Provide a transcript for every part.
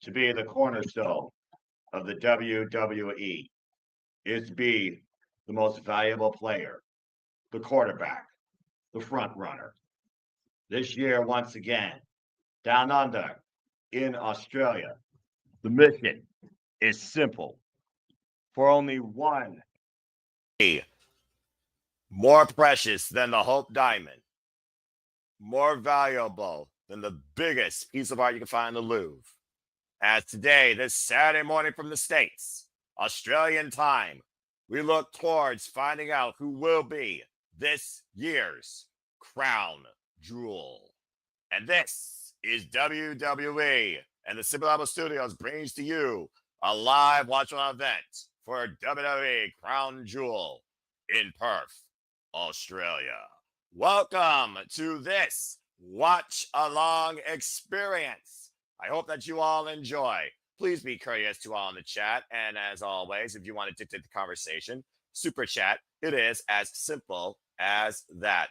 to be the cornerstone of the WWE is to be the most valuable player, the quarterback, the front runner. This year, once again, down under in Australia, the mission is simple. For only one more precious than the Hope Diamond, more valuable than the biggest piece of art you can find in the Louvre. As today, this Saturday morning from the States, Australian time, we look towards finding out who will be this year's Crown Jewel. And this is WWE, and the Simple Apple Studios brings to you a live watch-on event for WWE Crown Jewel in Perth, Australia. Welcome to this watch-along experience. I hope that you all enjoy. Please be courteous to all in the chat. And as always, if you want to dictate the conversation, super chat. It is as simple as that.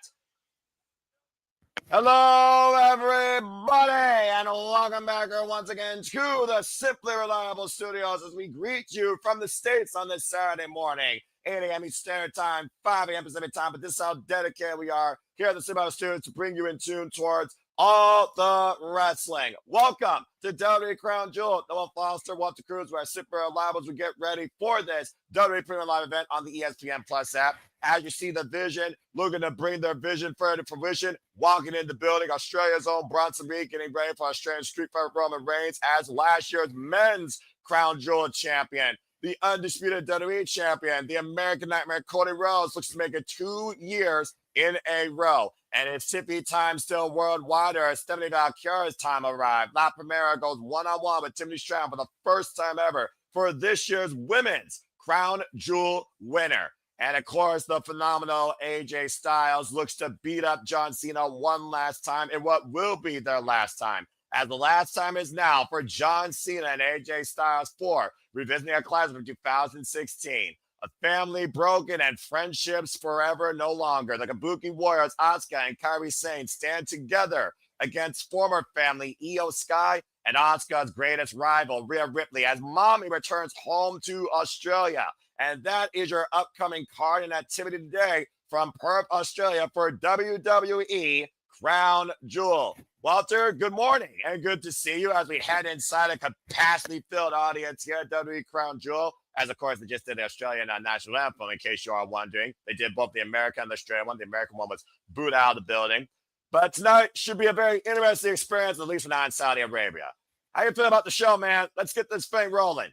Hello, everybody, and welcome back once again to the Simply Reliable Studios as we greet you from the States on this Saturday morning, 8 a.m. Eastern Standard Time, 5 a.m. Pacific Time. But this is how dedicated we are here at the Simply Reliable Studios to bring you in tune towards all the wrestling. Welcome to WWE Crown Jewel. Noah Foster, Walter Cruz, where Super Reliable as we get ready for this WWE Premium Live event on the ESPN Plus app. As you see the vision, looking to bring their vision further to fruition, walking in the building, Australia's own Bronson getting ready for Australian Street Fighter Roman Reigns as last year's men's Crown Jewel champion. The undisputed WWE champion, the American Nightmare Cody Rhodes, looks to make it 2 years in a row. And it's Tiffany time still worldwide, as Stephanie Vaquer's time arrived. La Primera goes one-on-one with Tiffany Stratton for the first time ever for this year's women's Crown Jewel winner. And of course, the phenomenal AJ Styles looks to beat up John Cena one last time in what will be their last time. As the last time is now for John Cena and AJ Styles for revisiting a classic from 2016. A family broken and friendships forever no longer. The Kabuki Warriors, Auska and Kairi Sane stand together against former family Io Sky and Auska's greatest rival, Rhea Ripley, as Mommy returns home to Australia. And that is your upcoming card and activity today from Perth, Australia for WWE Crown Jewel. Walter, good morning and good to see you as we head inside a capacity-filled audience here at WWE Crown Jewel. As, of course, they just did the Australian national anthem, in case you are wondering. They did both the American and the Australian one. The American one was booed out of the building. But tonight should be a very interesting experience, at least for now in Saudi Arabia. How you feel about the show, man? Let's get this thing rolling.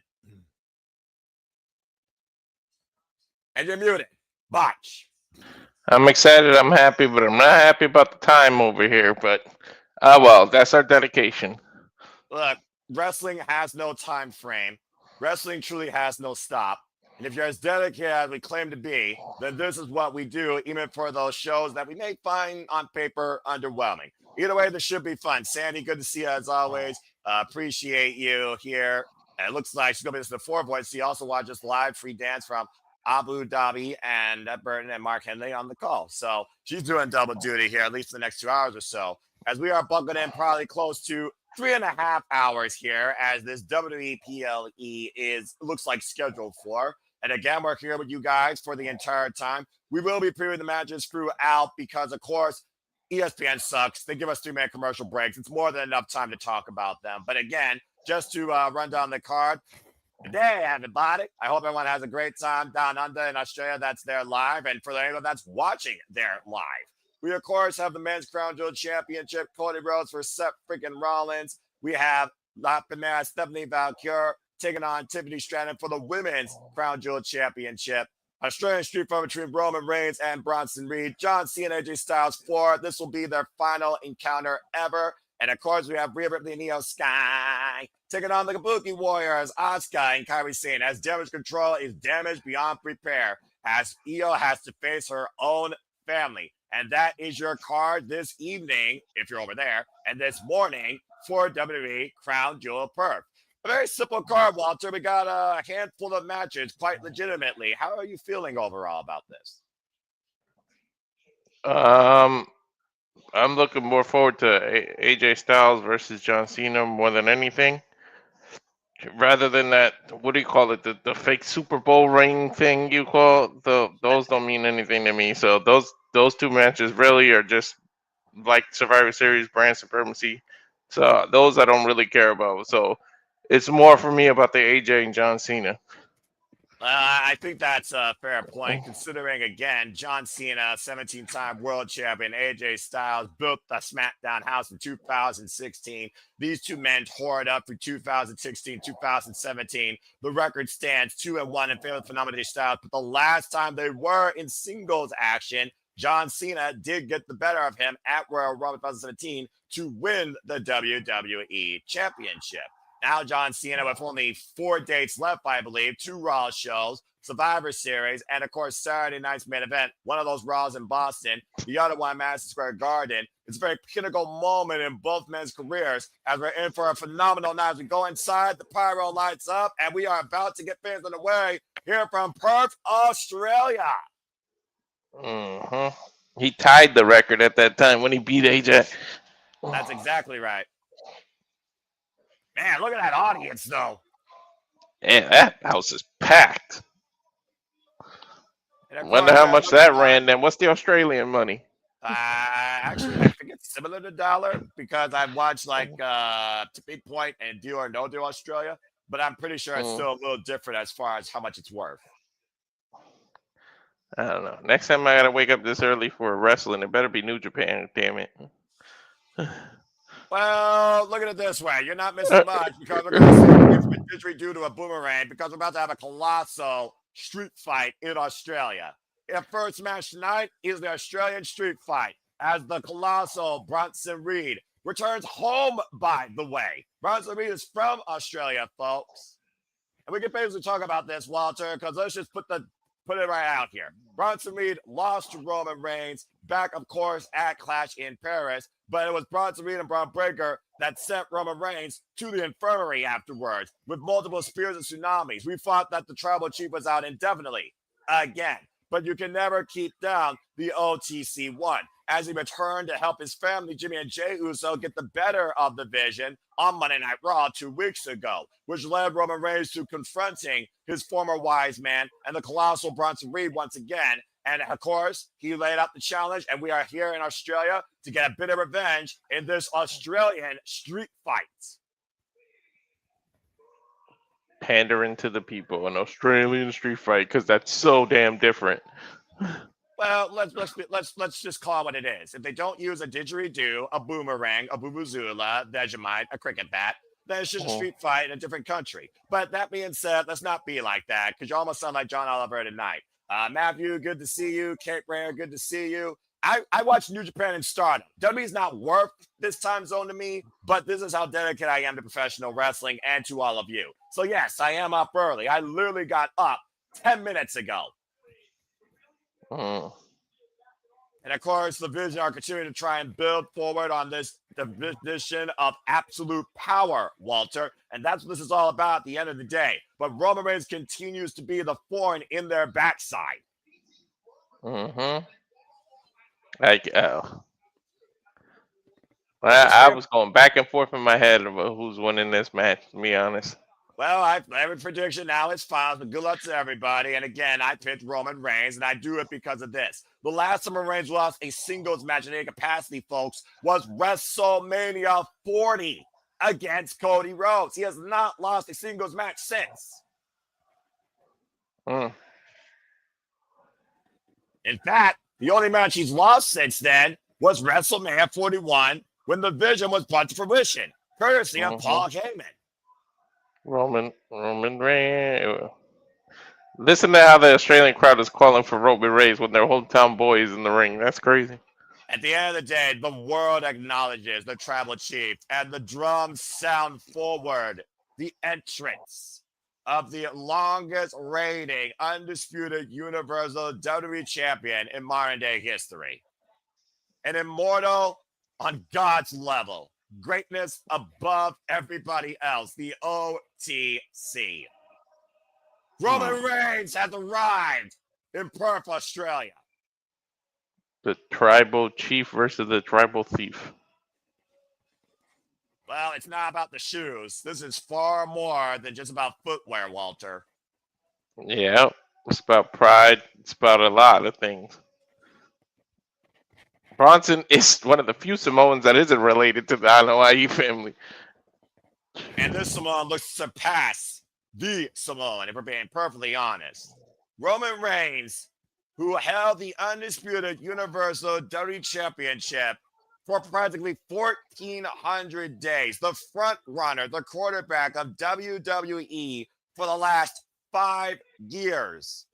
And you're muted. Botch. I'm excited. I'm happy, but I'm not happy about the time over here. But, well, that's our dedication. Look, wrestling has no time frame. Wrestling truly has no stop. And if you're as dedicated as we claim to be, then this is what we do, even for those shows that we may find on paper underwhelming. Either way, this should be fun. Sandy, good to see you as always. Appreciate you here. And it looks like she's going to be listening to 4 Voice. So you also watch this live free dance from Abu Dhabi and Burton and Mark Henley on the call. So she's doing double duty here, at least for the next 2 hours or so, as we are buckled in probably close to 3.5 hours here as this WWE PLE looks like scheduled for. And again, we're here with you guys for the entire time. We will be previewing the matches throughout because, of course, ESPN sucks. They give us 3-minute commercial breaks. It's more than enough time to talk about them. But again, just to run down the card, today, everybody, I hope everyone has a great time down under in Australia. That's there live. And for anyone that's watching there live, we, of course, have the Men's Crown Jewel Championship, Cody Rhodes for Seth Freakin Rollins. We have La Primera, Stephanie Vaquer taking on Tiffany Stratton for the Women's Crown Jewel Championship. Australian Street Fight between Roman Reigns and Bronson Reed. John Cena and AJ Styles for this will be their final encounter ever. And of course, we have Rhea Ripley and Io Sky taking on the Kabuki Warriors, Auska and Kairi Sane, as Damage Control is damaged beyond repair, as Io has to face her own family. And that is your card this evening, if you're over there, and this morning for WWE Crown Jewel Perth. A very simple card, Walter. We got a handful of matches quite legitimately. How are you feeling overall about this? I'm looking more forward to AJ Styles versus John Cena more than anything. rather than that, what do you call it? The fake Super Bowl ring thing you call those don't mean anything to me. So those two matches really are just like Survivor Series brand supremacy. So those I don't really care about. So it's more for me about the AJ and John Cena. I think that's a fair point, considering, again, John Cena, 17-time world champion, AJ Styles built the SmackDown house in 2016. These two men tore it up for 2016, 2017. The record stands 2-1 in favor of Phenomenal Styles, but the last time they were in singles action, John Cena did get the better of him at Royal Rumble 2017 to win the WWE Championship. Now John Cena, with only 4 dates left, I believe, 2 Raw shows, Survivor Series, and of course Saturday night's main event. One of those Raws in Boston, the other one Madison Square Garden. It's a very pinnacle moment in both men's careers as we're in for a phenomenal night. As we go inside, the pyro lights up, and we are about to get fans on the way here from Perth, Australia. He tied the record at that time when he beat AJ. That's exactly right. Man, look at that audience, though. Yeah, that house is packed. And of Wonder course, how much that ran then. What's the Australian money? Actually, I think it's similar to dollar because I've watched like Tipping Point and Deal or No Deal Australia, but I'm pretty sure it's still a little different as far as how much it's worth. I don't know. Next time I gotta wake up this early for wrestling, it better be New Japan. Damn it. Well, look at it this way. You're not missing much because we're going to see if a didgeridoo to a boomerang because we're about to have a colossal street fight in Australia. Our first match tonight is the Australian street fight as the colossal Bronson Reed returns home, by the way. Bronson Reed is from Australia, folks. And we can basically talk about this, Walter, because let's just put it right out here. Bronson Reed lost to Roman Reigns back, of course, at Clash in Paris, but it was Bronson Reed and Braun Breaker that sent Roman Reigns to the infirmary afterwards with multiple spears and tsunamis. We thought that the tribal chief was out indefinitely again, but you can never keep down the OTC1 as he returned to help his family, Jimmy and Jey Uso, get the better of the Vision on Monday Night Raw 2 weeks ago, which led Roman Reigns to confronting his former wise man and the colossal Bronson Reed once again. And of course, he laid out the challenge, and we are here in Australia to get a bit of revenge in this Australian street fight. Pandering to the people, an Australian street fight, because that's so damn different. Well, let's just call it what it is. If they don't use a didgeridoo, a boomerang, a vuvuzela, Vegemite, a cricket bat, then it's just a street fight in a different country. But that being said, let's not be like that because you almost sound like John Oliver tonight. Matthew, good to see you. Kate Brayer, good to see you. I watch New Japan and Stardom. WWE's not worth this time zone to me, but this is how dedicated I am to professional wrestling and to all of you. So yes, I am up early. I literally got up 10 minutes ago. And of course, the Vision are continuing to try and build forward on this definition of absolute power, Walter. And that's what this is all about at the end of the day. But Roman Reigns continues to be the thorn in their backside. I was going back and forth in my head about who's winning this match, to be honest. Well, I have a prediction now. It's fine, but good luck to everybody. And again, I picked Roman Reigns, and I do it because of this. The last time Roman Reigns lost a singles match in any capacity, folks, was WrestleMania 40 against Cody Rhodes. He has not lost a singles match since. In fact, the only match he's lost since then was WrestleMania 41 when the Vision was brought to fruition, courtesy of Paul Heyman. Roman Reigns. Listen to how the Australian crowd is calling for Roman Reigns when their whole town boys in the ring. That's crazy. At the end of the day, the world acknowledges the tribal chief, and the drums sound forward the entrance of the longest reigning, undisputed Universal WWE Champion in modern day history. An immortal on God's level. Greatness above everybody else. The OTC. Roman Reigns has arrived in Perth, Australia. The tribal chief versus the tribal thief. Well, it's not about the shoes. This is far more than just about footwear, Walter. Yeah, it's about pride. It's about a lot of things. Bronson is one of the few Samoans that isn't related to the Anoa'i family. And this Samoan looks to surpass the Samoan, if we're being perfectly honest. Roman Reigns, who held the undisputed Universal WWE Championship for practically 1,400 days, the front runner, the quarterback of WWE for the last 5 years,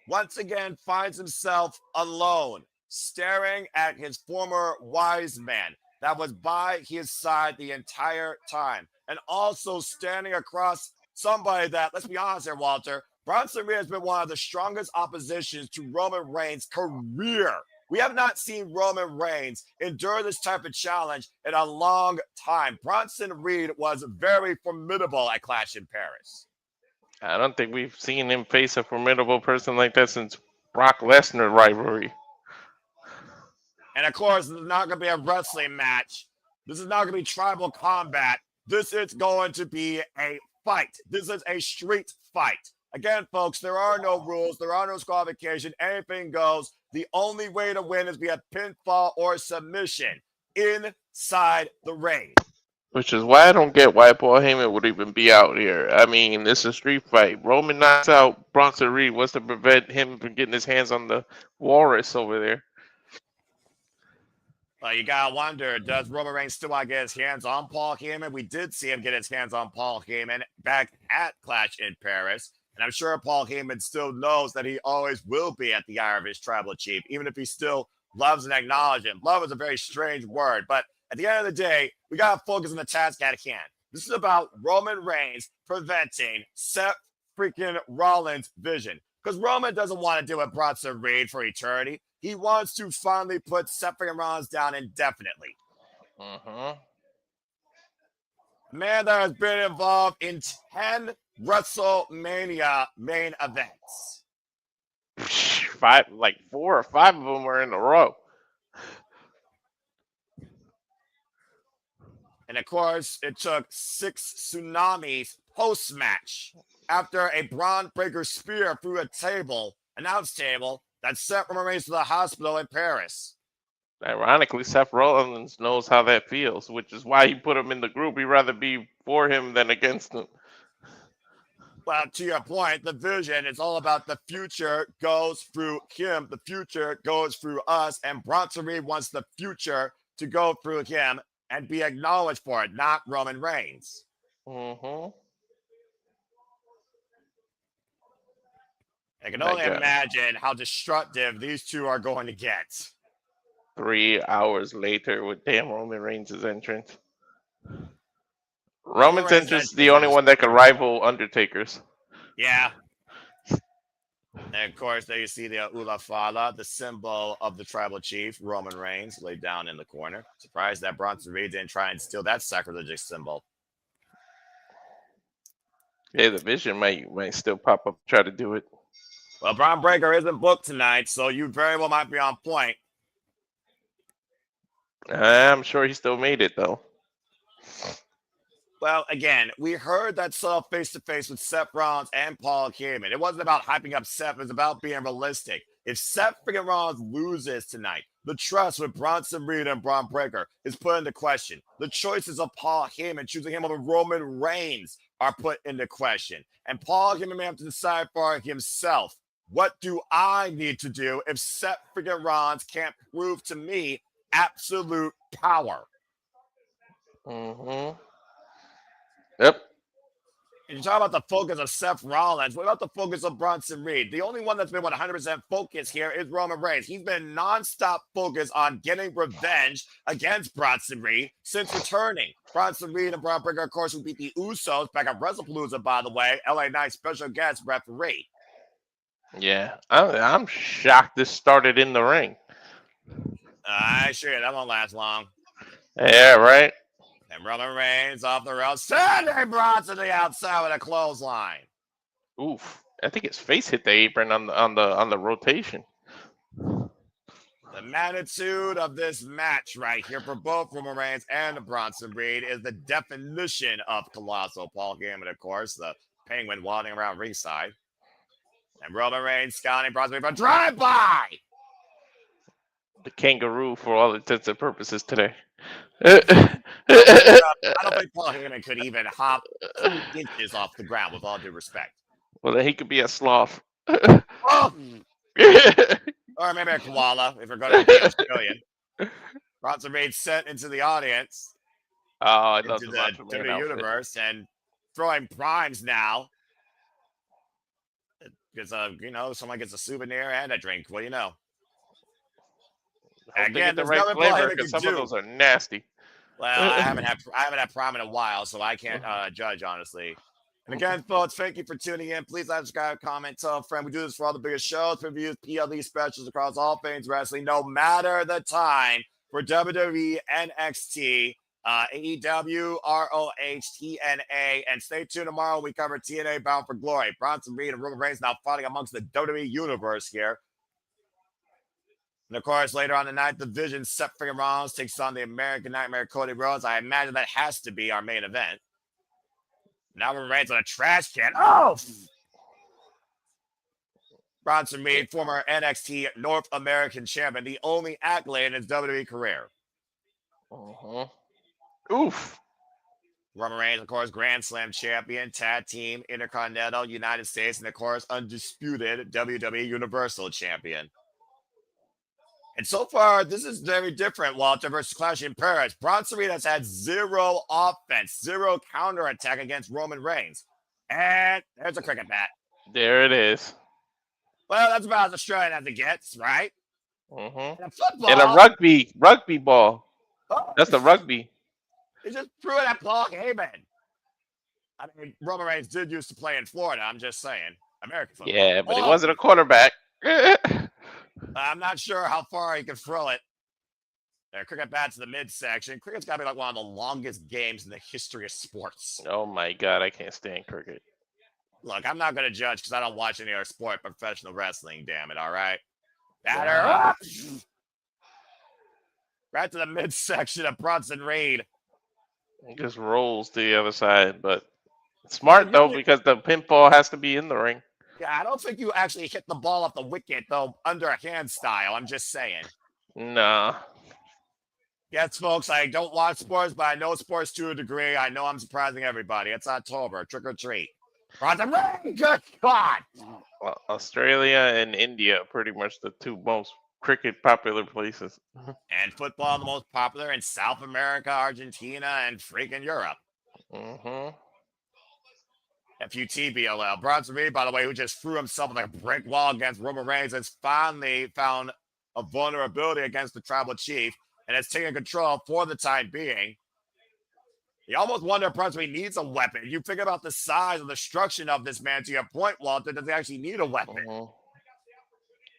once again finds himself alone, staring at his former wise man that was by his side the entire time, and also standing across somebody that, let's be honest here, Walter, Bronson Reed has been one of the strongest oppositions to Roman Reigns' career. We have not seen Roman Reigns endure this type of challenge in a long time. Bronson Reed was very formidable at Clash in Paris. I don't think we've seen him face a formidable person like that since Brock Lesnar rivalry. And of course, this is not going to be a wrestling match. This is not going to be tribal combat. This is going to be a fight. This is a street fight. Again, folks, there are no rules. There are no disqualification. Anything goes. The only way to win is via pinfall or submission inside the ring. Which is why I don't get why Paul Heyman would even be out here. I mean, it's a street fight. Roman knocks out Bronson Reed. What's to prevent him from getting his hands on the walrus over there? You gotta wonder, does Roman Reigns still want to get his hands on Paul Heyman? We did see him get his hands on Paul Heyman back at Clash in Paris. And I'm sure Paul Heyman still knows that he always will be at the eye of his tribal chief, even if he still loves and acknowledges him. Love is a very strange word, but at the end of the day, we got to focus on the task at hand. This is about Roman Reigns preventing Seth freaking Rollins' vision. Because Roman doesn't want to deal with Bronson Reed for eternity. He wants to finally put Seth freaking Rollins down indefinitely. A man that has been involved in 10 WrestleMania main events. 4 or 5 of them were in a row. And of course, it took 6 tsunamis post-match after a Braun Breaker spear through a table, announce table, that sent Roman Reigns to the hospital in Paris. Ironically, Seth Rollins knows how that feels, which is why he put him in the group. He'd rather be for him than against him. Well, to your point, the vision is all about the future goes through him. The future goes through us. And Bronson Reed wants the future to go through him and be acknowledged for it, not Roman Reigns. I can only imagine how destructive these two are going to get. 3 hours later with damn Roman Reigns' entrance. Roman's entrance is the only one that can rival Undertaker's. Yeah. And of course, there you see the Ula Fala, the symbol of the tribal chief, Roman Reigns, laid down in the corner. Surprised that Bronson Reed didn't try and steal that sacrilegious symbol. Yeah, the Vision might still pop up, try to do it. Well, Braun Breaker isn't booked tonight, so you very well might be on point. I'm sure he still made it, though. Well, again, we heard that saw face-to-face with Seth Rollins and Paul Heyman. It wasn't about hyping up Seth. It was about being realistic. If Seth freaking Rollins loses tonight, the trust with Bronson Reed and Braun Breaker is put into question. The choices of Paul Heyman choosing him over Roman Reigns are put into question. And Paul Heyman may have to decide for himself, what do I need to do if Seth freaking Rollins can't prove to me absolute power? Yep. And you talk about the focus of Seth Rollins. What about the focus of Bronson Reed? The only one that's been 100% focused here is Roman Reigns. He's been nonstop focused on getting revenge against Bronson Reed since returning. Bronson Reed and Braun Breaker, of course, who beat the Usos back at WrestlePalooza, by the way. LA Knight special guest referee. Yeah, I'm shocked this started in the ring. Sure, that won't last long. Yeah, right. And Roman Reigns off the rails, sending Bronson to the outside with a clothesline. Oof! I think his face hit the apron on the rotation. The magnitude of this match right here for both Roman Reigns and Bronson Reed is the definition of colossal Paul Heyman, of course, the penguin waddling around ringside. And Roman Reigns scouting Bronson Reed for a drive-by! The kangaroo for all intents and purposes today. I don't think Paul Heyman could even hop 2 inches off the ground, with all due respect. Well, then he could be a sloth. Oh! Or maybe a koala, if we're going to be Australian. Bronson Reed sent into the audience. Oh, I love into the the Macho Man WWE outfit. Universe and throwing primes now. Because, someone gets a souvenir and a drink. What do you know? Hope they Again, get the there's right nothing Paul flavor Heyman because can some of do. those are nasty. Well, I haven't had prime in a while, so I can't judge, honestly. And again, folks, thank you for tuning in. Please like, subscribe, comment, tell a friend. We do this for all the biggest shows, reviews, PLE specials across all things wrestling, no matter the time, for WWE, NXT, AEW, ROH, TNA, and stay tuned tomorrow when we cover TNA Bound for Glory. Bronson Reed and Roman Reigns now fighting amongst the WWE Universe here. And of course, later on tonight, the Vision Seth Freakin Rollins takes on the American Nightmare Cody Rhodes. I imagine that has to be our main event. Now Roman Reigns on a trash can. Oh! Bronson Reed, former NXT North American champion, the only accolade in his WWE career. Oof. Roman Reigns, of course, Grand Slam champion, tag team, Intercontinental, United States, and of course, undisputed WWE Universal champion. And so far, this is very different, Walter, versus Clash in Paris. Bronson Reed has had 0 offense, 0 counterattack against Roman Reigns. And there's a cricket bat. There it is. Well, that's about as Australian as it gets, right? And a football. And a rugby ball. Oh, That's the rugby. He just threw it at Paul Heyman. I mean, Roman Reigns did used to play in Florida. I'm just saying. American football. Yeah, but he wasn't a quarterback. I'm not sure how far he can throw it. There, cricket bat to the midsection. Cricket's got to be like one of the longest games in the history of sports. Oh my God, I can't stand cricket. Look, I'm not going to judge because I don't watch any other sport but professional wrestling, damn it, all right? Batter. Right to the midsection of Bronson Reed. It just rolls to the other side, but it's smart though because the pinfall has to be in the ring. Yeah, I don't think you actually hit the ball off the wicket, though, under a hand style. I'm just saying. Nah. Yes, folks, I don't watch sports, but I know sports to a degree. I know I'm surprising everybody. It's October. Trick or treat. Bronson Reed, good God. Well, Australia and India are pretty much the 2 most cricket popular places. And football, the most popular in South America, Argentina, and freaking Europe. FUTBLL. Bronson Reed, by the way, who just threw himself like a brick wall against Roman Reigns, has finally found a vulnerability against the tribal chief and has taken control for the time being. You almost wonder if Bronson Reed needs a weapon. You think about the size and the structure of this man, to your point, Walter. Does he actually need a weapon?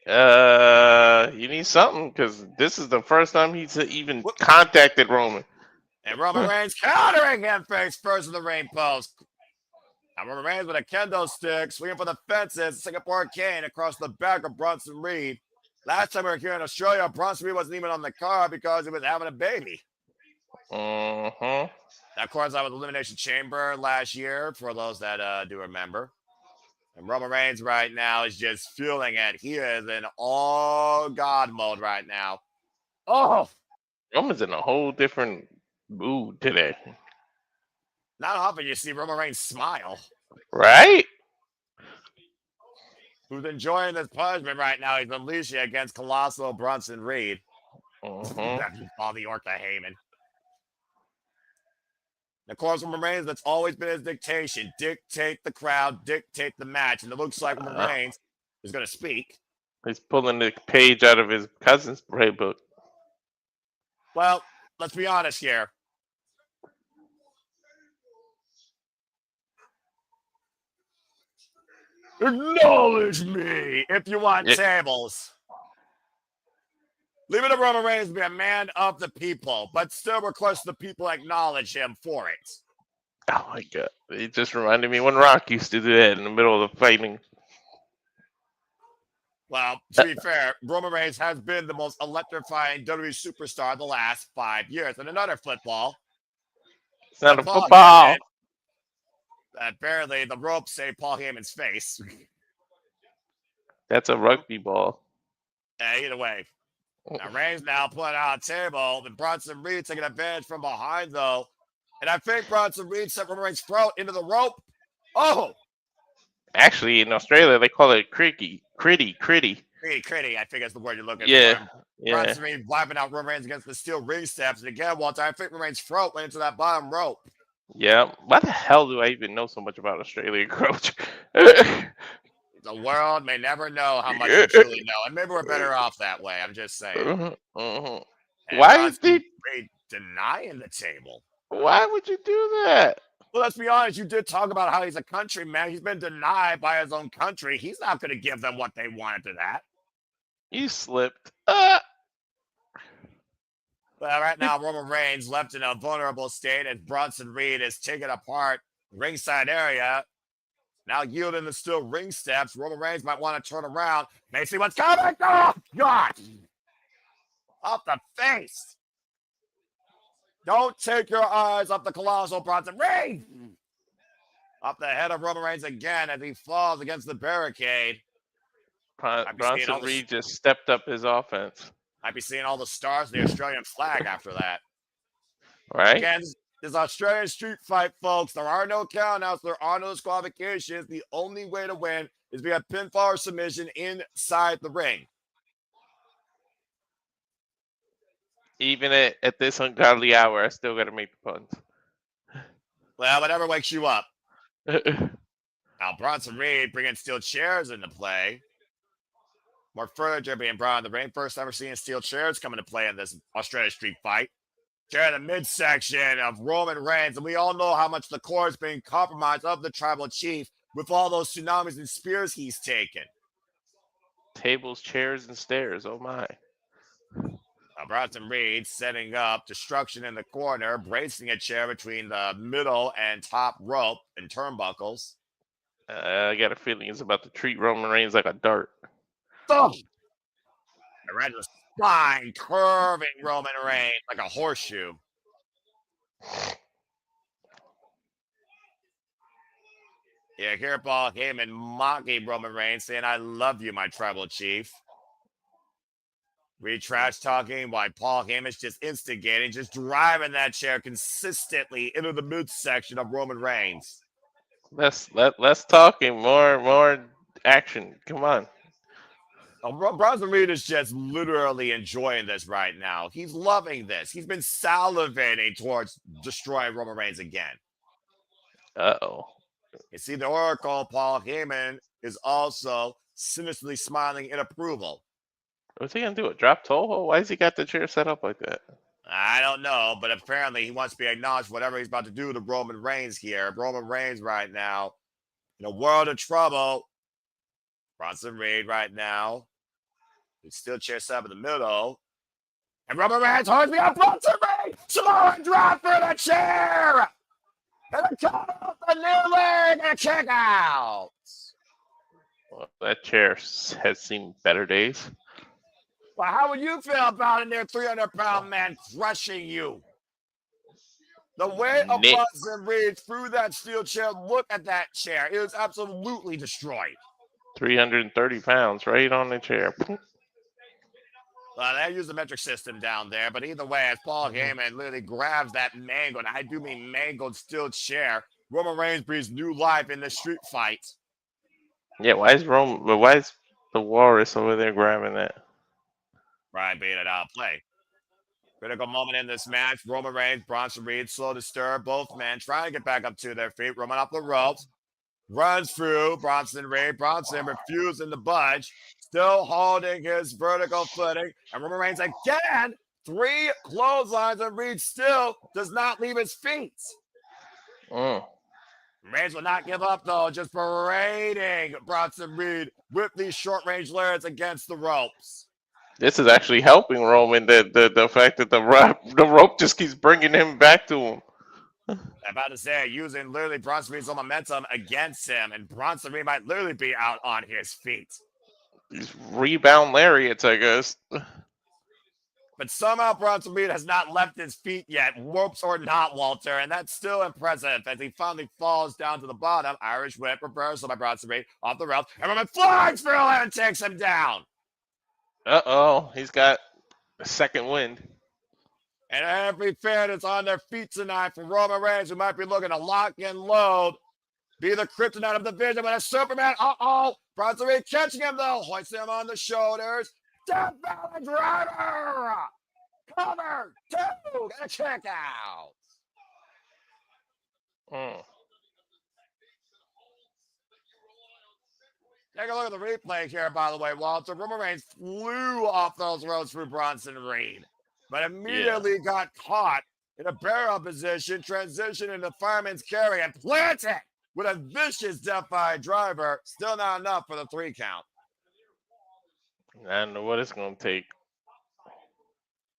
You need something because this is the first time he's even contacted Roman. And Roman Reigns countering him face first in the ring post. Now Roman Reigns with a kendo stick, swinging for the fences, Singapore cane across the back of Bronson Reed. Last time we were here in Australia, Bronson Reed wasn't even on the card because he was having a baby. Now, of course, I was Elimination Chamber last year, for those that do remember. And Roman Reigns right now is just feeling it. He is in all God mode right now. Oh! Roman's in a whole different mood today. Not often you see Roman Reigns smile. Right? Who's enjoying this punishment right now. He's unleashing against Colossal Bronson Reed. That's all the Orca Heyman. Of course, Roman Reigns, that's always been his dictation. Dictate the crowd, dictate the match. And it looks like Roman Reigns is going to speak. He's pulling the page out of his cousin's playbook. Well, let's be honest here. Acknowledge me if you want tables. Leave it to Roman Reigns to be a man of the people, but still request the people acknowledge him for it. Oh my God. It just reminded me when Rock used to do that in the middle of the fighting. Well, to be fair, Roman Reigns has been the most electrifying WWE superstar the last 5 years. And another football. It's not But a Paul football. Heyman, apparently the ropes saved Paul Heyman's face. That's a rugby ball. Either way. Now Reigns now putting out a table. And Bronson Reed taking advantage from behind, though. And I think Bronson Reed set Roman Reigns' throat into the rope. Oh! Actually, in Australia, they call it critty. Critty, I think that's the word you're looking Yeah, for. yeah, Bronson Reed wiping out Roman Reigns against the steel ring steps. And again, Walter, I think Roman Reigns' throat went into that bottom rope. yeah. Why the hell do I even know so much about Australia, Coach? The world may never know how much we truly know. And maybe we're better off that way. I'm just saying. And Why is Bronson they? Reed denying the table. Why would you do that? Well, let's be honest. You did talk about how he's a countryman. He's been denied by his own country. He's not going to give them what they wanted to that. You slipped. Well, right now, Roman Reigns left in a vulnerable state as Bronson Reed is taken apart ringside area. Now yielding the steel ring steps. Roman Reigns might want to turn around. May see what's coming. Oh, God. Off the face. Don't take your eyes off the colossal Bronson Reed. Up the head of Roman Reigns again as he falls against the barricade. Bronson Reed just stepped up his offense. Might be seeing all the stars of the Australian flag after that. Right? Again, this Australian street fight, folks. There are no countouts. There are no disqualifications. The only way to win is via pinfall or submission inside the ring. Even at this ungodly hour, I still got to make the puns. Well, whatever wakes you up. Now, Bronson Reed bringing steel chairs into play. More furniture being brought in the ring. First time we're seeing steel chairs come into play in this Australian street fight. Chair in the midsection of Roman Reigns. And we all know how much the core is being compromised of the tribal chief with all those tsunamis and spears he's taken. Tables, chairs, and stairs. Oh, my. Now, Bronson Reed setting up destruction in the corner, bracing a chair between the middle and top rope and turnbuckles. I got a feeling it's about to treat Roman Reigns like a dart. Boom! Right in the spine, curving Roman Reigns like a horseshoe. Yeah, here Paul Heyman mocking Roman Reigns, saying, "I love you, my tribal chief." We trash talking while Paul Heyman's just instigating, just driving that chair consistently into the midsection of Roman Reigns. Less talking, more action. Come on. Bronson Reed is just literally enjoying this right now. He's loving this. He's been salivating towards destroying Roman Reigns again. Uh-oh. You see, the Oracle, Paul Heyman, is also sinisterly smiling in approval. What's he going to do? A drop Toho? Why has he got the chair set up like that? I don't know, but apparently he wants to be acknowledged for whatever he's about to do to Roman Reigns here. Roman Reigns right now in a world of trouble. Bronson Reed right now. He's still chair set up in the middle. And Roman Reigns holds me up. Bronson Reed! Samoan drop for the chair! And a count, the new leg, and a kick out. Well, that chair has seen better days. Well, how would you feel about a near 300-pound man crushing you? The weight of Bronson Reed through that steel chair, look at that chair. It is absolutely destroyed. 330 pounds right on the chair. Well, they use the metric system down there, but either way, as Paul Heyman literally grabs that mangled, I do mean mangled steel chair, Roman Reigns breathes new life in this street fight. Yeah, why is the Walrus over there grabbing that? Right, being it out of play. Critical moment in this match. Roman Reigns, Bronson Reed, slow to stir. Both men trying to get back up to their feet. Roman up the ropes. Runs through Bronson Reed. Bronson refusing to budge. Still holding his vertical footing. And Roman Reigns again. 3 clotheslines, and Reed still does not leave his feet. Reigns will not give up, though. Just parading Bronson Reed with these short-range lariats against the ropes. This is actually helping Roman. The fact that the rope just keeps bringing him back to him. I'm about to say, using literally Bronson Reed's own momentum against him, and Bronson Reed might literally be out on his feet. these rebound lariats, I guess. But somehow Bronson Reed has not left his feet yet, ropes or not, Walter, and that's still impressive as he finally falls down to the bottom. Irish whip reversal by Bronson Reed off the rails, and Roman flags for and takes him down. Uh-oh, he's got a second wind. And every fan is on their feet tonight for Roman Reigns, who might be looking to lock and load, be the kryptonite of the division, but a Superman, Bronson Reed catching him though, hoisting him on the shoulders. Death Valley Driver! Cover! 2! Get a check out! Take a look at the replay here, by the way, Walter. Roman Reigns flew off those ropes through Bronson Reed, but immediately got caught in a barrel position, transitioned into fireman's carry, and planted with a vicious Death Valley Driver. Still not enough for the 3 count. I don't know what it's going to take.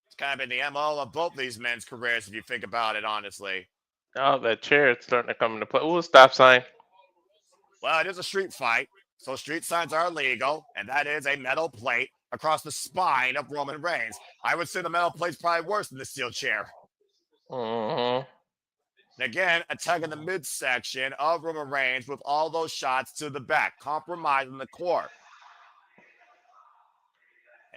It's kind of been the MO of both these men's careers, if you think about it, honestly. Oh, that chair is starting to come into play. Ooh, stop sign. Well, it is a street fight, so street signs are illegal, and that is a metal plate across the spine of Roman Reigns. I would say the metal plate's probably worse than the steel chair. Mm-hmm. And again, attacking the midsection of Roman Reigns with all those shots to the back, compromising the core.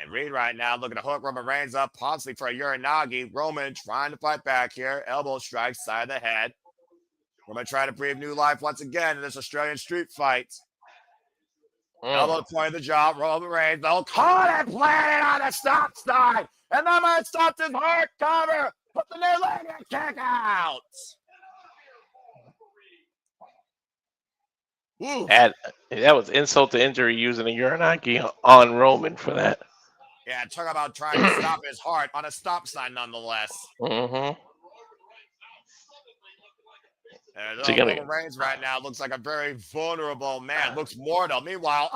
And Reed right now looking to hook Roman Reigns up, possibly for a Uranagi. Roman trying to fight back here. Elbow strike, side of the head. Roman trying to breathe new life once again in this Australian street fight. Elbow point of the jaw. Roman Reigns, they'll caught it, planted on the stop sign. And that might stop his heart cover. Put the near leg and kick out. That was insult to injury using a Uranagi on Roman for that. Yeah, talk about trying to stop his heart on a stop sign nonetheless. Mm-hmm. And Roman Reigns right now looks like a very vulnerable man. Looks mortal. Meanwhile,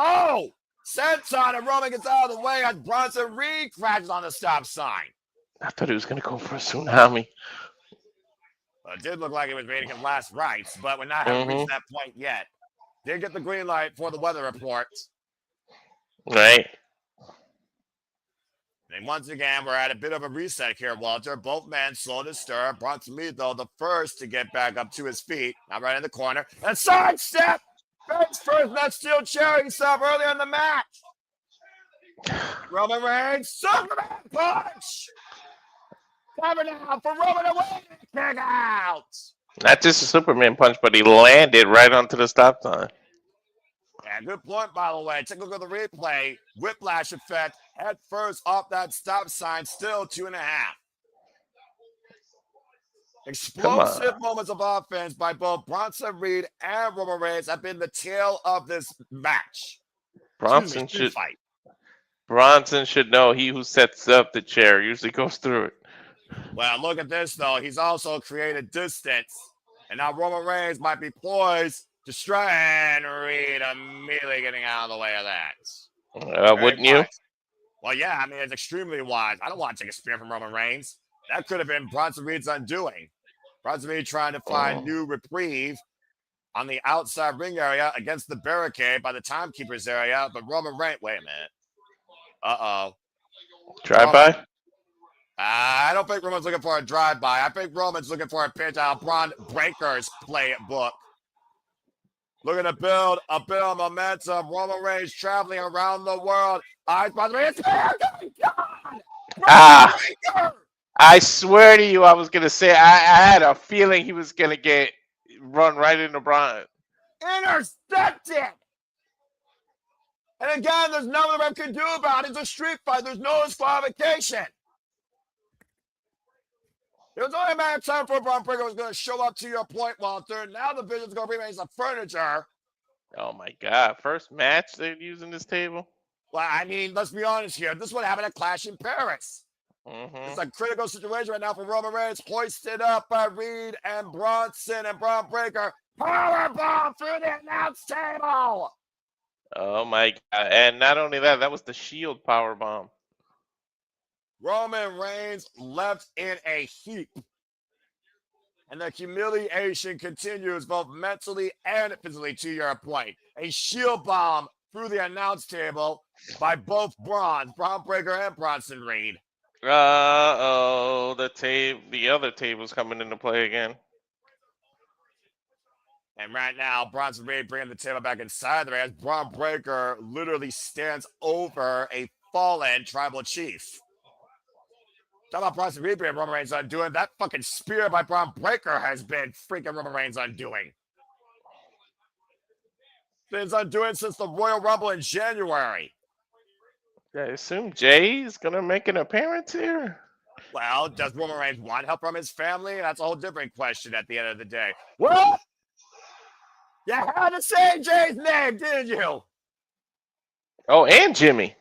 senton, and Roman gets out of the way as Bronson Reed crashes on the stop sign. I thought he was going to go for a tsunami. Well, it did look like he was making him last rites, but we're not having reached that point yet. Did get the green light for the weather report. Right. And once again, we're at a bit of a reset here, Walter. Both men slow to stir. Bronson Reed, though, the first to get back up to his feet. Now right in the corner. And sidestep! Face first, that steel chair he saw earlier in the match. Roman Reigns, Superman punch! Cover now for Roman to win. Kick out! Not just a Superman punch, but he landed right onto the stop sign. Yeah, good point, by the way. Take a look at the replay. Whiplash effect. Head first off that stop sign. Still 2.5. Explosive moments of offense by both Bronson Reed and Roman Reigns have been the tail of this match. Bronson should know he who sets up the chair usually goes through it. Well, look at this, though. He's also created distance. And now Roman Reigns might be poised to strike, and Reed immediately getting out of the way of that. Wouldn't you? Well, yeah, I mean, it's extremely wise. I don't want to take a spear from Roman Reigns. That could have been Bronson Reed's undoing. Bronson Reed trying to find new reprieve on the outside ring area against the barricade by the timekeeper's area. But Roman Reigns, wait a minute. Uh-oh. Drive-by? I don't think Roman's looking for a drive-by. I think Roman's looking for a pitch out of Braun Breaker's playbook. Looking to build a bit of momentum. Roman Reigns traveling around the world. Eyes by the way. It's God! I swear to you, I was going to say, I had a feeling he was going to run right into Braun. Intercepted! And again, there's nothing the ref can do about it. It's a street fight. There's no disqualification. It was only a matter of time for Braun Breaker was going to show up to your point, Walter. Now the Vision's going to remain some furniture. Oh, my God. First match they're using this table? Well, I mean, let's be honest here. This would happen at Clash in Paris. It's a critical situation right now for Roman Reigns. Hoisted up by Reed and Bronson and Braun Breaker. Powerbomb through the announce table. Oh, my God. And not only that, that was the Shield powerbomb. Roman Reigns left in a heap. And the humiliation continues both mentally and physically, to your point. A shield bomb through the announce table by both Braun Breaker and Bronson Reed. Oh, the other table's coming into play again. And right now, Bronson Reed bringing the table back inside the ring as Bron Breakker literally stands over a fallen tribal chief. Talk about Bronson Reed being Roman Reigns undoing. That fucking spear by Bron Breakker has been freaking Roman Reigns undoing. Been undoing since the Royal Rumble in January. I assume Jay's gonna make an appearance here. Well, does Roman Reigns want help from his family? That's a whole different question at the end of the day. What? You had to say Jay's name, didn't you? Oh, and Jimmy.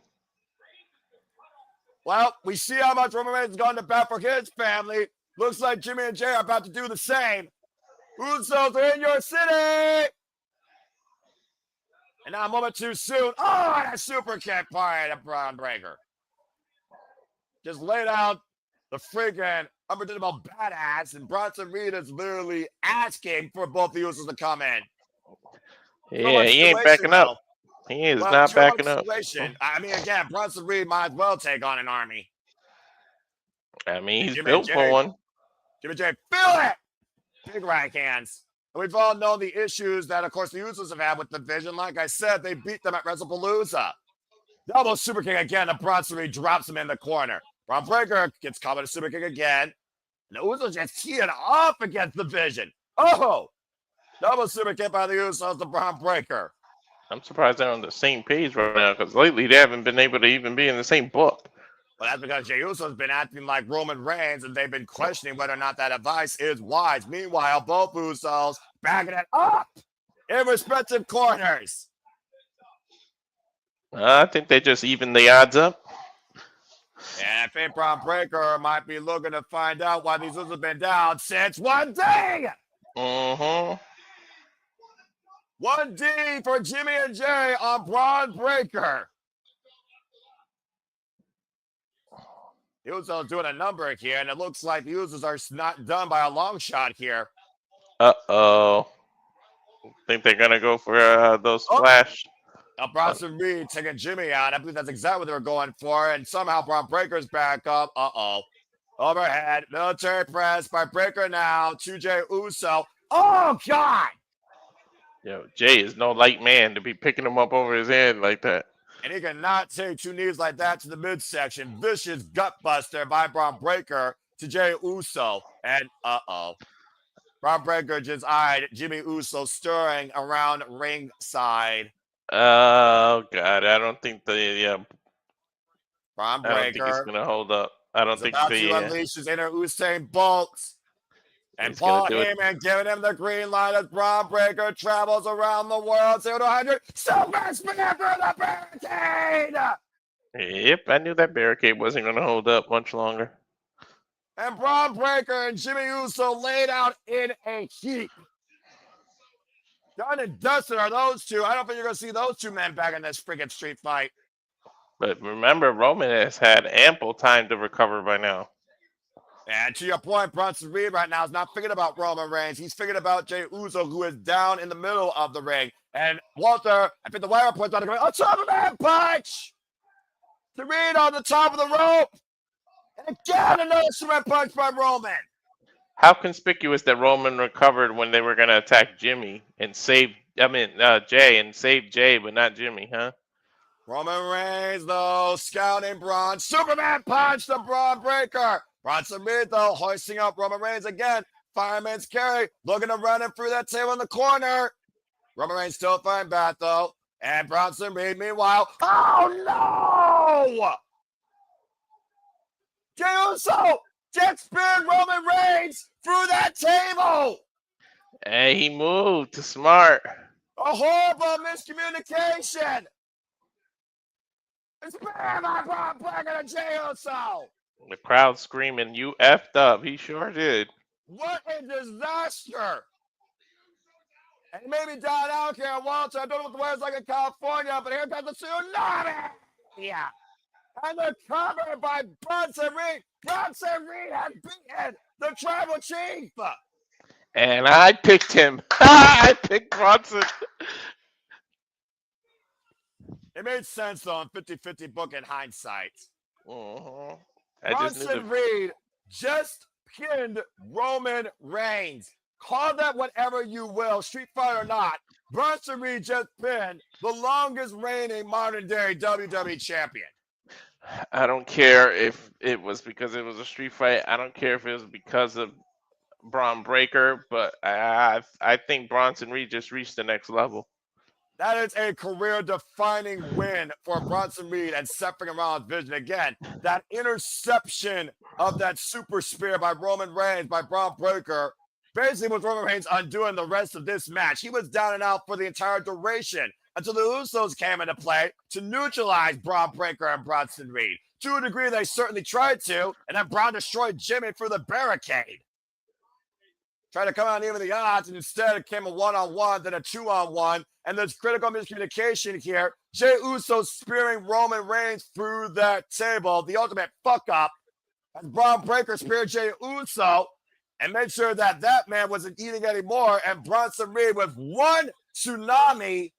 Well, we see how much Roman Reigns has gone to bat for his family. Looks like Jimmy and Jay are about to do the same. Usos are in your city! And now a moment too soon. Oh, and a super kick by the Bron Breakker. Just laid out the freaking unpredictable badass, and Bronson Reed is literally asking for both the Usos to come in. Yeah, he ain't backing up. He is not backing up. I mean, again, Bronson Reed might as well take on an army. I mean, he's built for one. Jimmy J, feel it! Big right hands. And we've all known the issues that, of course, the Usos have had with the Division. Like I said, they beat them at WrestlePalooza. Double super kick again, and Bronson Reed drops him in the corner. Bron Breakker gets caught with a super kick again. And the Usos just teeing off against the Division. Oh! Double super kick by the Usos to Bron Breakker. I'm surprised they're on the same page right now, because lately they haven't been able to even be in the same book. Well, that's because Jey Uso's been acting like Roman Reigns, and they've been questioning whether or not that advice is wise. Meanwhile, both Usos backing it up in respective corners. I think they just even the odds up. And I think Bron Breakker might be looking to find out why these Usos have been down since 1D. Mm-hmm. 1D for Jimmy and Jay on Bron Breakker. The Usos doing a number here, and it looks like the Usos are not done by a long shot here. Uh-oh. Think they're going to go for those splash. Now Bronson Reed taking Jimmy out. I believe that's exactly what they were going for, and somehow Bron Breakker's back up. Uh-oh. Overhead, military press by Breakker now to Jey Uso. Oh, God! Yo, Jay is no light man to be picking him up over his head like that. And he cannot take two knees like that to the midsection. Vicious gut buster by Bron Breakker to Jey Uso. And uh-oh. Bron Breakker just eyed Jimmy Uso stirring around ringside. Oh, God. I don't think Bron Breakker. I don't think he's going to hold up. I don't think about to unleash his inner Usain Bolt. And Paul Heyman giving him the green light as Bron Breakker travels around the world. 0 to 100. Super spear through the barricade. Yep, I knew that barricade wasn't going to hold up much longer. And Bron Breakker and Jimmy Uso laid out in a heap. Done and dusted are those two. I don't think you're going to see those two men back in this freaking street fight. But remember, Roman has had ample time to recover by now. And to your point, Bronson Reed right now is not thinking about Roman Reigns. He's thinking about Jey Uso, who is down in the middle of the ring. And Walter, I think the wire points out to go, a Superman punch to Reed on the top of the rope. And again, another Superman punch by Roman. How conspicuous that Roman recovered when they were going to attack Jimmy and save, Jay and save Jay, but not Jimmy, huh? Roman Reigns, though, scouting Braun. Superman punch to Bron Breakker. Bronson Reed, though, hoisting up Roman Reigns again. Fireman's carry, looking to run him through that table in the corner. Roman Reigns still fighting back, though. And Bronson Reed, meanwhile, oh, no! Jey Uso jet speared Roman Reigns through that table. Hey, he moved. Smart. A horrible miscommunication. It's bad by Bron Breakker to Jey Uso. The crowd screaming, "You effed up." He sure did. What a disaster. And maybe down out here in Walter. I don't know what the weather's like in California, but here comes the tsunami. Yeah. And they're covered by Bronson Reed. Bronson Reed has beaten the tribal chief. And I picked him. I picked Bronson. It made sense, though, in 50-50 book in hindsight. Mm-hmm. Bronson Reed just pinned Roman Reigns. Call that whatever you will, Street Fighter or not. Bronson Reed just pinned the longest reigning modern-day WWE champion. I don't care if it was because it was a street fight. I don't care if it was because of Braun Breaker, but I think Bronson Reed just reached the next level. That is a career-defining win for Bronson Reed and Seth Rollins' vision. Again, that interception of that super spear by Roman Reigns, by Braun Breaker, basically was Roman Reigns undoing the rest of this match. He was down and out for the entire duration until the Usos came into play to neutralize Braun Breaker and Bronson Reed. To a degree, they certainly tried to, and then Braun destroyed Jimmy through the barricade. Tried to come out even the odds, and instead it came a one-on-one, then a two-on-one, and there's critical miscommunication here. Jey Uso spearing Roman Reigns through that table, the ultimate fuck-up, as Braun Breaker speared Jey Uso and made sure that that man wasn't eating anymore, and Bronson Reed with one tsunami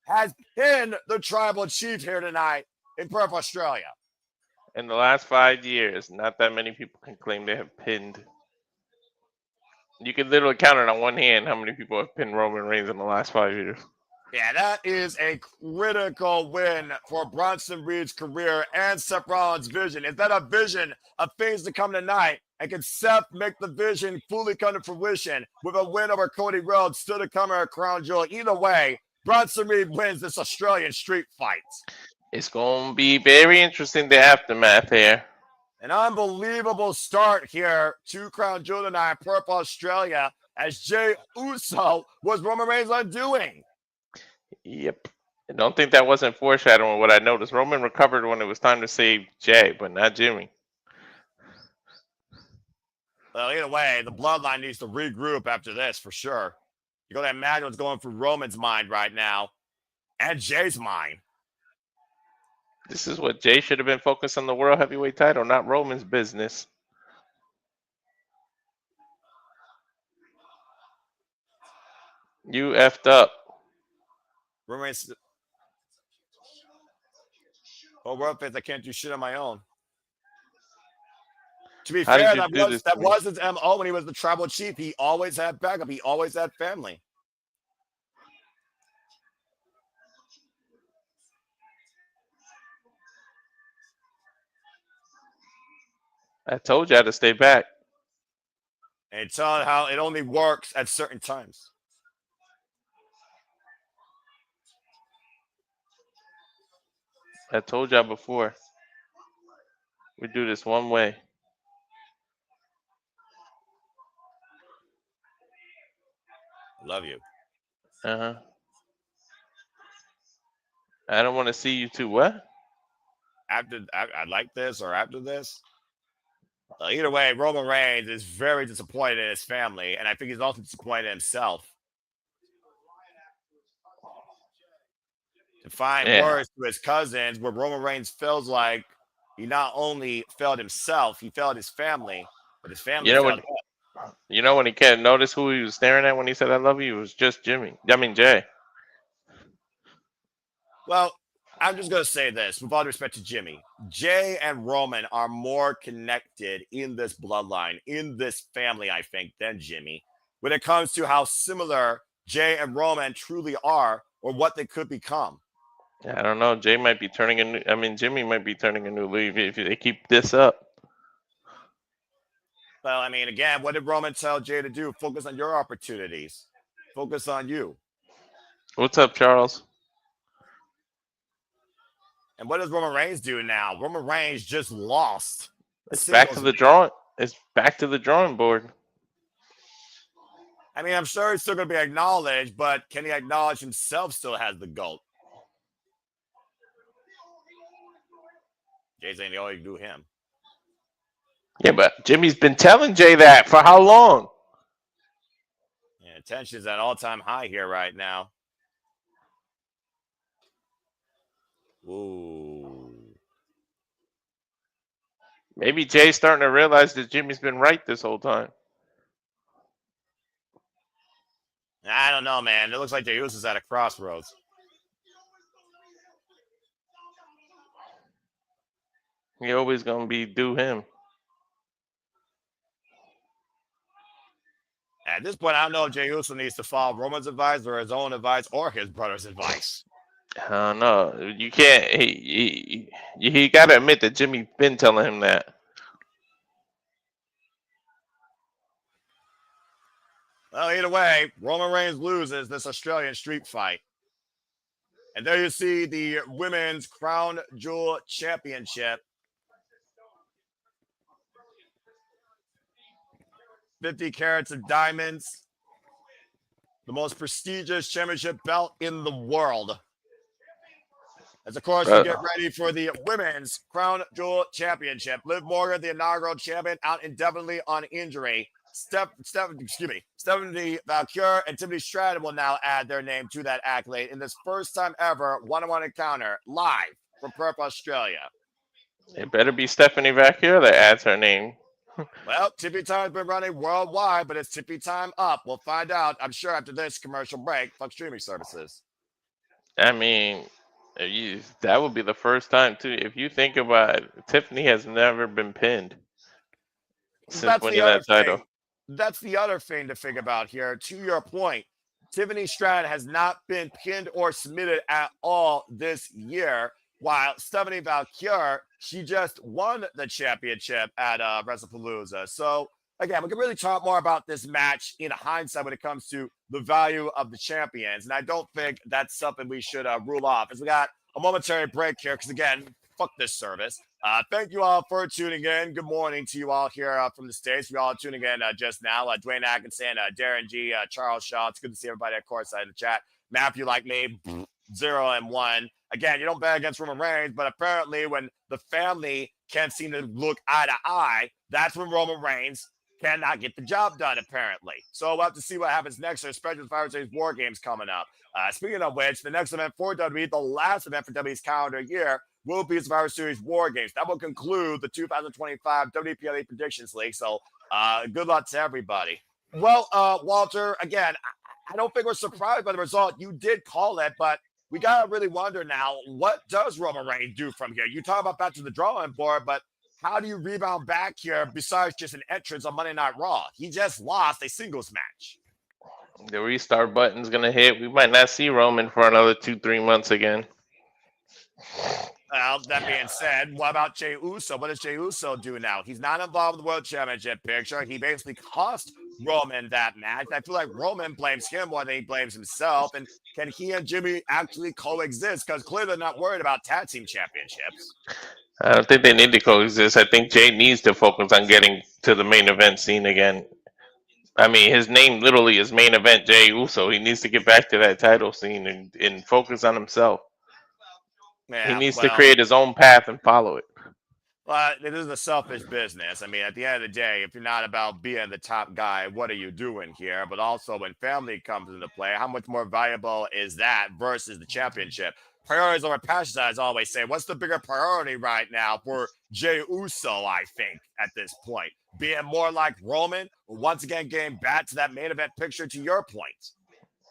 has pinned the Tribal Chief here tonight in Perth, Australia. In the last 5 years, not that many people can claim they have pinned. You can literally count it on one hand how many people have pinned Roman Reigns in the last 5 years. Yeah, that is a critical win for Bronson Reed's career and Seth Rollins' vision. Is that a vision of things to come tonight? And can Seth make the vision fully come to fruition with a win over Cody Rhodes, still to come at Crown Jewel? Either way, Bronson Reed wins this Australian street fight. It's going to be very interesting, the aftermath here. An unbelievable start here to Crown Jewel tonight, Perth, Australia, as Jey Uso was Roman Reigns' undoing. Yep. I don't think that wasn't foreshadowing what I noticed. Roman recovered when it was time to save Jey, but not Jimmy. Well, either way, the bloodline needs to regroup after this for sure. You gotta imagine what's going through Roman's mind right now and Jay's mind. This is what Jey should have been focused on, the World Heavyweight title, not Roman's business. You effed up. Roman's. Well, world fans, I can't do shit on my own. To be fair, that was his MO when he was the Tribal Chief. He always had backup. He always had family. I told you how to stay back. And it's on how it only works at certain times. I told y'all before. We do this one way. Love you. Uh-huh. I don't want to see you two. What? After I like this or after this. Either way, Roman Reigns is very disappointed in his family, and I think he's also disappointed in himself. To find words to his cousins, where Roman Reigns feels like he not only failed himself, he failed his family, but his family failed him. You know when he can't notice who he was staring at when he said "I love you"? It was just Jay. Well, I'm just going to say this, with all due respect to Jimmy. Jay and Roman are more connected in this bloodline, in this family, I think, than Jimmy, when it comes to how similar Jay and Roman truly are or what they could become. I don't know. Jimmy might be turning a new leaf if they keep this up. Well, I mean, again, what did Roman tell Jay to do? Focus on your opportunities. Focus on you. What's up, Charles? And what does Roman Reigns do now? Roman Reigns just lost. It's back to the drawing. It's back to the drawing board. I mean, I'm sure he's still going to be acknowledged, but can he acknowledge himself still has the GOAT? Jay's saying they always do him. Yeah, but Jimmy's been telling Jay that for how long? Yeah, tension's at all-time high here right now. Ooh. Maybe Jay's starting to realize that Jimmy's been right this whole time. I don't know, man. It looks like Jey Uso's at a crossroads. He always gonna be do him. At this point, I don't know if Jey Uso needs to follow Roman's advice or his own advice or his brother's advice. I don't know. You can't. He got to admit that Jimmy been telling him that. Well, either way, Roman Reigns loses this Australian street fight. And there you see the Women's Crown Jewel Championship. 50 carats of diamonds. The most prestigious championship belt in the world. As, of course, we get ready for the Women's Crown Jewel Championship. Liv Morgan, the inaugural champion, out indefinitely on injury. Stephanie Vaquer and Tiffany Stratton will now add their name to that accolade in this first time ever one-on-one encounter live from Perth, Australia. It better be Stephanie Vaquer that adds her name. Well, Tippy Time's been running worldwide, but it's Tippy Time up. We'll find out, I'm sure, after this commercial break. Fuck streaming services. I mean, that would be the first time, too. If you think about it, Tiffany has never been pinned since winning that title. That's the other thing to think about here. To your point, Tiffany Stratton has not been pinned or submitted at all this year, while Stephanie Vaquer, she just won the championship at WrestlePalooza. So, again, we can really talk more about this match in hindsight when it comes to the value of the champions. And I don't think that's something we should rule off, as we got a momentary break here, because, again, fuck this service. Thank you all for tuning in. Good morning to you all here from the States. We all are tuning in just now. Dwayne Atkinson, Darren G, Charles Shaw. It's good to see everybody, of course, in the chat. Matthew, like me, 0 and 1. Again, you don't bet against Roman Reigns, but apparently when the family can't seem to look eye to eye, that's when Roman Reigns cannot get the job done, apparently. So we'll have to see what happens next, especially with Fire Series War Games coming up. Speaking of which, the next event for WWE, the last event for WWE's calendar year, will be Survivor Series War Games. That will conclude the 2025 WPLA Predictions League. So good luck to everybody. Well, Walter, again, I don't think we're surprised by the result. You did call it, but we got to really wonder now, what does Roman Reigns do from here? You talk about back to the drawing board, but how do you rebound back here besides just an entrance on Monday Night Raw? He just lost a singles match. The restart button's going to hit. We might not see Roman for another 2-3 months again. Well, that being said, what about Jey Uso? What does Jey Uso do now? He's not involved in the World Championship picture. He basically cost Roman that match. I feel like Roman blames him more than he blames himself. And can he and Jimmy actually coexist? Because clearly they're not worried about tag team championships. I don't think they need to coexist. I think Jey needs to focus on getting to the main event scene again. I mean, his name literally is main event Jey Uso. He needs to get back to that title scene and focus on himself. Yeah, he needs to create his own path and follow it. Well, it is a selfish business. I mean, at the end of the day, if you're not about being the top guy, what are you doing here? But also when family comes into play, how much more valuable is that versus the championship? Priorities over passions, as I always say. What's the bigger priority right now for Jey Uso, I think, at this point? Being more like Roman, or once again getting back to that main event picture, to your point.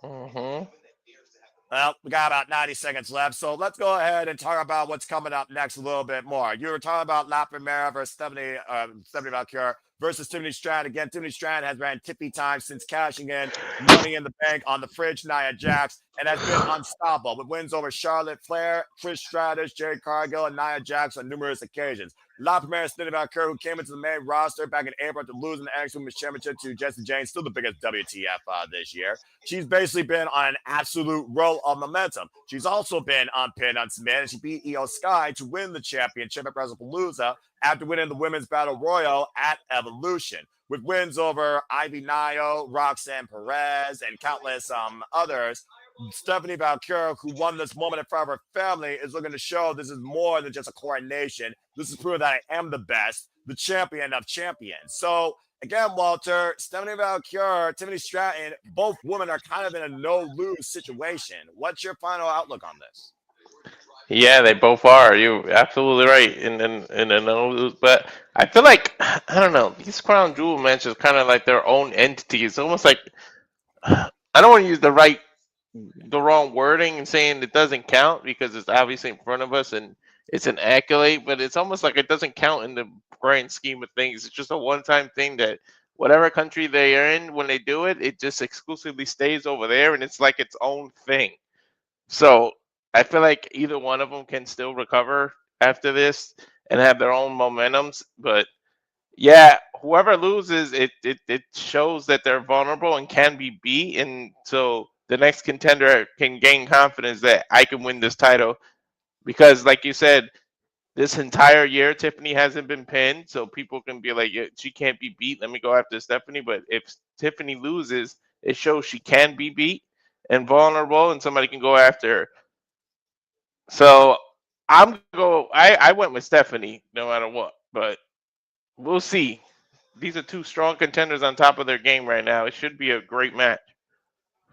Mm-hmm. Well, we got about 90 seconds left, so let's go ahead and talk about what's coming up next a little bit more. You were talking about La Primera versus Stephanie Vaquer versus Tiffany Stratton. Again, Tiffany Stratton has ran Tippy Time since cashing in Money in the Bank on the fridge, Nia Jax, and has been unstoppable with wins over Charlotte Flair, Trish Stratus, Jade Cargill, and Nia Jax on numerous occasions. La Primera Stephanie Vaquer, who came into the main roster back in April after losing the NXT Women's Championship to Jessie Jane, still the biggest WTF this year. She's basically been on an absolute roll of momentum. She's also been unpinned, unsubmitted, and she beat Io Sky to win the championship at WrestlePalooza after winning the Women's Battle Royal at Evolution, with wins over Ivy Nio, Roxanne Perez, and countless others. Stephanie Vaquer, who won this moment in front of her family, is looking to show this is more than just a coronation. This is proof that I am the best, the champion of champions. So, again, Walter, Stephanie Vaquer, Tiffany Stratton, both women are kind of in a no-lose situation. What's your final outlook on this? Yeah, they both are. You're absolutely right. In a no-lose, but I feel like, I don't know, these Crown Jewel matches are kind of like their own entity. It's almost like, I don't want to use the wrong wording and saying it doesn't count because it's obviously in front of us and it's an accolade, but it's almost like it doesn't count in the grand scheme of things. It's just a one-time thing that whatever country they are in, when they do it, it just exclusively stays over there, and it's like its own thing. So I feel like either one of them can still recover after this and have their own momentums. But yeah, whoever loses, it shows that they're vulnerable and can be beat, and so the next contender can gain confidence that I can win this title. Because, like you said, this entire year Tiffany hasn't been pinned, so people can be like, yeah, she can't be beat. Let me go after Stephanie. But if Tiffany loses, it shows she can be beat and vulnerable, and somebody can go after her. So I'm gonna go. I went with Stephanie no matter what, but we'll see. These are two strong contenders on top of their game right now. It should be a great match.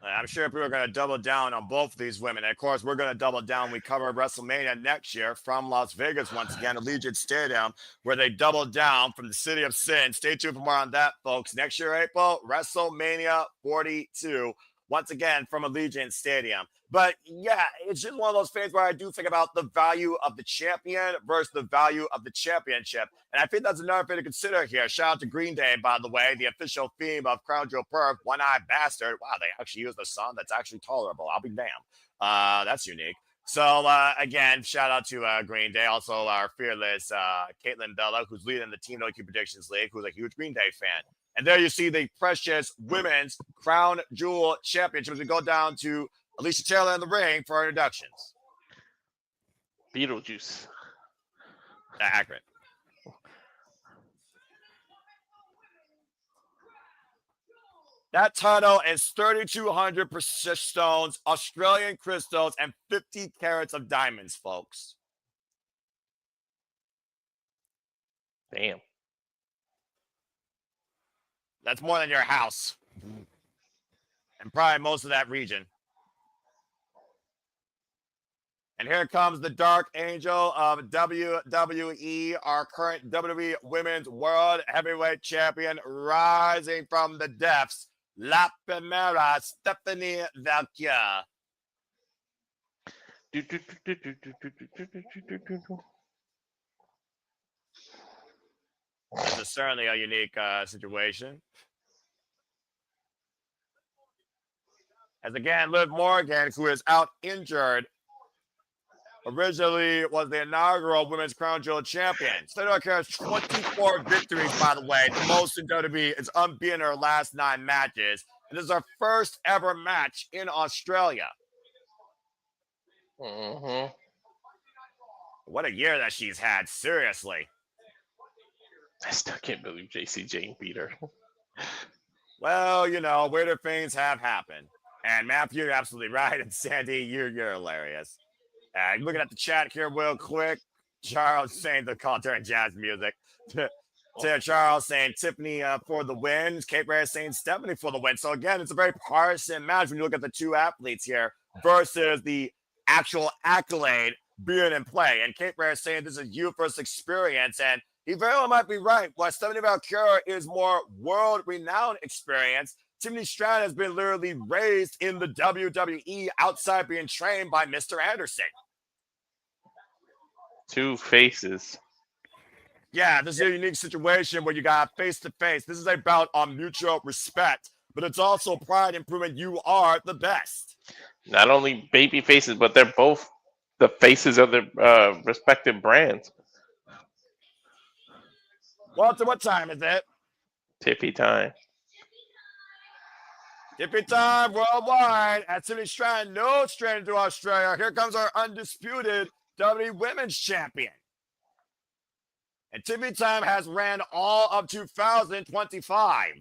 I'm sure people are going to double down on both of these women. And of course, we're going to double down. We cover WrestleMania next year from Las Vegas once again, Allegiant Stadium, where they double down from the City of Sin. Stay tuned for more on that, folks. Next year, April, WrestleMania 42, once again from Allegiant Stadium. But yeah, it's just one of those things where I do think about the value of the champion versus the value of the championship. And I think that's another thing to consider here. Shout out to Green Day, by the way, the official theme of Crown Jewel Perth, One-Eyed Bastard. Wow, they actually used a song that's actually tolerable. I'll be damned. That's unique. So, again, shout out to Green Day. Also, our fearless Caitlin Bella, who's leading the Team No Q Predictions League, who's a huge Green Day fan. And there you see the precious women's Crown Jewel Championship as we go down to Alicia Taylor in the ring for our introductions. Beetlejuice. Accurate. That title is 3,200 precious stones, Australian crystals, and 50 carats of diamonds, folks. Damn. That's more than your house. And probably most of that region. And here comes the Dark Angel of WWE, our current WWE Women's World Heavyweight Champion, rising from the depths, La Primera, Stephanie Vaquer. This is certainly a unique situation. As again, Liv Morgan, who is out injured, originally was the inaugural Women's Crown Jewel champion. Stephanie Vaquer has 24 victories, by the way, the most in WWE. It's unbeaten in her last 9 matches. And this is her first ever match in Australia. Mm-hmm. What a year that she's had, seriously. I still can't believe JC Jane beat her. Well, you know, weirder things have happened. And Matthew, you're absolutely right. And Sandy, you're hilarious. Looking at the chat here real quick. Charles saying the commentary and jazz music. Charles saying Tiffany for the win. Kate Ray saying Stephanie for the win. So again, it's a very partisan match when you look at the two athletes here versus the actual accolade being in play. And Kate Ray saying this is youth versus experience. And he very well might be right. While Stephanie Vaquer is more world-renowned experience, Tiffany Stratton has been literally raised in the WWE outside being trained by Mr. Anderson. Two faces. Yeah, this is a unique situation where you got face-to-face. This is a bout on mutual respect, but it's also pride in proving you are the best. Not only baby faces, but they're both the faces of their respective brands. Walter, what time is it? Tippy time. Tippy time worldwide at Tiffany Stratton, no stranger to Australia. Here comes our undisputed WWE Women's Champion. And Tiffany time has ran all of 2025.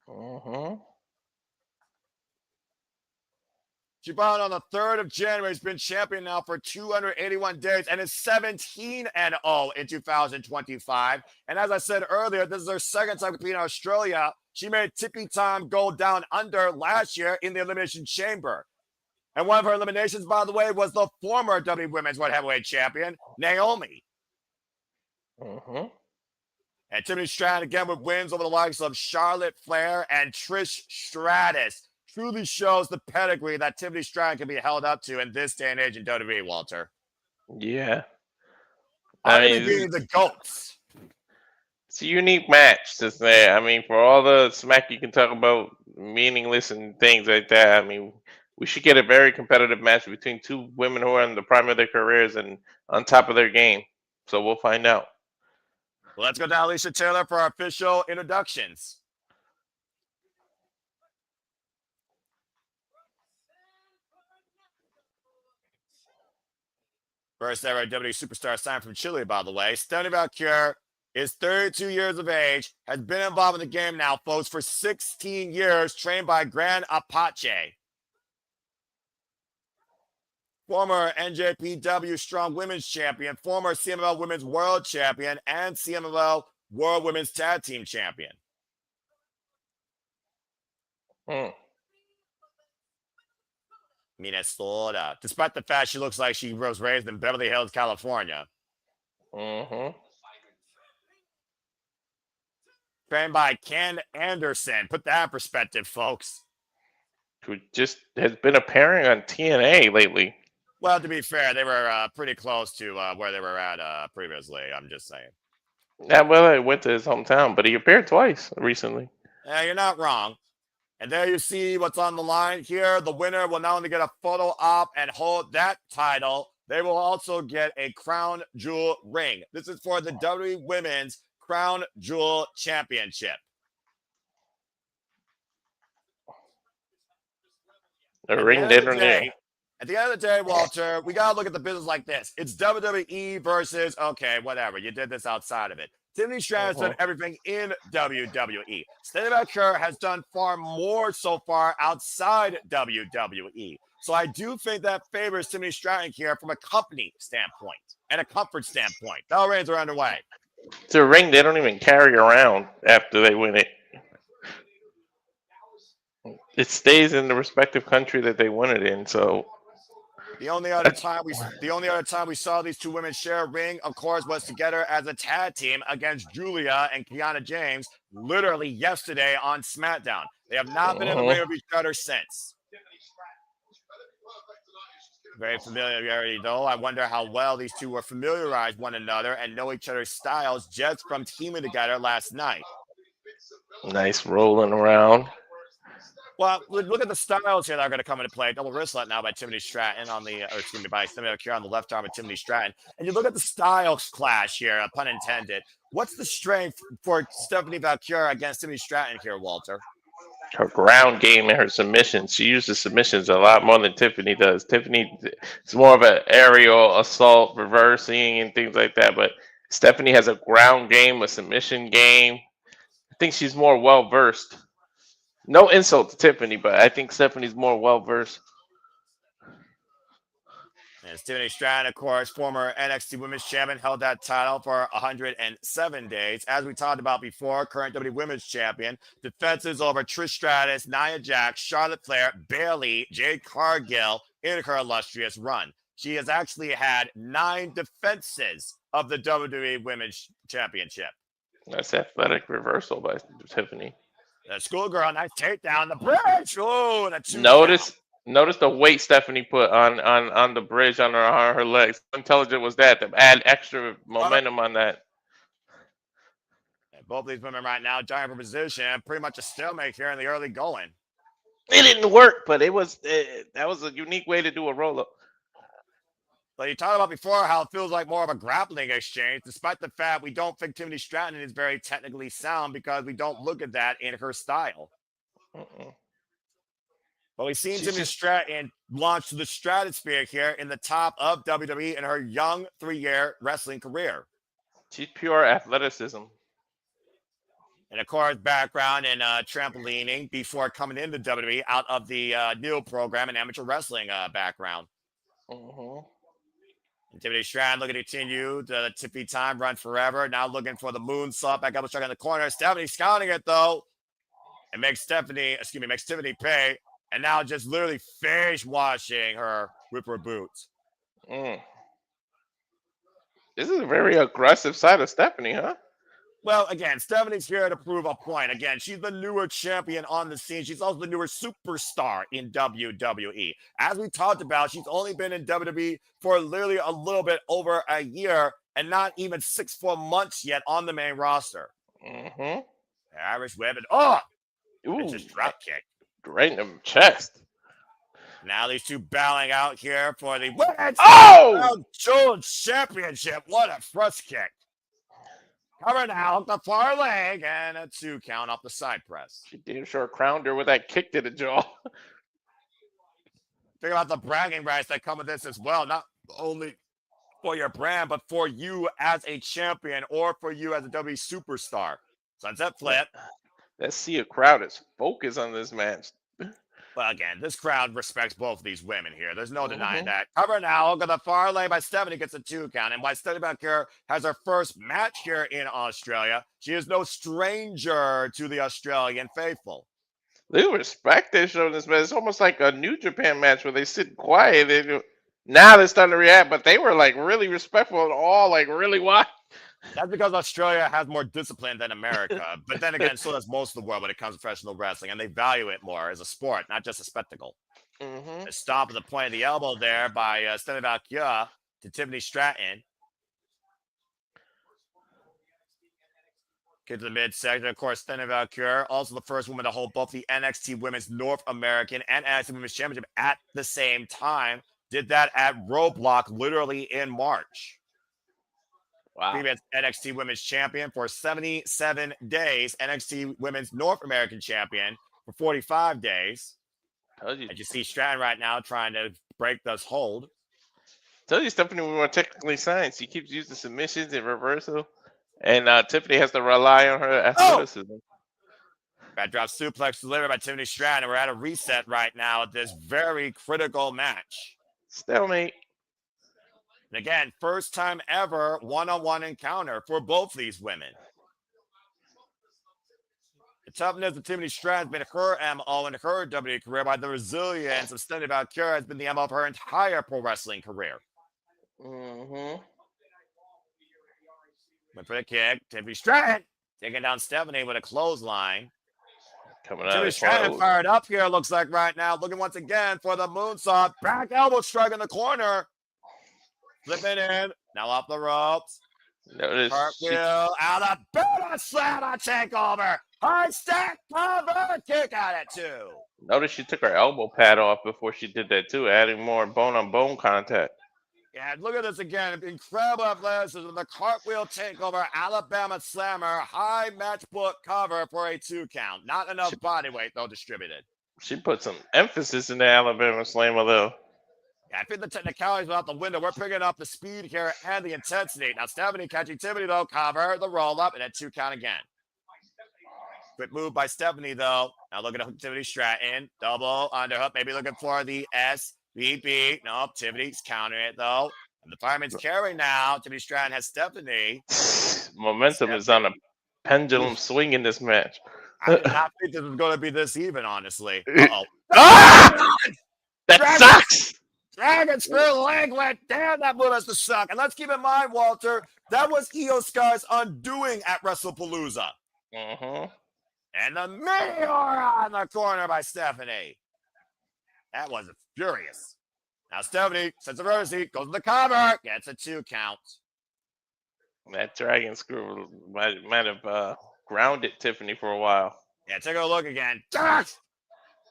Mm-hmm. She brought on the 3rd of January. Has been champion now for 281 days and is 17-0 in 2025. And as I said earlier, this is her second time competing in Australia. She made Tippy time go down under last year in the Elimination Chamber. And one of her eliminations, by the way, was the former WWE Women's World Heavyweight Champion, Naomi. Mm-hmm. And Tiffany Stratton again with wins over the likes of Charlotte Flair and Trish Stratus. Truly shows the pedigree that Tiffany Stratton can be held up to in this day and age in WWE, Walter. Yeah. Are I going to mean, be the GOATs. it's a unique match to say. I mean, for all the smack you can talk about meaningless and things like that, I mean, we should get a very competitive match between two women who are in the prime of their careers and on top of their game. So we'll find out. Well, let's go to Alicia Taylor for our official introductions. First ever WWE superstar signed from Chile, by the way. Stephanie Vaquer is 32 years of age, has been involved in the game now, folks, for 16 years, trained by Gran Apache. Former NJPW Strong Women's Champion, former CMLL Women's World Champion, and CMLL World Women's Tag Team Champion. Minnesota. Despite the fact she looks like she was raised in Beverly Hills, California. Trained by Ken Anderson. Put that in perspective, folks. Who just has been appearing on TNA lately. Well, to be fair, they were pretty close to where they were at previously. I'm just saying. Yeah, well, I went to his hometown, but he appeared twice recently. You're not wrong. And there you see what's on the line here. The winner will not only get a photo op and hold that title, they will also get a Crown Jewel ring. This is for the WWE Women's Crown Jewel Championship. A ring did or not. At the end of the day, Walter, we got to look at the business like this. It's WWE versus, okay, whatever. You did this outside of it. Tiffany Stratton has done everything in WWE. Stephanie Vaquer has done far more so far outside WWE. So I do think that favors Tiffany Stratton here from a company standpoint and a comfort standpoint. Bell reigns are underway. It's a ring they don't even carry around after they win it. It stays in the respective country that they won it in. So the only other time we saw these two women share a ring, of course, was together as a tag team against Julia and Kiana James, literally yesterday on SmackDown. They have not been in the ring with each other since. Very familiarity, though. I wonder how well these two were familiarized one another and know each other's styles just from teaming together last night. Nice rolling around. Well, look at the styles here that are going to come into play. Double wristlet now by Tiffany Stratton by Stephanie Vaquer on the left arm of Tiffany Stratton. And you look at the styles clash here, pun intended. What's the strength for Stephanie Vaquer against Tiffany Stratton here, Walter? Her ground game and her submissions. She uses submissions a lot more than Tiffany does. Tiffany is more of an aerial assault, reversing, and things like that. But Stephanie has a ground game, a submission game. I think she's more well versed. No insult to Tiffany, but I think Stephanie's more well versed. And Tiffany Stratton, of course, former NXT Women's Champion, held that title for 107 days. As we talked about before, current WWE Women's Champion, defenses over Trish Stratus, Nia Jax, Charlotte Flair, Bayley, Jade Cargill in her illustrious run. She has actually had 9 defenses of the WWE Women's Championship. That's athletic reversal by Tiffany. The schoolgirl, nice takedown, the bridge. Oh, that's Notice the weight Stephanie put on the bridge on her legs. How intelligent was that to add extra momentum on that? And both these women right now dying for position. Pretty much a stalemate here in the early going. It didn't work, but that was a unique way to do a roll up. But you talked about before how it feels like more of a grappling exchange, despite the fact we don't think Tiffany Stratton is very technically sound because we don't look at that in her style. But we've seen Tiffany Stratton launch to the stratosphere here in the top of WWE in her young 3-year wrestling career. She's pure athleticism. And of course, background in trampolining before coming into WWE out of the NEO program and amateur wrestling background. And Tiffany Stratton looking to continue the Tiffy time run forever. Now looking for the moonsault back up a truck in the corner. Stephanie scouting it though. And makes Tiffany pay. And now just literally face washing her with her boots. This is a very aggressive side of Stephanie, huh? Well, again, Stephanie's here to prove a point. Again, she's the newer champion on the scene. She's also the newer superstar in WWE. As we talked about, she's only been in WWE for literally a little bit over a year and not even 6 full months yet on the main roster. Mm-hmm. Irish whip and oh, it's Ooh, just drop kick. right in the chest. Now these two battling out here for the Women's Oh! Jewel Championship. What a thrust kick. Cover now, the far leg, and a 2 count off the side press. She damn sure crowned her with that kick to the jaw. Think about the bragging rights that come with this as well. Not only for your brand, but for you as a champion or for you as a WWE superstar. Sunset flip. Let's see a crowd is focused on this match. Well, again, this crowd respects both of these women here. There's no denying that. Cover now. Look at the far lane by Stephanie gets a 2 count. And while Stephanie Vaquer has her first match here in Australia, she is no stranger to the Australian faithful. They respect they show this match. It's almost like a New Japan match where they sit quiet. Now they're starting to react, but they were like really respectful and all like really watch. That's because Australia has more discipline than America. But then again, so does most of the world when it comes to professional wrestling. And they value it more as a sport, not just a spectacle. A stop at the point of the elbow there by Stephanie Vaquer to Tiffany Stratton. Get to the midsection. Of course, Stephanie Vaquer, also the first woman to hold both the NXT Women's North American and NXT Women's Championship at the same time. Did that at Roadblock literally in March. Wow. Previous NXT Women's Champion for 77 days. NXT Women's North American Champion for 45 days. As you see Stratton right now trying to break this hold. Tell you Stephanie we more technically signed. She keeps using submissions and reversal. And Tiffany has to rely on her athleticism. Backdrop suplex delivered by Tiffany Stratton. We're at a reset right now at this very critical match. Stalemate. And again, first time ever one-on-one encounter for both these women. The toughness of Tiffany Stratton has been her MO in her WWE career, by the resilience of Stephanie Vaquer has been the MO of her entire pro wrestling career. Went for the kick. Tiffany Stratton taking down Stephanie with a clothesline. Tiffany Stratton fired up here, looks like right now. Looking once again for the moonsault. Back elbow strike in the corner. Flipping in. Now up the ropes. Cartwheel. Alabama slammer takeover. High stack cover. Kick out at 2. Notice she took her elbow pad off before she did that too, adding more bone-on-bone contact. Yeah, look at this again. Incredible athleticism. The cartwheel takeover, Alabama slammer, high matchbook cover for a 2 count. Not enough body weight, though, distributed. She put some emphasis in the Alabama slammer, though. Yeah, I think the technicalities are out the window. We're picking up the speed here and the intensity. Now, Stephanie catching Tiffany, though, cover, the roll-up, and then 2 count again. Quick move by Stephanie, though. Now look at Tiffany Stratton. Double underhook, maybe looking for the SBB. Nope, Tiffany's countering it, though. And the fireman's carry now. Tiffany Stratton has Stephanie. Momentum is on a pendulum swing in this match. I did not think this was going to be this even, honestly. Uh-oh. Ah! That sucks! Dragon screw leg went down. That move has to suck. And let's keep in mind, Walter, that was Io Sky's undoing at WrestlePalooza. And the Meteor on the corner by Stephanie. That was furious. Now Stephanie, sense of urgency, goes to the cover, gets a 2 count. That dragon screw might have grounded Tiffany for a while. Yeah, take a look again.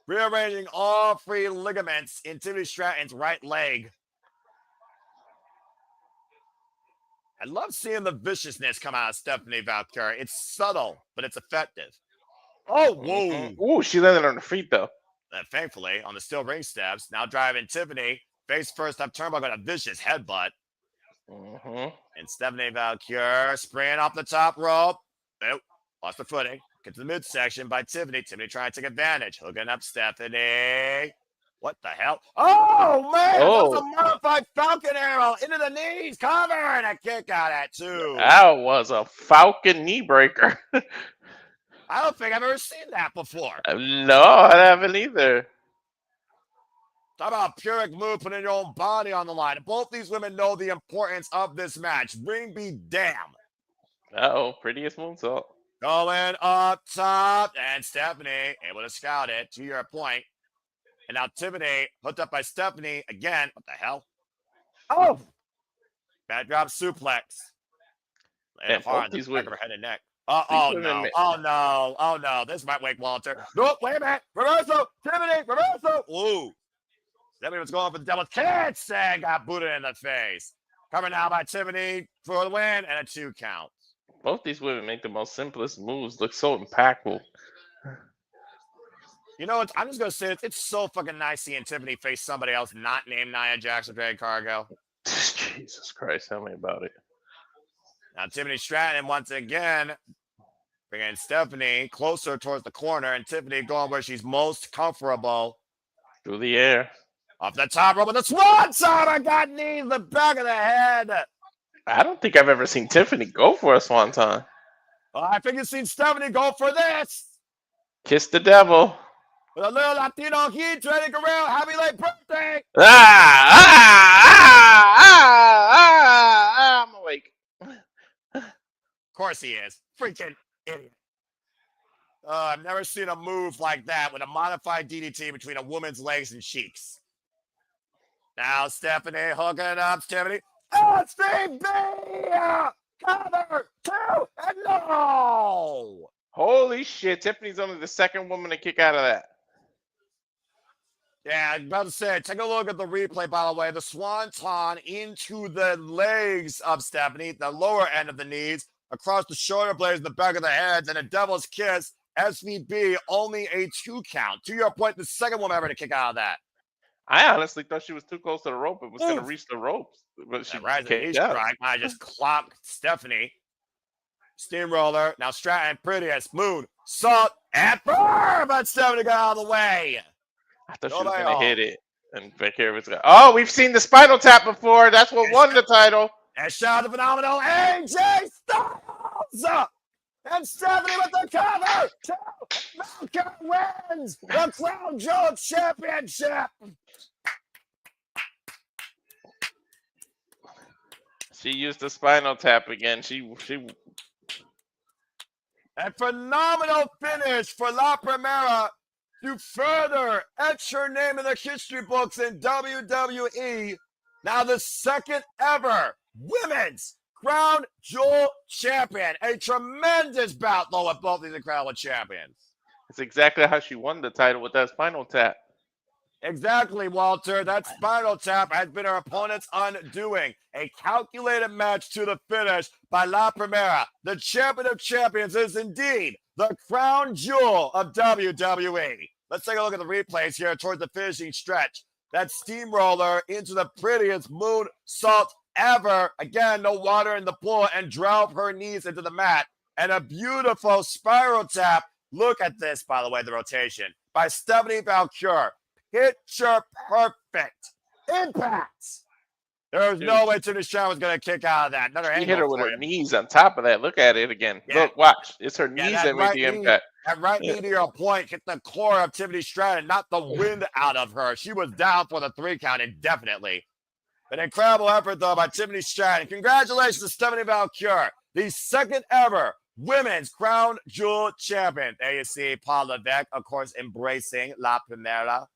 Rearranging all 3 ligaments in Tiffany Stratton's right leg. I love seeing the viciousness come out of Stephanie Vaquer. It's subtle, but it's effective. Oh, whoa. Ooh, she landed on her feet, though. Thankfully, on the steel ring steps. Now driving Tiffany. Face first up turnbuckle, got a vicious headbutt. And Stephanie Vaquer spraying off the top rope. Nope, lost the footing. Get to the midsection by Tiffany. Tiffany trying to take advantage. Hooking up Stephanie. What the hell? Oh, man. Oh. That's a modified Falcon arrow into the knees. Cover and a kick out at 2. That was a Falcon knee breaker. I don't think I've ever seen that before. No, I haven't either. Talk about a Pyrrhic move, putting your own body on the line. Both these women know the importance of this match. Ring be damn. Uh-oh, prettiest moonsault. Going up top, and Stephanie able to scout it, to your point. And now Tiffany hooked up by Stephanie again. What the hell? Oh! Bad drop suplex. Landed And hard both on the these back of women, her head and neck. these Oh women, no. Oh no. Oh no. This might wake Walter. Nope, wait a minute. Reversal. Tiffany, reversal. Ooh. Tiffany was going for the devil's kiss and got booted in the face. Covered now by Tiffany for the win and a 2 count. both these women make the most simplest moves look so impactful. You know what? I'm just going to say it's so fucking nice seeing Tiffany face somebody else not named Nia Jackson Drake Cargo. Jesus Christ, tell me about it. Now Tiffany Stratton once again bringing Stephanie closer towards the corner, and Tiffany going where she's most comfortable. Through the air. Off the top rope with a swan song. I got knees in the back of the head. I don't think I've ever seen Tiffany go for a swanton. Well, I think you've seen Stephanie go for this. Kiss the devil. With a little Latino heat, Eddie Guerrero, happy late birthday. I'm awake. Of course he is. Freaking idiot. I've never seen a move like that with a modified DDT between a woman's legs and cheeks. Now Stephanie hooking up Stephanie. SCB! Cover 2 and no! Holy shit, Tiffany's only the second woman to kick out of that. Yeah, I was about to say, take a look at the replay, by the way. The swanton into the legs of Stephanie, the lower end of the knees, across the shoulder blades, the back of the head, and a devil's kiss. SVB, only a 2 count. To your point, the second woman ever to kick out of that. I honestly thought she was too close to the rope and was going to reach the ropes. But she kicked out. I just clocked Stephanie. Steamroller. Now Stratton, prettiest, moon, salt, and firm. But Stephanie got out of the way. I thought she was going to hit it. And Vaquer was going, oh, we've seen the spinal tap before. That's what won the title. And shout out to phenomenal AJ Styles. And Stephanie with the cover. Vaquer wins the Crown Jewel Championship. She used the spinal tap again. A phenomenal finish for La Primera to further etch her name in the history books in WWE. Now the second ever Women's Crown Jewel Champion. A tremendous bout, though, with both these incredible champions. It's exactly how she won the title with that spinal tap. Exactly, Walter. That spinal tap has been her opponent's undoing. A calculated match to the finish by La Primera. The champion of champions is indeed the crown jewel of WWE. Let's take a look at the replays here towards the finishing stretch. That steamroller into the prettiest moonsault ever. Again, no water in the pool, and drove her knees into the mat. And a beautiful spiral tap. Look at this, by the way, the rotation by Stephanie Vaquer. Picture perfect impact. There was no way Tiffany Stratton was going to kick out of that. Another She hit her with her knees on top of that. Look at it again. Yeah. Look, watch. It's her knees that made the impact. That right knee to your point hit the core of Tiffany Stratton, not the wind out of her. She was down for the 3 count indefinitely. An incredible effort, though, by Tiffany Stratton. Congratulations to Stephanie Vaquer, the second ever Women's Crown Jewel Champion. There you see Paul Levesque, of course, embracing La Primera,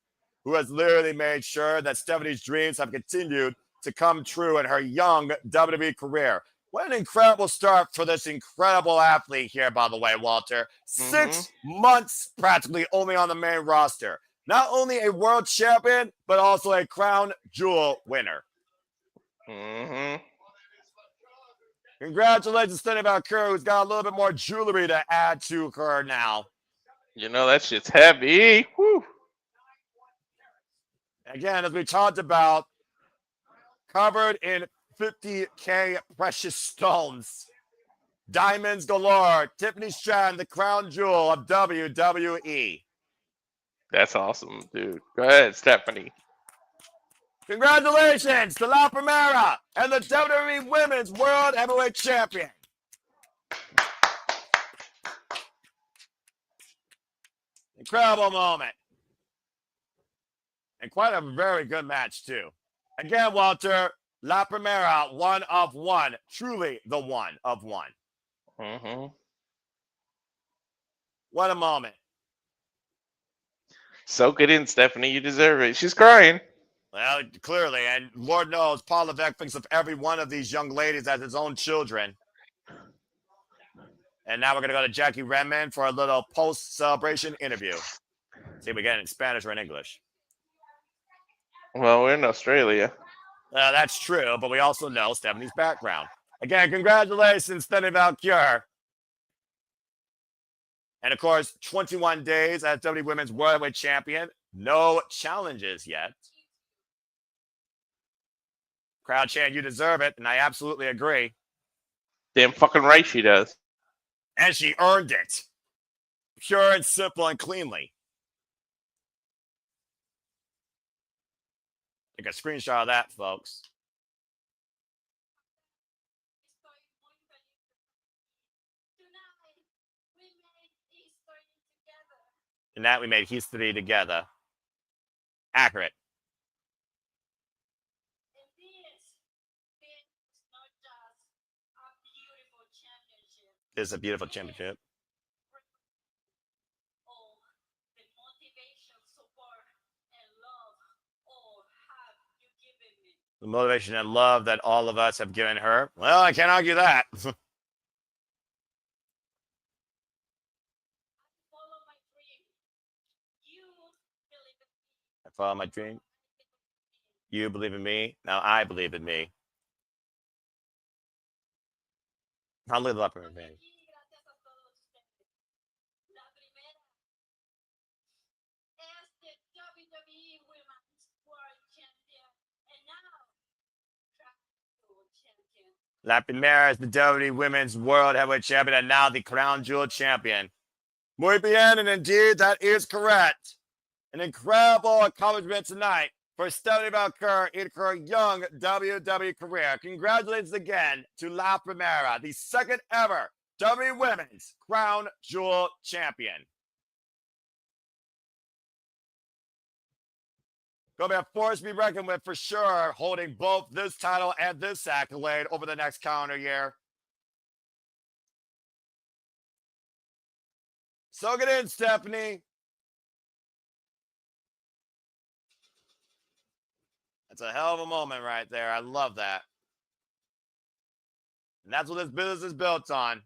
who has literally made sure that Stephanie's dreams have continued to come true in her young WWE career. What an incredible start for this incredible athlete here, by the way, Walter. 6 months practically only on the main roster. Not only a world champion, but also a crown jewel winner. Congratulations, Stephanie Vaquer, who's got a little bit more jewelry to add to her now. You know, that shit's heavy. Whew. Again, as we talked about, covered in 50K precious stones. Diamonds galore. Tiffany Stratton, the crown jewel of WWE. That's awesome, dude. Go ahead, Stephanie. Congratulations to La Primera and the WWE Women's World Heavyweight Champion. Incredible moment. And quite a very good match, too. Again, Walter, La Primera, 1 of 1. Truly the 1 of 1. Mm-hmm. What a moment. Soak it in, Stephanie. You deserve it. She's crying. Well, clearly, and Lord knows, Paul Levesque thinks of every one of these young ladies as his own children. And now we're going to go to Jackie Redmond for a little post-celebration interview. See if we get it in Spanish or in English. Well, we're in Australia. That's true, but we also know Stephanie's background. Again, congratulations, Stephanie Vaquer. And of course, 21 days as WWE Women's World Heavyweight Champion. No challenges yet. Crowd chant, you deserve it, and I absolutely agree. Damn fucking right she does. And she earned it. Pure and simple and cleanly. Take a screenshot of that, folks. And that we made history together. Accurate. This is a beautiful championship. The motivation and love that all of us have given her. Well, I can't argue that. I follow my dream. You believe in me. Now I believe in me. I'll live up in me. La Primera is the WWE Women's World Heavyweight Champion and now the Crown Jewel Champion. Muy bien, and indeed, that is correct. An incredible accomplishment tonight for Stephanie Vaquer in her young WWE career. Congratulations again to La Primera, the second ever WWE Women's Crown Jewel Champion. Going to be a force to be reckoned with for sure, holding both this title and this accolade over the next calendar year. Soak it in, Stephanie. That's a hell of a moment right there. I love that. And that's what this business is built on.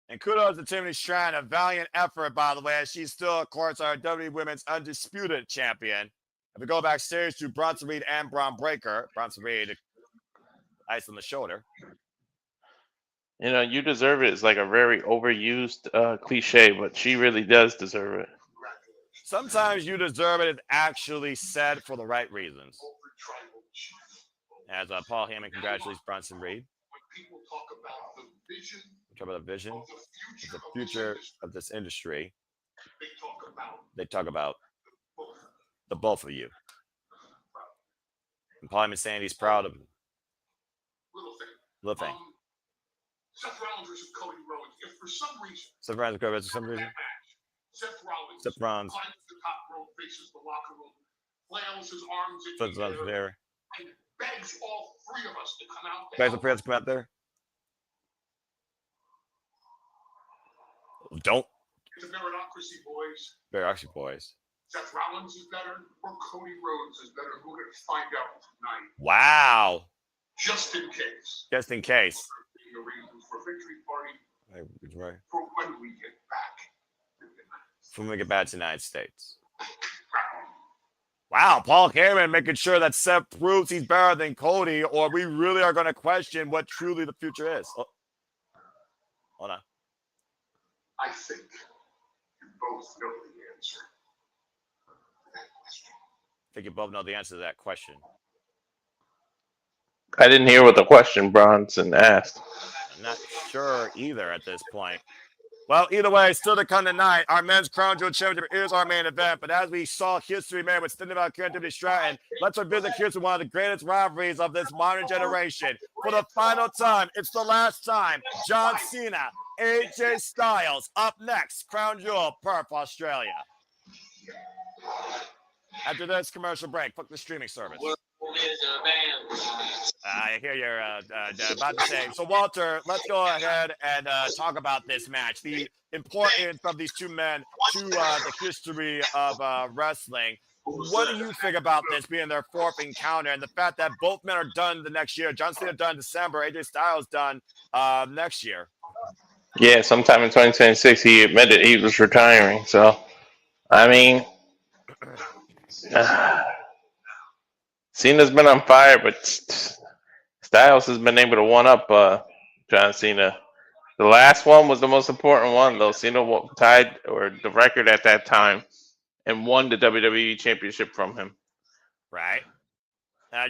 And kudos to Tiffany Stratton, a valiant effort, by the way, as she's still, of course, our WWE Women's Undisputed Champion. If we go backstage to Bronson Reed and Braun Breaker, Bronson Reed, ice on the shoulder. You know, you deserve it. It's like a very overused cliche, but she really does deserve it. Sometimes you deserve it is actually said for the right reasons. As Paul Heyman congratulates Bronson Reed. People talk about the vision. We talk about the vision, the future of this industry. They talk about the both of you. And Paul Heyman saying he's proud of him. Little thing. Seth Rollins versus Cody Rhodes. If for some reason. Seth Rollins for some reason. Seth Rollins. Seth Rollins. Climbs the top rope, faces the locker room, flails his arms in the air, and begs all three of us to come out there. Begs the players to come out there. Don't. It's a meritocracy, boys. Meritocracy, boys. Seth Rollins is better, or Cody Rhodes is better. We're going to find out tonight. Wow. Just in case. Just in case. For victory party. Right. For when we get back. When we get back to the United States. Wow, Paul Heyman making sure that Seth proves he's better than Cody, or we really are going to question what truly the future is. Oh. Hold on. I think you both know the answer to that question. I think you both know the answer to that question. I didn't hear what the question Bronson asked. I'm not sure either at this point. Well, either way, still to come tonight, our men's Crown Jewel Championship is our main event. But as we saw history made with Stephanie Vaquer and Tiffany Stratton, let's revisit here's one of the greatest rivalries of this modern generation. For the final time, it's the last time, John Cena, AJ Styles, up next, Crown Jewel, Perth, Australia. After this commercial break, fuck the streaming service. I hear you're about to say. So, Walter, let's go ahead and talk about this match. The importance of these two men to the history of wrestling. What do you think about this being their fourth encounter and the fact that both men are done the next year? John Cena done in December, AJ Styles done next year. Yeah, sometime in 2026, he admitted he was retiring. So, I mean, Cena's been on fire, but Styles has been able to one up John Cena. The last one was the most important one, though. Cena tied or the record at that time and won the WWE Championship from him. Right.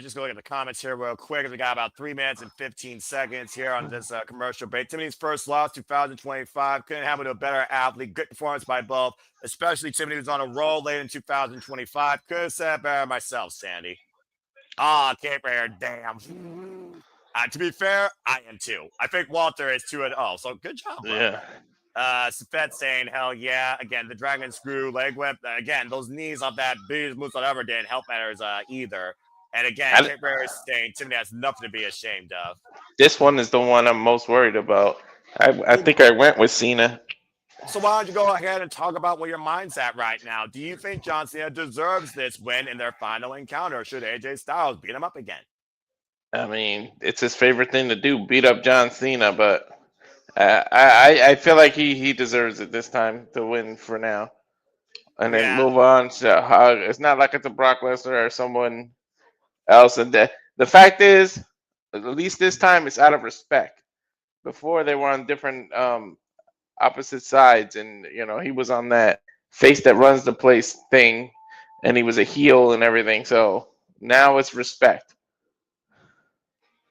Just go look at the comments here real quick. We got about 3 minutes and 15 seconds here on this commercial break. Tiffany's first loss, 2025. Couldn't happen to a better athlete. Good performance by both, especially Tiffany was on a roll late in 2025. Could have said better myself, Sandy. Cape Air, damn. To be fair, I am too. I think Walter is 2-0, so good job, bro. Yeah. Seth saying, hell yeah. Again, the dragon screw, leg whip. Again, those knees off that biggest moves ever didn't help matters either. And again, Cape Air is saying Tiffany has nothing to be ashamed of. This one is the one I'm most worried about. I think I went with Cena. So why don't you go ahead and talk about where your mind's at right now? Do you think John Cena deserves this win in their final encounter? Or should AJ Styles beat him up again? I mean, it's his favorite thing to do, beat up John Cena, but I feel like he deserves it this time to win for now. And then move on. So, it's not like it's a Brock Lesnar or someone else. And the fact is, at least this time, it's out of respect. Before, they were on different opposite sides, and he was on that face that runs the place thing, and he was a heel and everything. So now it's respect.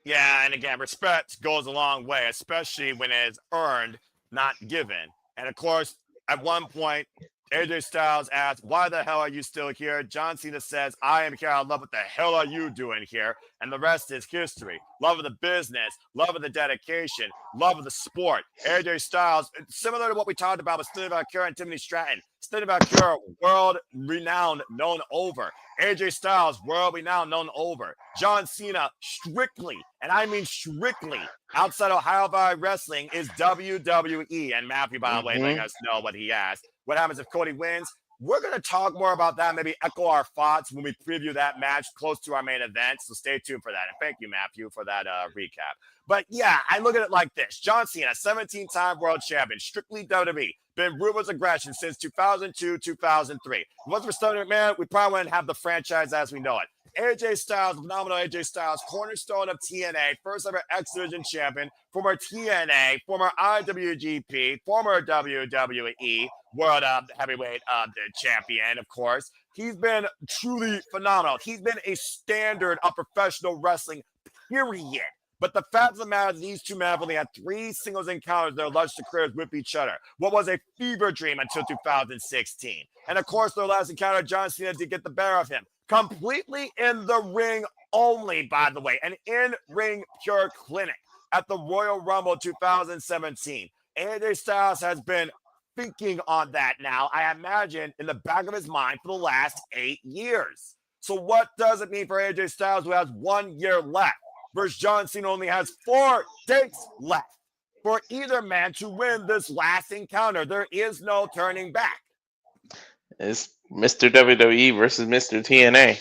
Yeah, and again, respect goes a long way, especially when it's earned, not given. And of course, at one point, AJ Styles asks, why the hell are you still here? John Cena says, I am here. I love what the hell are you doing here? And the rest is history. Love of the business, love of the dedication, love of the sport. AJ Styles, similar to what we talked about with Steve Vaquer and Tiffany Stratton. Steve Vaquer, world renowned, known over. AJ Styles, world renowned, known over. John Cena, strictly, and I mean strictly, outside Ohio Valley Wrestling is WWE. And Matthew, by the way, letting us know what he asked. What happens if Cody wins? We're going to talk more about that, maybe echo our thoughts when we preview that match close to our main event. So stay tuned for that. And thank you, Matthew, for that recap. But yeah, I look at it like this. John Cena, 17-time world champion, strictly WWE. Been ruthless aggression since 2002, 2003. If it wasn't for Stone McMahon, we probably wouldn't have the franchise as we know it. AJ Styles, phenomenal AJ Styles, cornerstone of TNA, first ever X Division champion, former TNA, former IWGP, former WWE World Heavyweight champion, of course. He's been truly phenomenal. He's been a standard of professional wrestling, period. But the fact of the matter is these two men have only had 3 singles encounters their illustrious careers with each other. What was a fever dream until 2016. And of course, their last encounter, John Cena did get the better of him. Completely in the ring only, by the way. An in-ring pure clinic at the Royal Rumble 2017. AJ Styles has been thinking on that now, I imagine, in the back of his mind for the last 8 years. So what does it mean for AJ Styles, who has 1 year left, versus John Cena only has 4 days left for either man to win this last encounter? There is no turning back. It's Mr. WWE versus Mr. TNA.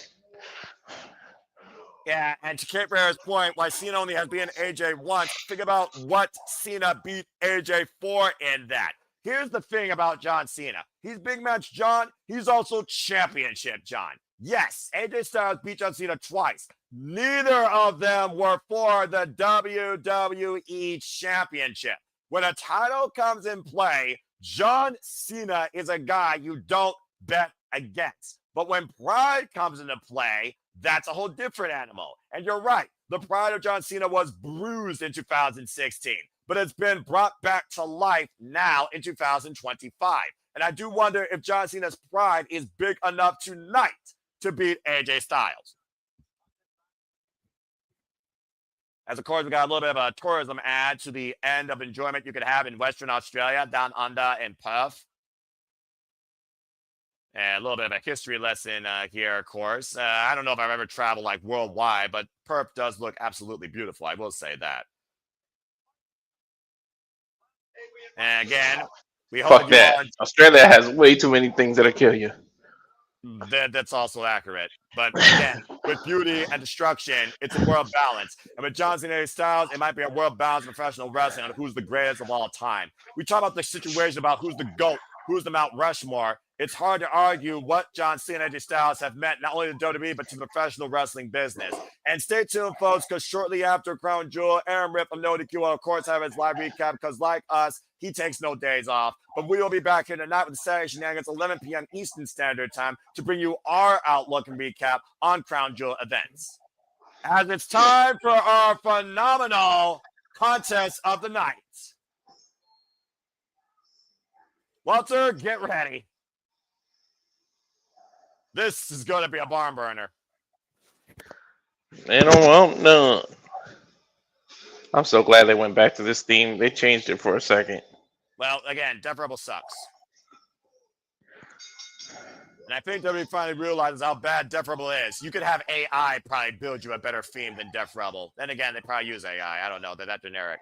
Yeah, and to Kate Rayer's point, why Cena only has beaten AJ once, think about what Cena beat AJ for in that. Here's the thing about John Cena. He's big match John. He's also championship John. Yes, AJ Styles beat John Cena twice. Neither of them were for the WWE Championship. When a title comes in play, John Cena is a guy you don't bet against. But when pride comes into play, that's a whole different animal. And you're right. The pride of John Cena was bruised in 2016, but it's been brought back to life now in 2025. And I do wonder if John Cena's pride is big enough tonight to beat AJ Styles. As of course, we got a little bit of a tourism ad to the end of enjoyment you could have in Western Australia, down under in Perth. And a little bit of a history lesson here, of course. I don't know if I've ever traveled like worldwide, but Perth does look absolutely beautiful. I will say that. And again, we hope Fuck you that. all. Australia has way too many things that'll kill you. That's also accurate. But again, with beauty and destruction, it's a world balance. And with John Cena Styles, it might be a world balance of professional wrestling on who's the greatest of all time. We talk about the situation about who's the GOAT, who's the Mount Rushmore. It's hard to argue what John Cena and AJ Styles have meant not only to WWE, but to the professional wrestling business. And stay tuned, folks, because shortly after Crown Jewel, Aaron Rip from No DQ will, of course, have his live recap, because like us, he takes no days off. But we will be back here tonight with Saturday Shenanigans, 11 p.m. Eastern Standard Time, to bring you our outlook and recap on Crown Jewel events. As it's time for our phenomenal contest of the night. Walter, get ready. This is going to be a barn burner. They don't want none. I'm so glad they went back to this theme. They changed it for a second. Well, again, Def Rebel sucks. And I think WWE finally realizes how bad Def Rebel is. You could have AI probably build you a better theme than Def Rebel. Then again, they probably use AI. I don't know. They're that generic.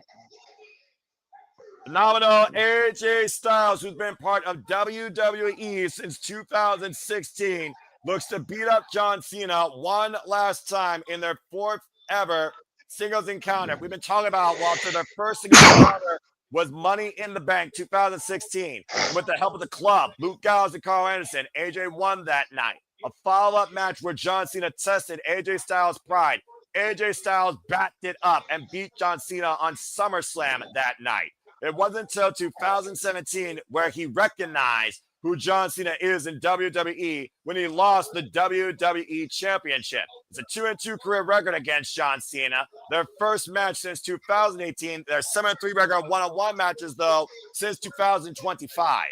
Phenomenal AJ Styles, who's been part of WWE since 2016, looks to beat up John Cena one last time in their fourth ever singles encounter. We've been talking about, Walter, their first singles encounter was Money in the Bank 2016. And with the help of the club, Luke Gallows and Carl Anderson, AJ won that night. A follow-up match where John Cena tested AJ Styles' pride. AJ Styles backed it up and beat John Cena on SummerSlam that night. It wasn't until 2017 where he recognized who John Cena is in WWE when he lost the WWE Championship. It's a 2-2 career record against John Cena. Their first match since 2018. Their 7-3 record one-on-one matches, though, since 2025.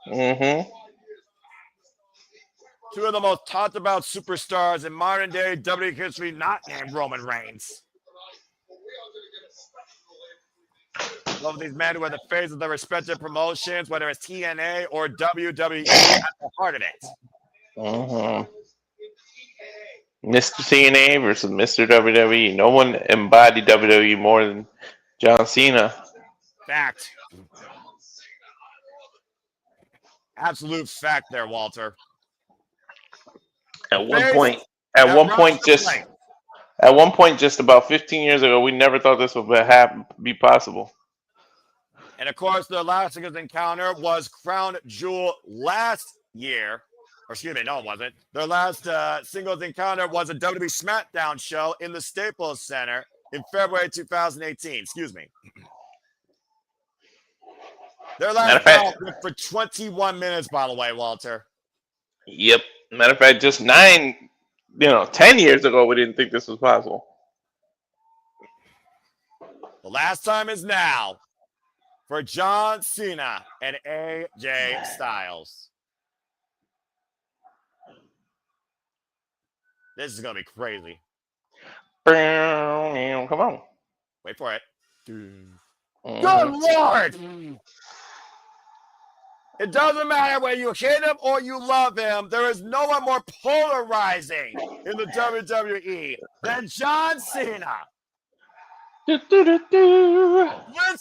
Mm-hmm. Two of the most talked about superstars in modern day WWE history, not named Roman Reigns. Love these men who are the face of their respective promotions, whether it's TNA or WWE at the heart of it. Mm-hmm. Mr. TNA versus Mr. WWE. No one embodied WWE more than John Cena. Fact. Absolute fact there, Walter. At one point, just about 15 years ago, we never thought this would be possible. And of course, their last singles encounter was Crown Jewel last year. Or excuse me, no, it wasn't. Their last singles encounter was a WWE SmackDown show in the Staples Center in February 2018. Excuse me. Their last bout went for 21 minutes, by the way, Walter. Yep. Matter of fact, just 10 years ago, we didn't think this was possible. The last time is now for John Cena and AJ Styles. This is going to be crazy. Come on. Wait for it. Mm-hmm. Good Lord! It doesn't matter whether you hate him or you love him. There is no one more polarizing in the WWE than John Cena. Listen to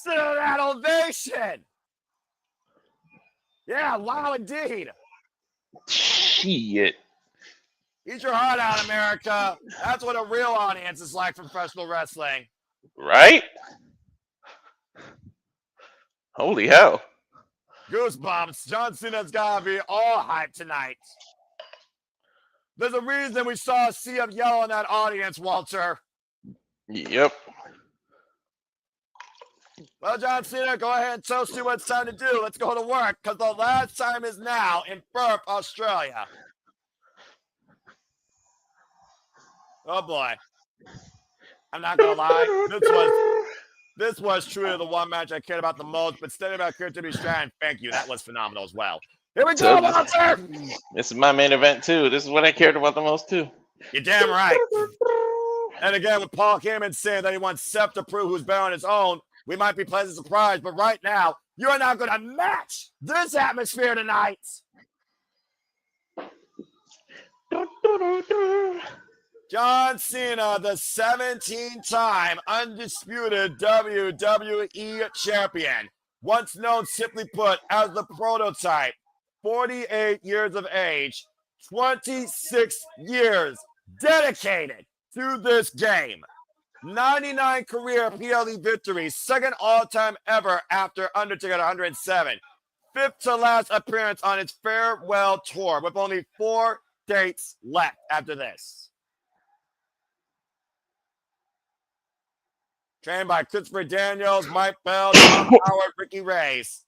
that ovation. Yeah, wow, indeed. Shit. Eat your heart out, America. That's what a real audience is like for professional wrestling. Right? Holy hell. Goosebumps. John Cena's got to be all hyped tonight. There's a reason we saw a sea of yellow in that audience, Walter. Yep. Well, John Cena, go ahead and tell us what it's time to do. Let's go to work, because the last time is now in Perth, Australia. Oh, boy. I'm not going to lie. This was truly the one match I cared about the most, but standing about Tiffany Stratton, thank you. That was phenomenal as well. Here we go, Walter! This is my main event, too. This is what I cared about the most, too. You're damn right. And again, with Paul Heyman saying that he wants Seth to prove who's better on his own, we might be pleasantly surprised, but right now, you are not going to match this atmosphere tonight. John Cena, the 17-time undisputed WWE champion, once known simply put as the prototype, 48 years of age, 26 years dedicated to this game. 99 career PLE victories, second all-time ever after Undertaker at 107. Fifth to last appearance on its farewell tour with only 4 dates left after this. Trained by Christopher Daniels, Mike Bell, Tom Howard, Ricky Reyes.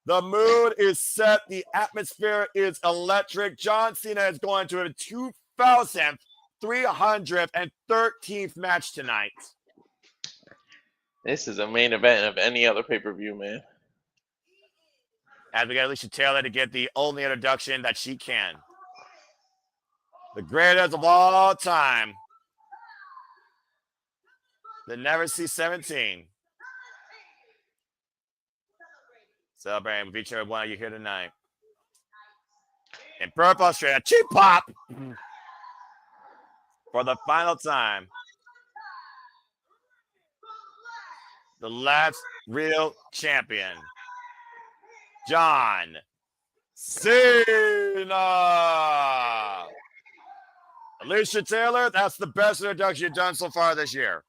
The mood is set. The atmosphere is electric. John Cena is going to a 2,313th match tonight. This is a main event of any other pay-per-view, man. As we get Alicia Taylor to get the only introduction that she can. The greatest of all time. The Never See 17. Celebrating with each and every one of you here tonight. In Perth, Australia, cheap pop for the final time. The last real champion, John Cena. Alicia Taylor, that's the best introduction you've done so far this year.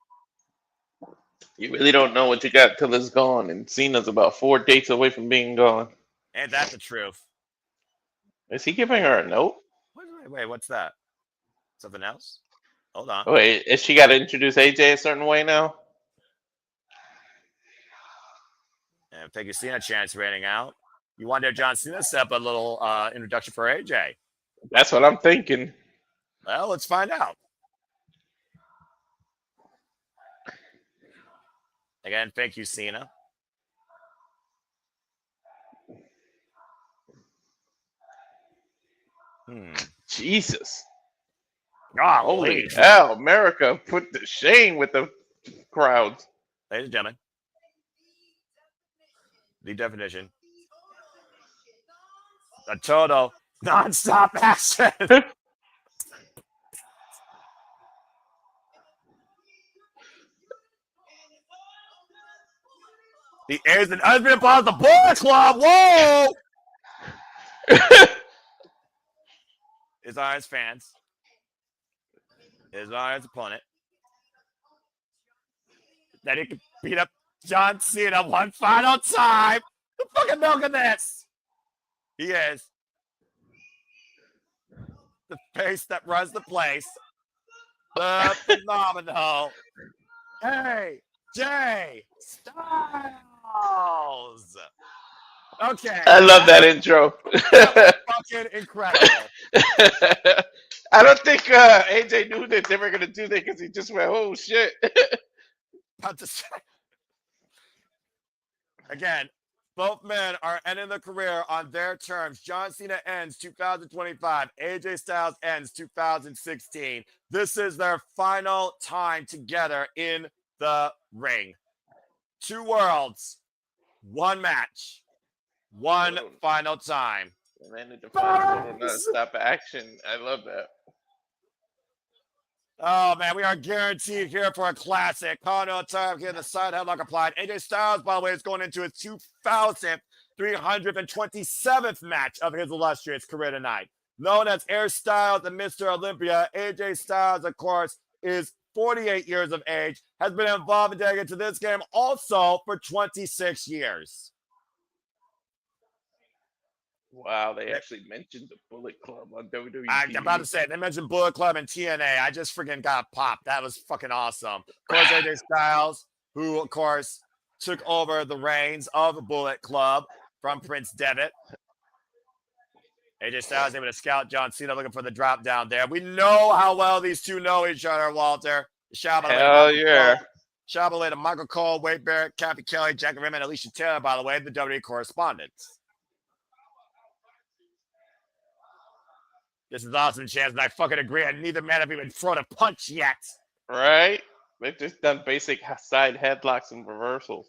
You really don't know what you got till it's gone, and Cena's about 4 dates away from being gone. Ain't that the truth? Is he giving her a note? Wait, what's that? Something else? Hold on. Wait, is she got to introduce AJ a certain way now? And take your Cena chance rating out. You wonder if John Cena set up a little introduction for AJ. That's what I'm thinking. Well, let's find out. Again, thank you, Cena. Jesus. Holy hell, America put to shame with the crowds. Ladies and gentlemen, the definition. A total non-stop action. The heirs and husband upon the Bullet Club. Whoa! His Iron's fans. His Iron's opponent. That he can beat up John Cena one final time. The fucking milk of this. He is the face that runs the place. The phenomenal AJ Styles. Okay. I love that intro. Fucking incredible. I don't think AJ knew that they were going to do that because he just went, oh, shit. About to say. Again, both men are ending their career on their terms. John Cena ends 2025. AJ Styles ends 2016. This is their final time together in the ring. 2 worlds, 1 match, 1 final time. And then the final non-stop action. I love that. Oh, man, we are guaranteed here for a classic. Conor time here, the side headlock applied. AJ Styles, by the way, is going into his 2,327th match of his illustrious career tonight. Known as Air Styles and Mr. Olympia, AJ Styles, of course, is 48 years of age, has been involved and dedicated to this game also for 26 years. Wow, they actually mentioned the Bullet Club on WWE. I'm about to say, they mentioned Bullet Club and TNA. I just freaking got popped. That was fucking awesome. Of course, AJ Styles, who, of course, took over the reins of the Bullet Club from Prince Devitt. AJ Styles able to scout John Cena looking for the drop down there. We know how well these two know each other, Walter. Hell yeah. Shabalay to Michael Cole, Wade Barrett, Kathy Kelly, Jackie Raymond, Alicia Taylor, by the way, the WWE correspondents. This is awesome, Chance, and I fucking agree. And neither man have even thrown a punch yet. Right? They've just done basic side headlocks and reversals.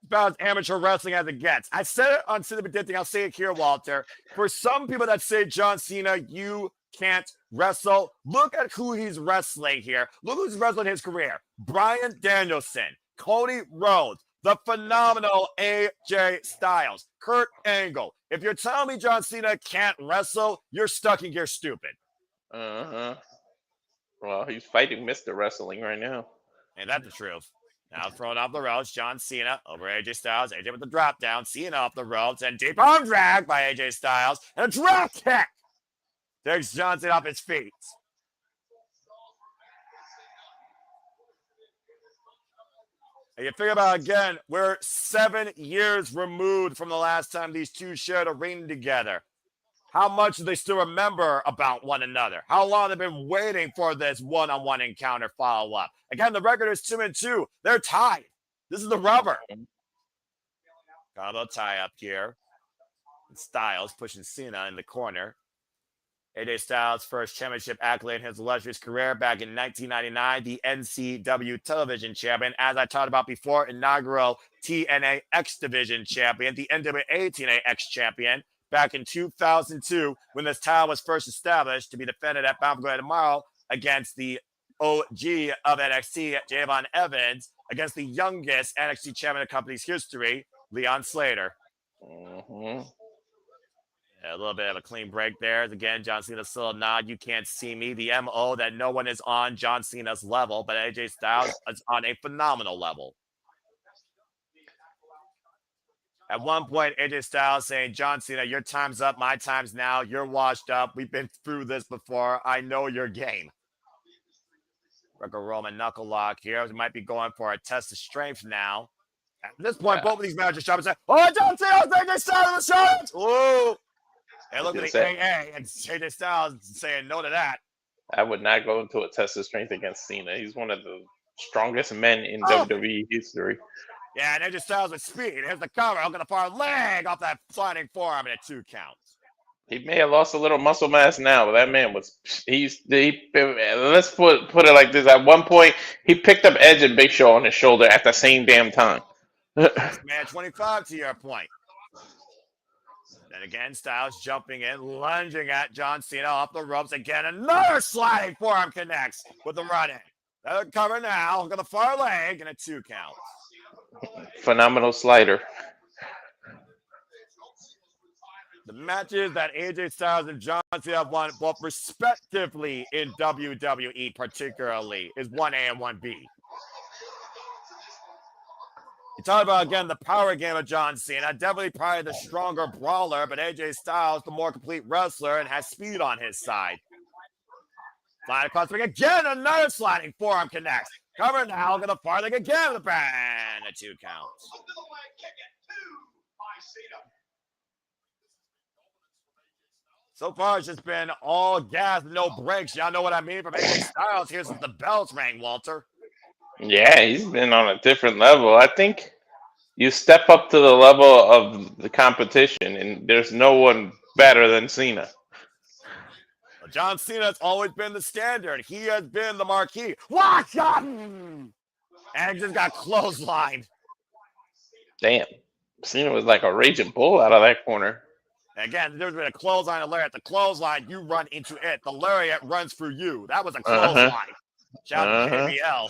About as amateur wrestling as it gets. I said it on Cinema Addicting. I'll say it here, Walter. For some people that say, John Cena, you can't wrestle. Look at who he's wrestling here. Look who's wrestling his career. Bryan Danielson, Cody Rhodes, the phenomenal AJ Styles, Kurt Angle. If you're telling me John Cena can't wrestle, you're stuck and you're stupid. Uh-huh. Well, he's fighting Mr. Wrestling right now. Ain't that the truth? Now throwing off the ropes, John Cena over AJ Styles. AJ with the drop down, Cena off the ropes, and deep arm drag by AJ Styles, and a drop kick takes John Cena off his feet. And you think about it again, we're 7 years removed from the last time these two shared a ring together. How much do they still remember about one another? How long have they been waiting for this one-on-one encounter follow-up? Again, the record is 2-2. They're tied. This is the rubber. Got a little tie-up here. And Styles pushing Cena in the corner. AJ Styles' first championship accolade in his illustrious career back in 1999, the NCW television champion. As I talked about before, inaugural TNA X Division champion, the NWA TNA X champion. Back in 2002, when this title was first established to be defended at Bound for Glory tomorrow against the OG of NXT, Javon Evans, against the youngest NXT champion in the company's history, Leon Slater. Mm-hmm. A little bit of a clean break there. Again, John Cena still a nod. You can't see me. The MO that no one is on John Cena's level, but AJ Styles is on a phenomenal level. At one point, AJ Styles saying, John Cena, your time's up, my time's now. You're washed up. We've been through this before. I know your game. Greco-Roman knuckle lock here. We might be going for a test of strength now. At this point, both of these managers shop and say, oh, John Cena, AJ Styles the shot. Ooh. Hey, look at the AA and AJ Styles saying no to that. I would not go into a test of strength against Cena. He's one of the strongest men in WWE history. Yeah, and AJ Styles with speed. Here's the cover. Hook on the far leg off that sliding forearm and a 2 count. He may have lost a little muscle mass now, but that man was let's put it like this. At one point, he picked up Edge and Big Show on his shoulder at the same damn time. Man, 25 to your point. Then again, Styles jumping in, lunging at John Cena off the ropes. Again, another sliding forearm connects with the run in. That'll cover now. Hook on the far leg and a 2 count. Phenomenal slider. The matches that AJ Styles and John Cena have won both respectively in WWE particularly is 1A and 1B. You talk about, again, the power game of John Cena. Definitely probably the stronger brawler, but AJ Styles, the more complete wrestler and has speed on his side. Slide across the ring again, another sliding forearm connects. Cover now, going to far leg again with a bang, a 2 counts. So far, it's just been all gas, no brakes. Y'all know what I mean from AJ Styles. Here's the bells rang, Walter. Yeah, he's been on a different level. I think you step up to the level of the competition, and there's no one better than Cena. Well, John Cena has always been the standard. He has been the marquee. Watch out! And he just got clotheslined. Damn. Cena was like a raging bull out of that corner. Again, there's been a clothesline and a lariat. The clothesline, you run into it. The lariat runs through you. That was a clothesline. Shout out to KBL.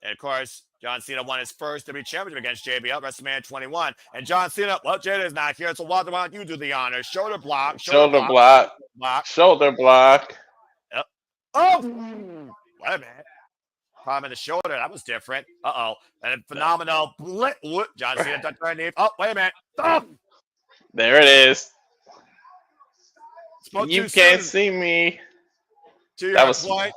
And of course, John Cena won his first WWE Championship against JBL, WrestleMania 21. And John Cena, well, Jada is not here, so Walter, why don't you do the honors? Shoulder block. Shoulder block. Shoulder block. Yep. Oh! Wait a minute. Problem in the shoulder. That was different. Uh-oh. And a phenomenal blitz. John Cena touched her knee. Oh, wait a minute. Oh! There it is. Spoke you can't see me. That was point.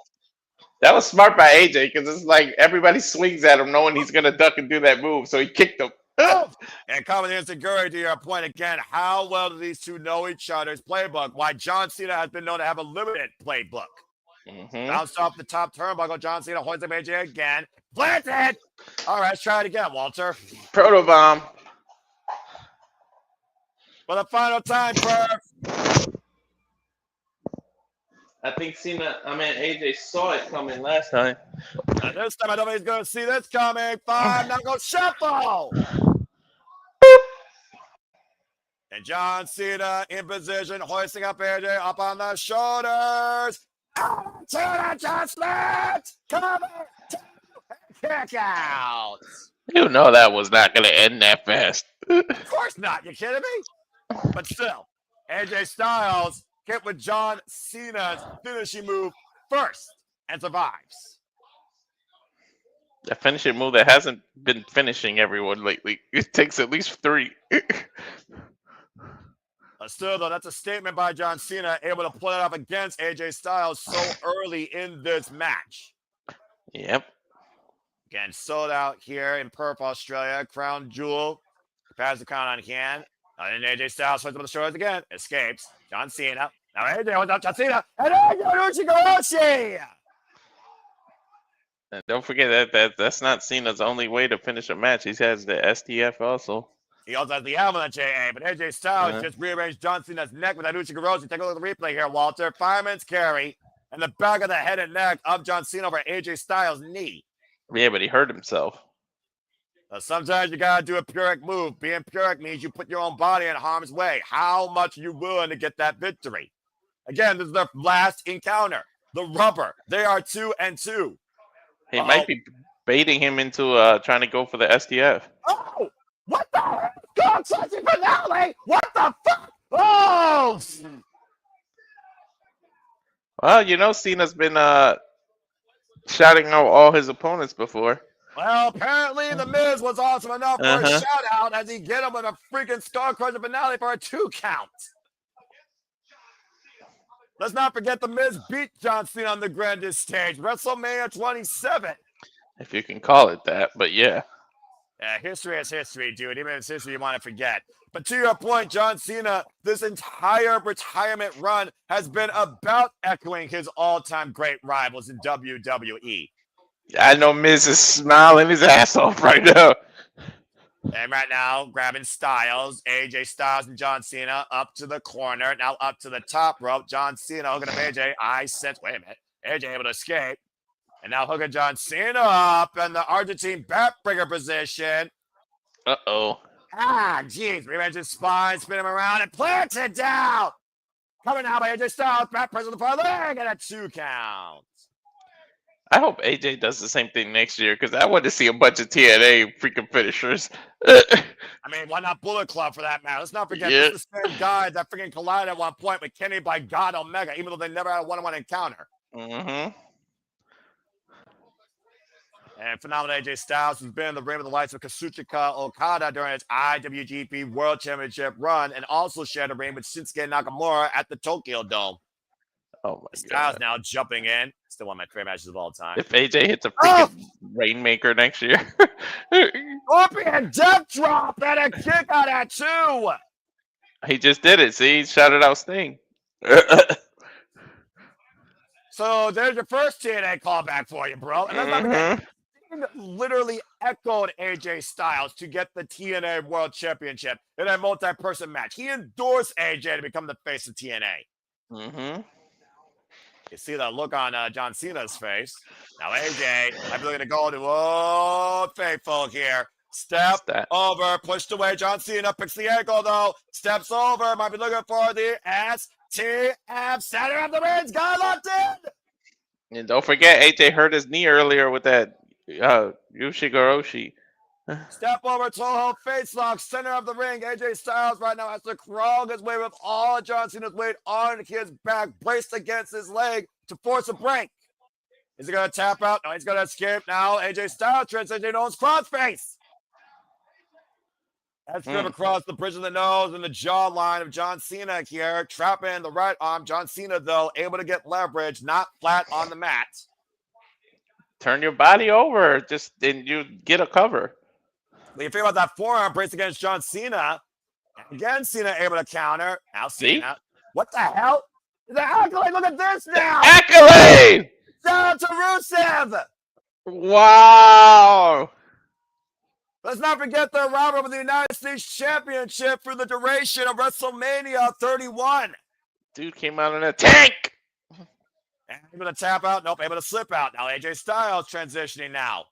That was smart by AJ because it's like everybody swings at him knowing he's going to duck and do that move. So he kicked him. And coming in Segura, to your point again, how well do these two know each other's playbook? Why John Cena has been known to have a limited playbook. Bounced off the top turnbuckle. John Cena hoists up AJ again. Planted! All right, let's try it again, Walter. Protobomb. For the final time, Perth. I think AJ saw it coming last time. And this time, I don't think he's going to see this coming. 5, now go shuffle. And John Cena in position, hoisting up AJ up on the shoulders. To the adjustment. Cover. Kick out. You know that was not going to end that fast. Of course not. You kidding me? But still, AJ Styles hit with John Cena's finishing move first and survives. The finishing move that hasn't been finishing everyone lately. It takes at least 3. Still, though, that's a statement by John Cena, able to pull it up against AJ Styles so early in this match. Yep. Again, sold out here in Perth, Australia. Crown Jewel passes the crown on hand. And then AJ Styles swings up the shoulders again. Escapes. John Cena. Now AJ wants up John Cena. And AJ Ushigoroshi. And don't forget that's not Cena's only way to finish a match. He has the STF also. He also has the Avalanche AA, but AJ Styles just rearranged John Cena's neck with that Ushigoroshi. Take a look at the replay here, Walter. Fireman's carry and the back of the head and neck of John Cena over AJ Styles' knee. Yeah, but he hurt himself. Sometimes you gotta do a Pyrrhic move. Being Pyrrhic means you put your own body in harm's way. How much are you willing to get that victory? Again, this is their last encounter. The rubber. They are 2-2. He might be baiting him into trying to go for the STF. Oh! What the heck? God, touching finale! What the fuck? Oh! Well, you know Cena's been shouting out all his opponents before. Well, apparently The Miz was awesome enough for a shout out as he get him with a freaking skull crusher finale for a 2 count. Let's not forget The Miz beat John Cena on the grandest stage, WrestleMania 27. If you can call it that, but yeah. Yeah, history is history, dude. Even if it's history you want to forget. But to your point, John Cena, this entire retirement run has been about echoing his all-time great rivals in WWE. I know Miz is smiling his ass off right now. And right now, grabbing Styles, AJ Styles and John Cena up to the corner. Now up to the top rope. John Cena hooking up AJ. Wait a minute. AJ able to escape. And now hooking John Cena up in the Argentine backbreaker position. Uh-oh. Jeez. Revenge his spine, spin him around, and plants it down. Coming now by AJ Styles. Back press on the far leg, and a 2 count. I hope AJ does the same thing next year because I want to see a bunch of TNA freaking finishers. I mean, why not Bullet Club for that matter? Let's not forget this is the same guy that freaking collided at one point with Kenny by God Omega, even though they never had a one-on-one encounter. Mm-hmm. And phenomenal AJ Styles has been in the ring with the likes of Kazuchika Okada during his IWGP World Championship run and also shared a ring with Shinsuke Nakamura at the Tokyo Dome. Oh my Styles God. now jumping in. Still one of my favorite matches of all time. If AJ hits a freaking Rainmaker next year. Scorpion death drop and a kick out at 2. He just did it. See, he shouted out Sting. So there's your first TNA callback for you, bro. And let's not forget, Sting literally echoed AJ Styles to get the TNA World Championship in a multi-person match. He endorsed AJ to become the face of TNA. Mm-hmm. You see that look on John Cena's face. Now AJ, I'm looking to go to Old Faithful here. Step over, pushed away. John Cena picks the ankle though. Steps over, might be looking for the STF center of the ring. Guy locked in. And don't forget, AJ hurt his knee earlier with that Ushigoroshi. Step over, Toho face lock, center of the ring. AJ Styles right now has to crawl his way with all John Cena's weight on his back, braced against his leg to force a break. Is he going to tap out? No, he's going to escape now. AJ Styles transitioning to his crossface. That's going across the bridge of the nose and the jawline of John Cena here. Trapping the right arm. John Cena, though, able to get leverage, not flat on the mat. Turn your body over, then you get a cover. What do you feel about that forearm brace against John Cena? Again, Cena able to counter. Now Cena. What the hell? The accolade, look at this now! Accolade! Shout out to Rusev! Wow! Let's not forget their rivalry with the United States Championship for the duration of WrestleMania 31. Dude came out in a tank! And able to tap out. Nope, able to slip out. Now AJ Styles transitioning now.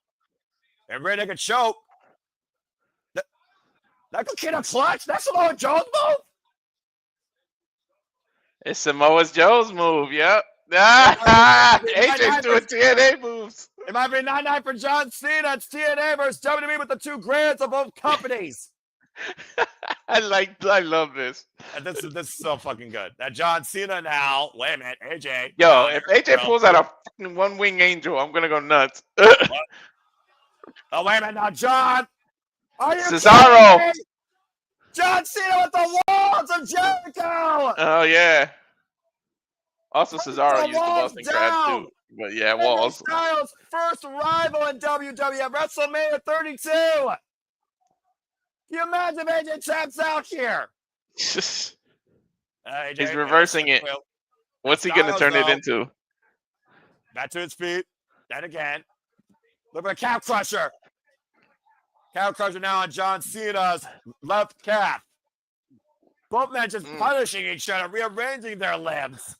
And ready to get choke. That could get a clutch. That's a Samoa Joe's move. It's Samoa Joe's move. Yep. AJ's doing TNA moves. It might be 9-9 for John Cena. It's TNA versus WWE with the two greats of both companies. I love this. And this is so fucking good. That John Cena now. Wait a minute, AJ. Yo, if AJ pulls out a fucking one-wing angel, I'm gonna go nuts. Oh, wait a minute now, John. Are you Cesaro. kidding me? John Cena with the walls of Jericho. Oh yeah. Also, Cesaro The used the walls Boston crab down. too. But yeah, walls. Styles' first rival in WWE WrestleMania 32. Can you imagine if AJ taps out here? He's AJ, reversing it. What's he gonna turn it into? Back to his feet. Then again. Look at a calf crusher. Calf crusher now on John Cena's left calf. Both men just punishing each other, rearranging their limbs.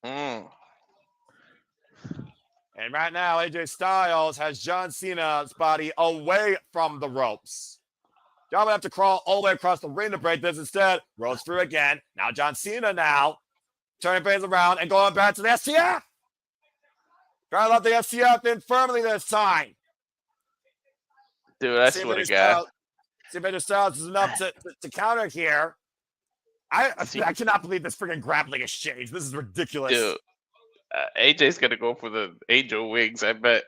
And right now, AJ Styles has John Cena's body away from the ropes. John would have to crawl all the way across the ring to break this. Instead, rolls through again. Now John Cena turning things around and going back to the STF. Trying to let the STF in firmly this time. Dude, I swear to God. See if AJ Styles is enough to counter here. I cannot believe this freaking grappling exchange. This is ridiculous. Dude, AJ's gonna go for the angel wings, I bet.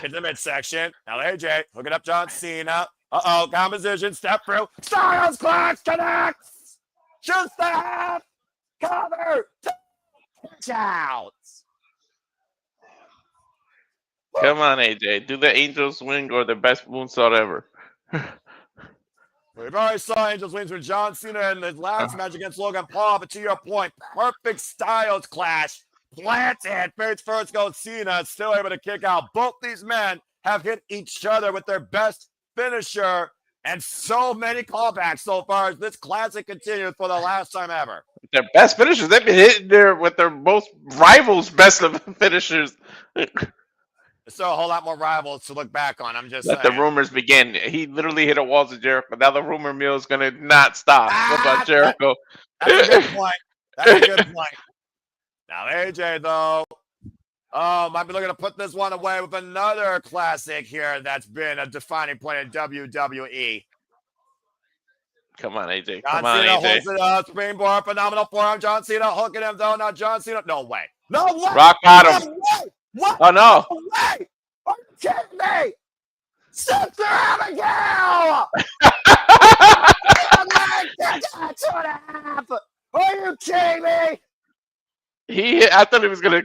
In the midsection. Now AJ hooking up John Cena. Composition, step through. Styles Clash connects. Shoots the half. Cover. Catch out. Come on, AJ. Do the Angels wing or the best moonsault ever. We've already saw Angels wings with John Cena in his last match against Logan Paul, but to your point, perfect Styles Clash. Planted. Face first goes Cena. Still able to kick out. Both these men have hit each other with their best finisher, and so many callbacks so far as this classic continues for the last time ever. Their best finishers. They've been hitting there with their most rivals' best of finishers. There's still a whole lot more rivals to look back on. I'm just Let saying. the rumors begin. He literally hit a walls of Jericho. Now the rumor mill is going to not stop. What about Jericho? That's a good point. That's a good point. Now AJ, though, might be looking to put this one away with another classic here that's been a defining point in WWE. Come on, AJ. John Come on, Cena AJ. holds it up. Springboard, phenomenal forearm. John Cena hooking him, though. Now John Cena. No way. No way. Rock bottom. No way. What? Oh, no. No way. Are you kidding me? Sister Abigail! Are you kidding me? I thought he was gonna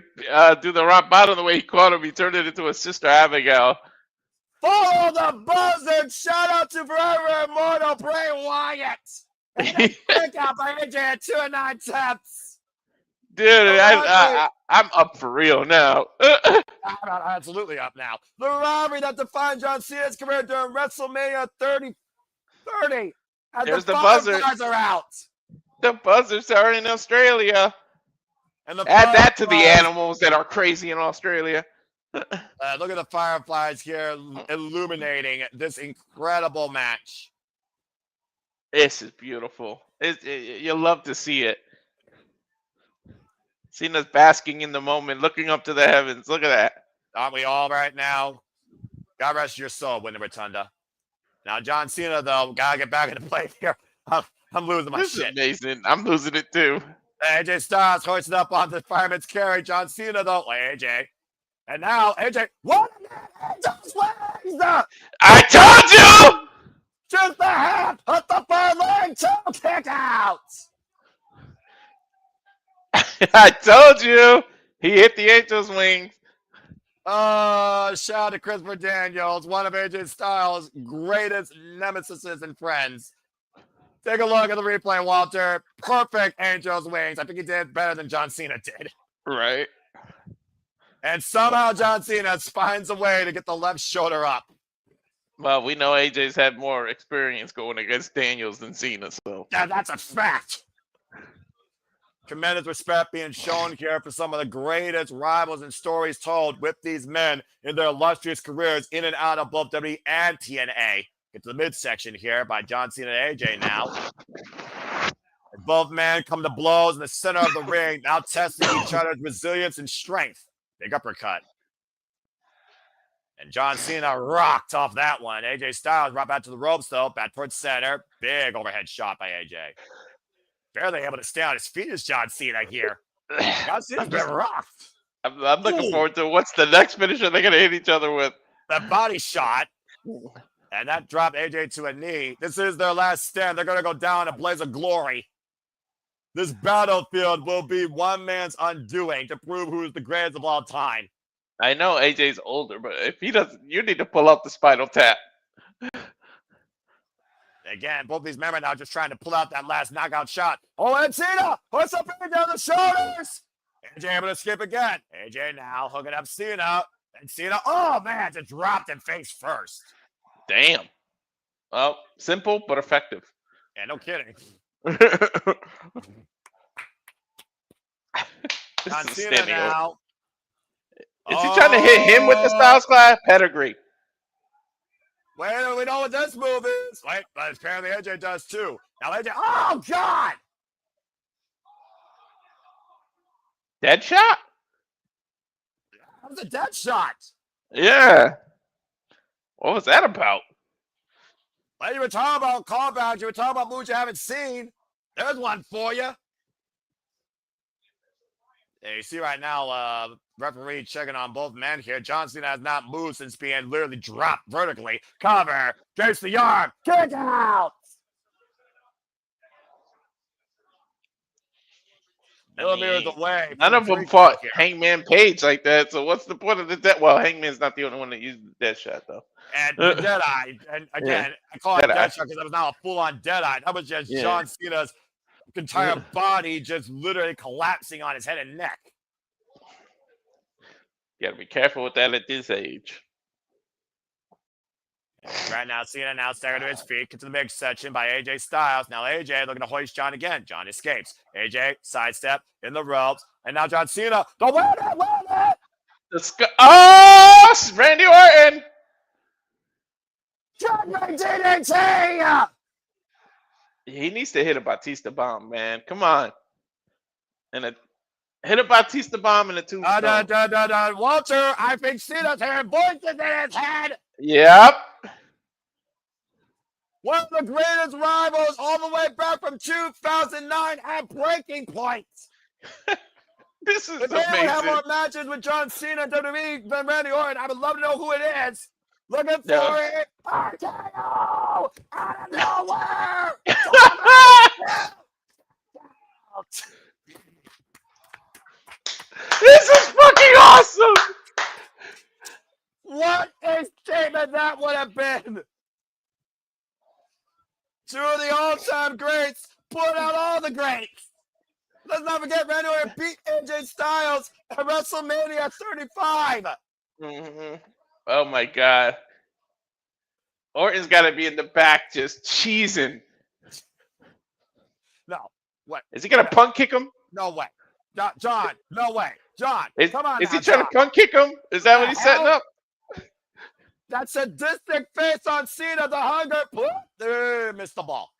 do the rock bottom the way he caught him. He turned it into a Sister Abigail. Follow the buzzard. Shout out to forever immortal Bray Wyatt. Pick out by AJ at 2-9 taps. Dude, I'm up for real now. I'm absolutely up now. The robbery that defined John Cena's career during WrestleMania 30. As There's the Fireflies buzzard. are out. The buzzards are in Australia. And the Add that to the Fireflies- animals that are crazy in Australia. Look at the Fireflies here illuminating this incredible match. This is beautiful. You love to see it. Cena's basking in the moment, looking up to the heavens. Look at that. Aren't we all right now? God rest your soul, Winnie Rotunda. Now, John Cena, though, gotta get back into play here. I'm losing my This shit. is amazing. I'm losing it too. AJ Styles hoisted up on the fireman's carry. John Cena, though. AJ. And now, AJ. What? Angel's wings! I told you! Shoot the half! Hit the far leg! Two kick out! I told you! He hit the Angel's wings. Shout out to Christopher Daniels, one of AJ Styles' greatest nemesises and friends. Take a look at the replay, Walter. Perfect Angel's wings. I think he did better than John Cena did. Right. And somehow John Cena finds a way to get the left shoulder up. Well, we know AJ's had more experience going against Daniels than Cena, so. Yeah, that's a fact. Tremendous respect being shown here for some of the greatest rivals and stories told with these men in their illustrious careers in and out of both WWE and TNA. Get to the midsection here by John Cena and AJ now. both men come to blows in the center of the ring, now testing each other's resilience and strength. Big uppercut. And John Cena rocked off that one. AJ Styles brought back to the ropes, though. Back towards center. Big overhead shot by AJ. Barely able to stay on his feet as John Cena here. John Cena's been rocked. I'm looking forward to what's the next finisher they're going to hit each other with. The body shot. And that dropped AJ to a knee. This is their last stand. They're going to go down a blaze of glory. This battlefield will be one man's undoing to prove who is the greatest of all time. I know AJ's older, but if he doesn't, you need to pull out the spinal tap. Again, both these men are now just trying to pull out that last knockout shot. Oh, and Cena puts up AJ on the shoulders. AJ able to skip again. AJ now hooking up Cena. And Cena, oh man, just dropped him face first. Damn. Well, simple but effective. Yeah, no kidding. On Cena now. Is he trying to hit him with the Styles Clash? Pedigree. Wait, we know what this move is. Wait, but apparently AJ does too. Now AJ, oh God! Dead shot? That was a dead shot. Yeah. What was that about? Well, you were talking about callbacks. You were talking about moves you haven't seen. There's one for you. Yeah, you see right now, referee checking on both men here. John Cena has not moved since being literally dropped vertically. Cover, gets the arm, kick out. Millimeters away. None of them fought Hangman Page like that. So what's the point of the dead? Well, Hangman's not the only one that used the dead shot, though. And the Deadeye. And again, I call it dead shot because that was not a full-on Deadeye. That was just John Cena's entire body just literally collapsing on his head and neck. You gotta be careful with that at this age. Right now, Cena now staggered to his feet, gets to the big section by AJ Styles. Now AJ looking to hoist John again. John escapes. AJ sidestep in the ropes, and now John Cena, the winner! Oh, Randy Orton! DDT! He needs to hit a Batista bomb, man. Come on. And hit a Batista bomb in a tombstone. Walter, I think Cena's hearing voices in his head. Yep. One of the greatest rivals all the way back from 2009 at Breaking Point. This is if amazing. If anyone have more matches with John Cena and WWE than Randy Orton, I would love to know who it is. Looking for it. RKO out of nowhere. This is fucking awesome. What a statement that would have been. Two of the all-time greats put out all the greats. Let's not forget Randy Orton beat AJ Styles at WrestleMania 35. Mm-hmm. Oh my God. Orton's got to be in the back just cheesing. No. What? Is he going to punt kick him? No way. John, no way. John, come on. Is he trying to punt kick him? Is that what he's setting up? That sadistic face on Cena, the hunger. Missed the ball.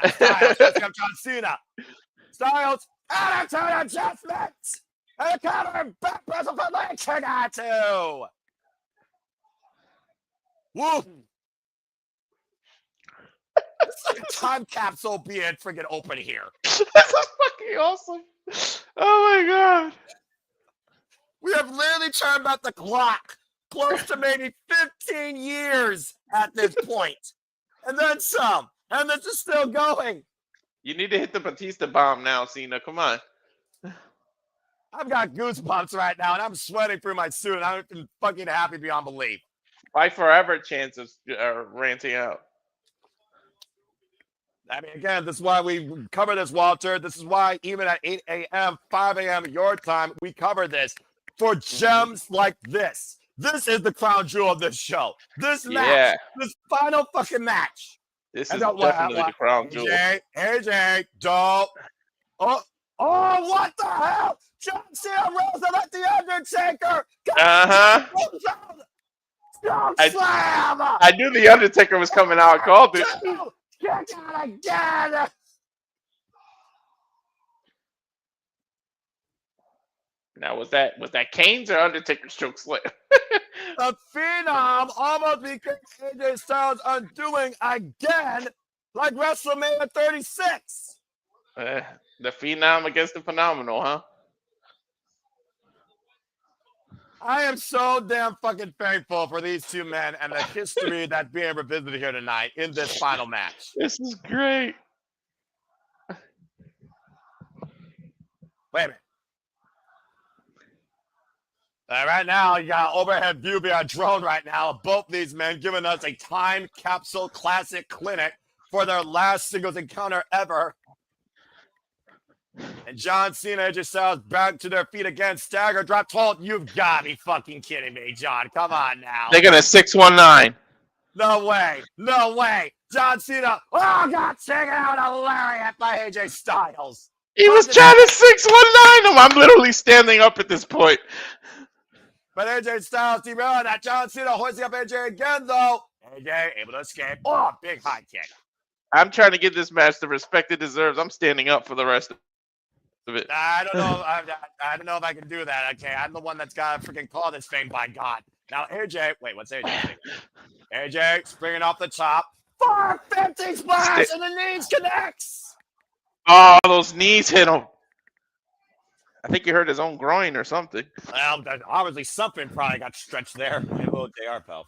Now Styles picks up John Cena. Styles, attitude adjustments. And a counter back press for leg kick out two. Woo. It's like a time capsule being freaking open here. This is fucking awesome. Oh my God. We have literally turned back the clock close to maybe 15 years at this point. And then some. And this is still going. You need to hit the Batista bomb now, Cena. Come on. I've got goosebumps right now, and I'm sweating through my suit, and I'm fucking happy beyond belief. By forever chances are ranting out. I mean, again, this is why we cover this, Walter. This is why even at 8 a.m., 5 a.m. your time, we cover this for gems like this. This is the crown jewel of this show. This match, this final fucking match. This is definitely the crown jewel. AJ, don't. Oh, what the hell? John Cena rolls him like the Undertaker. Slam! I knew the Undertaker was coming out. I called it. Kick out again. Now was that Kane's or Undertaker's choke slam? The Phenom almost became AJ Styles' undoing again, like WrestleMania 36. The Phenom against the Phenomenal, huh? I am so damn fucking thankful for these two men and the history that's being revisited here tonight in this final match. This is great. Wait a minute. Right now, you got an overhead view via drone right now of both these men giving us a time capsule classic clinic for their last singles encounter ever. And John Cena and AJ Styles back to their feet again. Stagger drop 12. You've got to be fucking kidding me, John. Come on now. They're gonna 619. No way. No way. John Cena. Oh, God. Taken out a lariat by AJ Styles. He was trying to 619 him. I'm literally standing up at this point. But AJ Styles derailing that. John Cena hoisting up AJ again, though. AJ able to escape. Oh, big high kick. I'm trying to give this match the respect it deserves. I'm standing up for the rest of it. I don't know. I don't know if I can do that. Okay, I'm the one that's got to freaking call this thing, by God. Now, AJ. Wait, what's AJ doing? AJ springing off the top. 450 splash, and the knees connects. Oh, those knees hit him. I think he hurt his own groin or something. Well, obviously something probably got stretched there. Maybe a little JR pal.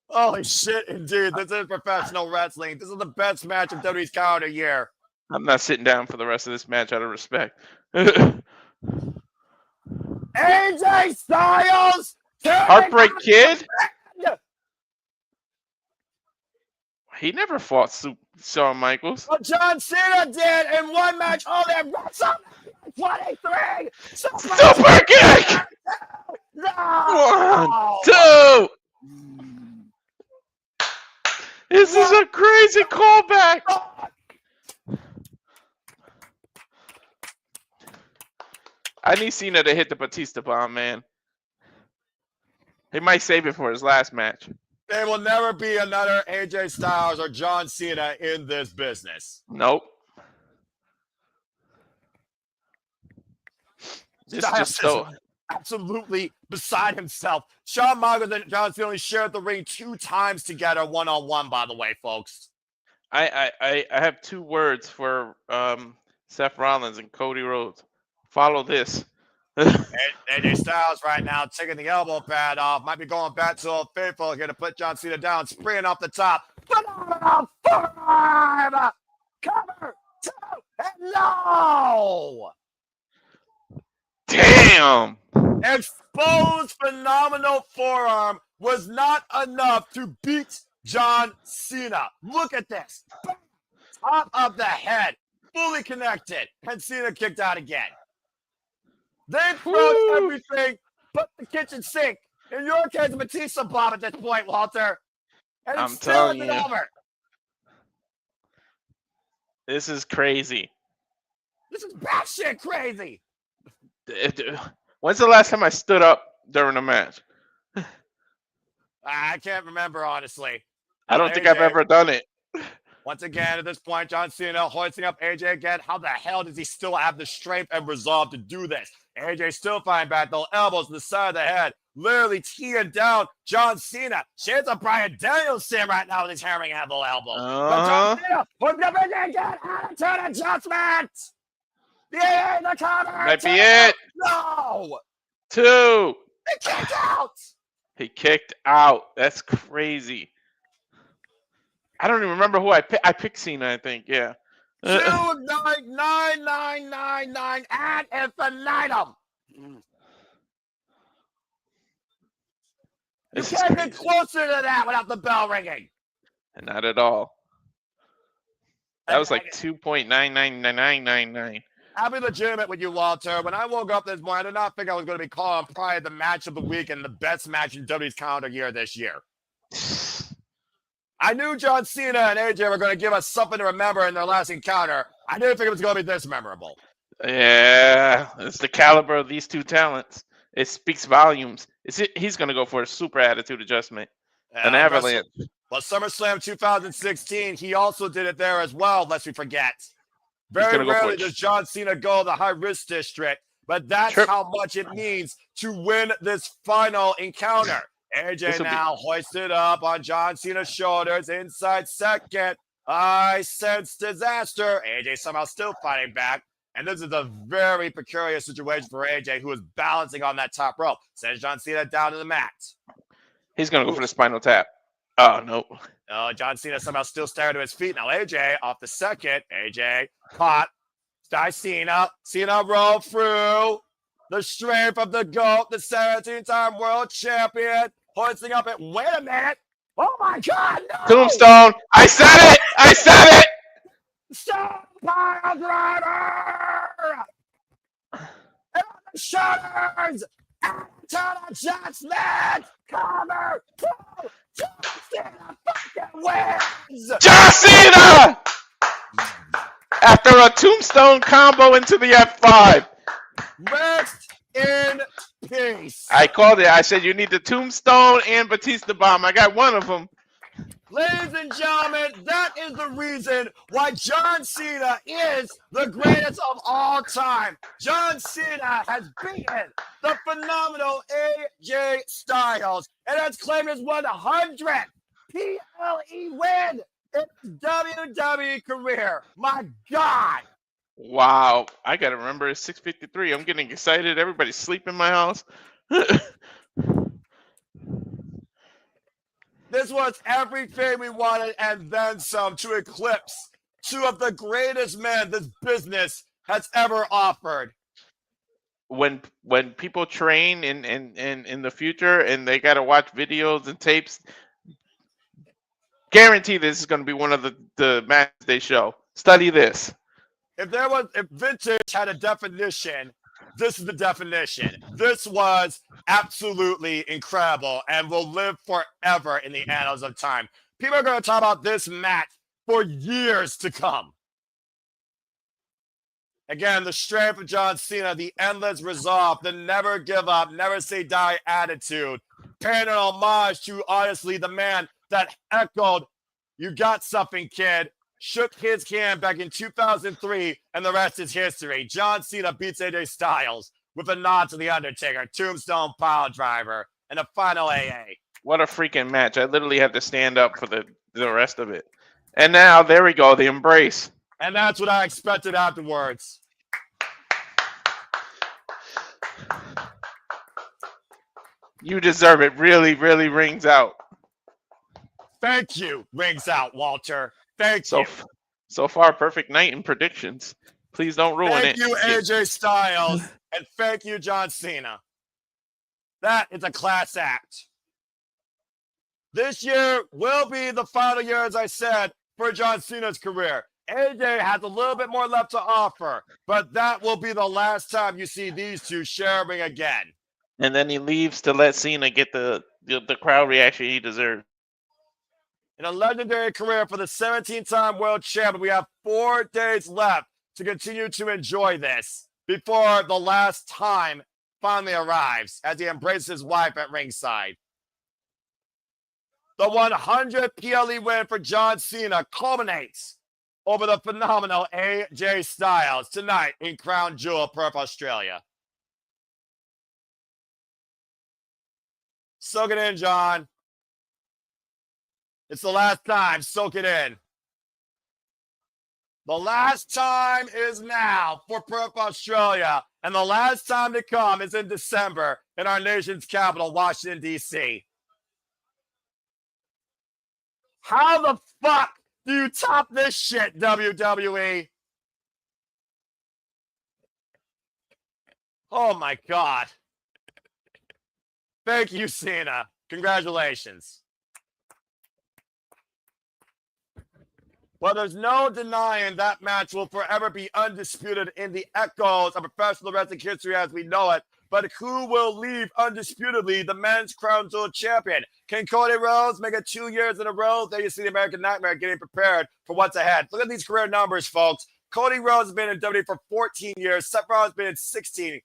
Holy shit, indeed. This is professional wrestling. This is the best match of WWE's calendar year. I'm not sitting down for the rest of this match out of respect. AJ Styles! Heartbreak Kid? He never fought Shawn Michaels. Well, John Cena did in one match only at WrestleMania 23! Super kick! No! 1, 2! This is a crazy callback! I need Cena to hit the Batista bomb, man. He might save it for his last match. There will never be another AJ Styles or John Cena in this business. Nope. This is just so absolutely beside himself. Shawn Michaels and John Cena only shared the ring 2 times together, one-on-one, by the way, folks. I have 2 words for Seth Rollins and Cody Rhodes. Follow this. AJ Styles right now taking the elbow pad off. Might be going back to Old Faithful here to put John Cena down. Springing off the top. Phenomenal forearm. Cover 2 and no. Damn. Exposed phenomenal forearm was not enough to beat John Cena. Look at this. Top of the head. Fully connected. And Cena kicked out again. They throw everything but the kitchen sink. In your case, a Batista bomb at this point, Walter. And I'm it's still telling isn't you. over. This is crazy. This is batshit crazy. When's the last time I stood up during a match? I can't remember, honestly. I don't think I've ever done it. Once again, at this point, John Cena hoisting up AJ again. How the hell does he still have the strength and resolve to do this? AJ still fighting back, though. Elbows to the side of the head. Literally teeing down John Cena. Shades of Bryan Danielson right now with his hammering handle elbow. But John Cena hoisting up AJ again. Attitude adjustment. Yeah, the cover. Might be it. No. 2. He kicked out. He kicked out. That's crazy. I don't even remember who I picked. I picked Cena, I think. Yeah. 2-9-9-9-9 ad infinitum. You can't get closer to that without the bell ringing. Not at all. That was like 2.99999. I'll be legitimate with you, Walter. When I woke up this morning, I did not think I was going to be calling probably the match of the week and the best match in WWE's calendar year this year. I knew John Cena and AJ were going to give us something to remember in their last encounter. I didn't think it was going to be this memorable. Yeah, it's the caliber of these 2 talents. It speaks volumes. He's going to go for a super attitude adjustment. An avalanche. Well, SummerSlam 2016, he also did it there as well, lest we forget. Very rarely does John Cena go the high-risk district, but that's how much it means to win this final encounter. AJ now hoisted up on John Cena's shoulders, inside second. I sense disaster. AJ somehow still fighting back. And this is a very precarious situation for AJ, who is balancing on that top rope. Sends John Cena down to the mat. He's going to go for the spinal tap. Oh, no. Oh, John Cena somehow still staring to his feet. Now AJ off the second. AJ caught. Cena. Cena rolled through. The strength of the GOAT, the 17-time world champion. Hoisting up it. Wait a minute. Oh, my God. No. Tombstone. I said it. I said it. Stop, pile driver. And on the shoulders. Turn on John Smith. Cover. John Cena fucking wins. John Cena. After a tombstone combo into the F5. Rest in peace. I called it. I said you need the tombstone and Batista bomb. I got one of them. Ladies and gentlemen, that is the reason why John Cena is the greatest of all time. John Cena has beaten the phenomenal AJ Styles and has claimed his 100th PLE win in his WWE career. My God. Wow. I got to remember it's 6:53. I'm getting excited. Everybody's sleeping in my house. This was everything we wanted and then some to eclipse two of the greatest men this business has ever offered. When people train in the future and they got to watch videos and tapes, guarantee this is going to be one of the matches they show. Study this. If vintage had a definition, this is the definition. This was absolutely incredible and will live forever in the annals of time. People are going to talk about this match for years to come. Again, the strength of John Cena, the endless resolve, the never give up, never say die attitude, paying an homage to, honestly, the man that echoed, "You got something, kid," shook his hand back in 2003, and the rest is history. John Cena beats AJ Styles with a nod to The Undertaker, tombstone pile driver, and a final AA. What a freaking match. I literally had to stand up for the rest of it. And now, there we go, the embrace. And that's what I expected afterwards. You deserve it. Really, really rings out. Thank you, rings out, Walter. Thank you. So far, perfect night in predictions. Please don't ruin it. Thank you, AJ Styles, and thank you, John Cena. That is a class act. This year will be the final year, as I said, for John Cena's career. AJ has a little bit more left to offer, but that will be the last time you see these two sharing again. And then he leaves to let Cena get the crowd reaction he deserves. In a legendary career for the 17-time world champion, we have 4 days left to continue to enjoy this before the last time finally arrives as he embraces his wife at ringside. The 100th PLE win for John Cena culminates over the phenomenal AJ Styles tonight in Crown Jewel, Perth, Australia. Soak it in, John. It's the last time. Soak it in. The last time is now for Perth, Australia. And the last time to come is in December in our nation's capital, Washington, D.C. How the fuck do you top this shit, WWE? Oh, my God. Thank you, Cena. Congratulations. Well, there's no denying that match will forever be undisputed in the echoes of professional wrestling history as we know it. But who will leave undisputedly the men's Crown Jewel champion? Can Cody Rhodes make it 2 years in a row? There you see the American Nightmare getting prepared for what's ahead. Look at these career numbers, folks. Cody Rhodes has been in WWE for 14 years. Seth Rollins has been in 16.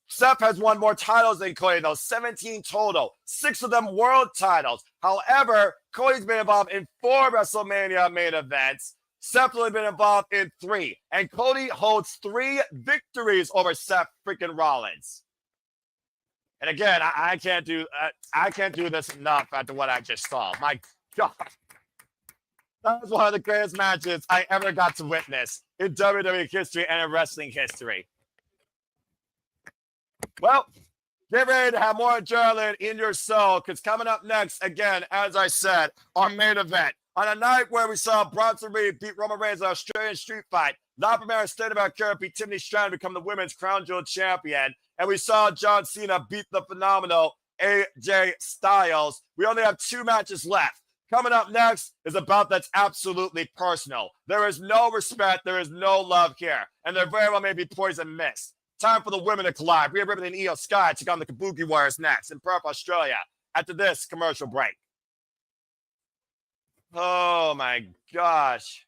Seth has won more titles than Cody, though, 17 total, 6 of them world titles. However, Cody's been involved in 4 WrestleMania main events, Seth's only been involved in 3, and Cody holds 3 victories over Seth freaking Rollins. And again, I can't do this enough after what I just saw. My God, that was one of the greatest matches I ever got to witness in WWE history and in wrestling history. Well, get ready to have more adrenaline in your soul, because coming up next, again, as I said, our main event. On a night where we saw Bronson beat Roman Reigns in an Australian street fight, La Primera State of Vaquer beat Tiffany Stratton to become the Women's Crown Jewel champion, and we saw John Cena beat the phenomenal AJ Styles. We only have 2 matches left. Coming up next is a bout that's absolutely personal. There is no respect, there is no love here, and there very well may be poison mist. Time for the women to collide. Rhea, Ripley, and Auska take on the Kabuki Warriors next in Perth, Australia, after this commercial break. Oh my gosh.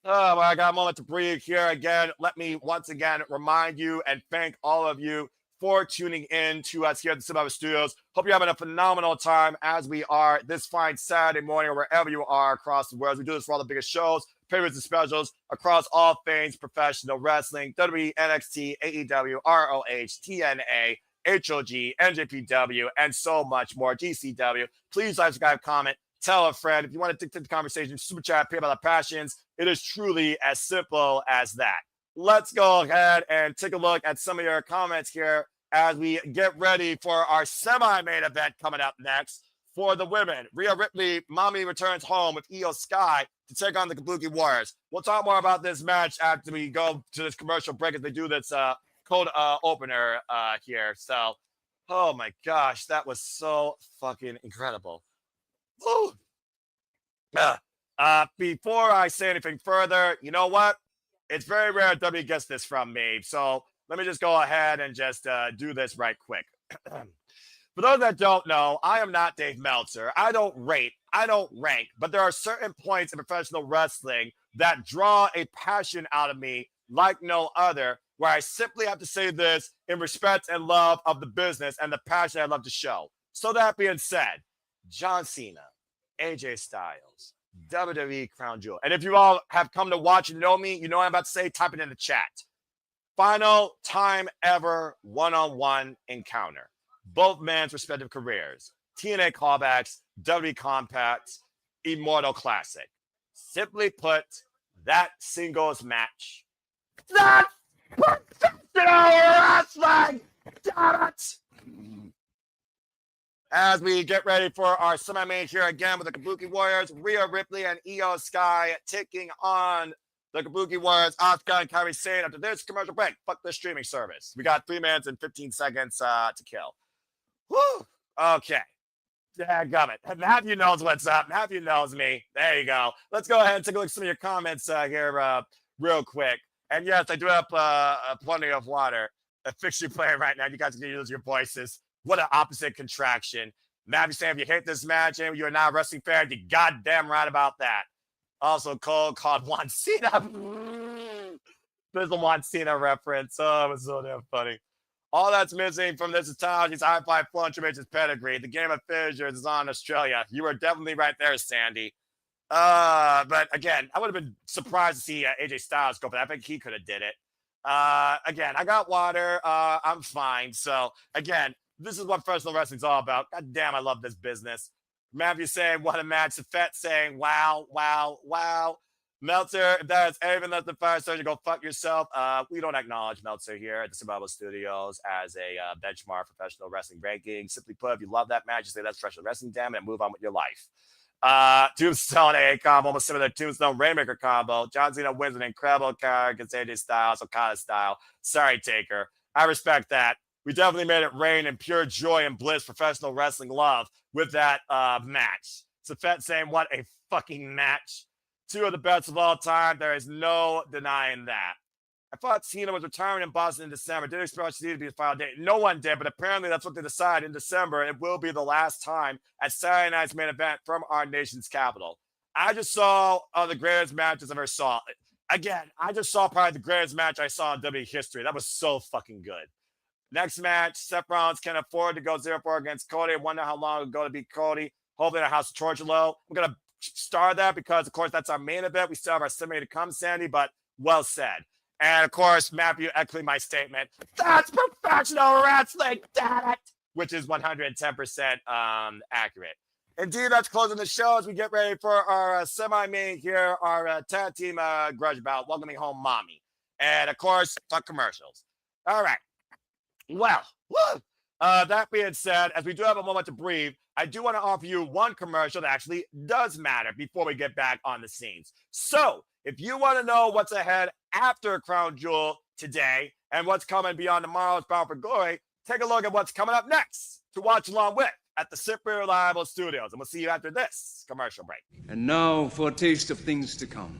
Oh, well, I got a moment to breathe here again. Let me once again remind you and thank all of you for tuning in to us here at the Survivor Studios. Hope you're having a phenomenal time as we are this fine Saturday morning or wherever you are across the world. We do this for all the biggest shows, favorites, and specials across all things professional wrestling, WWE, NXT, AEW, ROH, TNA, HOG, NJPW, and so much more, GCW. Please like, subscribe, comment, tell a friend. If you want to dictate the conversation, super chat, pay by the passions. It is truly as simple as that. Let's go ahead and take a look at some of your comments here as we get ready for our semi-main event coming up next for the women. Rhea Ripley, mommy returns home with Io Sky to take on the Kabuki Warriors. We'll talk more about this match after we go to this commercial break as they do this cold opener here. So, oh my gosh, that was so fucking incredible. Woo. Before I say anything further, you know what? It's very rare W gets this from me. So let me just go ahead and just do this right quick. For those that don't know, I am not Dave Meltzer. I don't rate, I don't rank, but there are certain points in professional wrestling that draw a passion out of me like no other, where I simply have to say this in respect and love of the business and the passion I love to show. So that being said, John Cena, AJ Styles, WWE Crown Jewel. And if you all have come to watch and know me, you know what I'm about to say, type it in the chat. Final time ever one-on-one encounter. Both men's respective careers. TNA callbacks, WWE compacts, Immortal Classic. Simply put, that singles match. That's professional wrestling! Damn it! As we get ready for our semi-main here again with the Kabuki Warriors, Rhea Ripley and Io Sky taking on the Kabuki Warriors, Auska and Kairi Sane after this commercial break. Fuck the streaming service. We got 3 minutes and 15 seconds to kill. Woo! Okay. Dadgummit. Half you knows what's up. Half you knows me. There you go. Let's go ahead and take a look at some of your comments here real quick. And yes, I do have plenty of water. A fixture playing right now. You guys can use your voices. What an opposite contraction. Matthew saying, if you hate this match and you're not a wrestling fan, you goddamn right about that. Also, Cole called Juan Cena. There's a Juan Cena reference. Oh, it was so damn funny. All that's missing from this is high-five flow and Tremendous pedigree. The game of fissures is on Australia. You were definitely right there, Sandy. But again, I would have been surprised to see AJ Styles go, but I think he could have did it. Again, I got water. I'm fine. So again, this is what professional wrestling's all about. God damn, I love this business. Matthew saying, what a match. Seth saying, wow, wow, wow. Meltzer, if that is anything less than 5 stars, you go fuck yourself. We don't acknowledge Meltzer here at the Survival Studios as a benchmark professional wrestling ranking. Simply put, if you love that match, you say that's professional wrestling, damn it, and move on with your life. Tombstone AA combo, almost similar to Tombstone Rainmaker combo. John Cena wins an incredible card against AJ Styles, Okada style. Sorry, Taker. I respect that. We definitely made it rain in pure joy and bliss, professional wrestling love with that match. Seth saying, what a fucking match. 2 of the best of all time. There is no denying that. I thought Cena was retiring in Boston in December. Didn't expect Cena to be the final date. No one did, but apparently that's what they decided in December. It will be the last time at Saturday night's main event from our nation's capital. I just saw the greatest matches I've ever saw. Again, I just saw probably the greatest match I saw in WWE history. That was so fucking good. Next match, Seth Rollins can afford to go 0-4 against Cody. I wonder how long it'll go to beat Cody. Hopefully in a House of Torture low. We're going to star that because, of course, that's our main event. We still have our semi to come, Sandy, but well said. And, of course, Matthew echoing my statement. That's professional wrestling, damn it! Which is 110% accurate. Indeed, that's closing the show as we get ready for our semi-main here, our tag team grudge bout, welcoming home Mommy. And, of course, fuck commercials. All right. Well, that being said, as we do have a moment to breathe, I do want to offer you one commercial that actually does matter before we get back on the scenes. So, if you want to know what's ahead after Crown Jewel today and what's coming beyond tomorrow's Bound for Glory, take a look at what's coming up next to watch along with at the Simply Reliable Studios. And we'll see you after this commercial break. And now for a taste of things to come.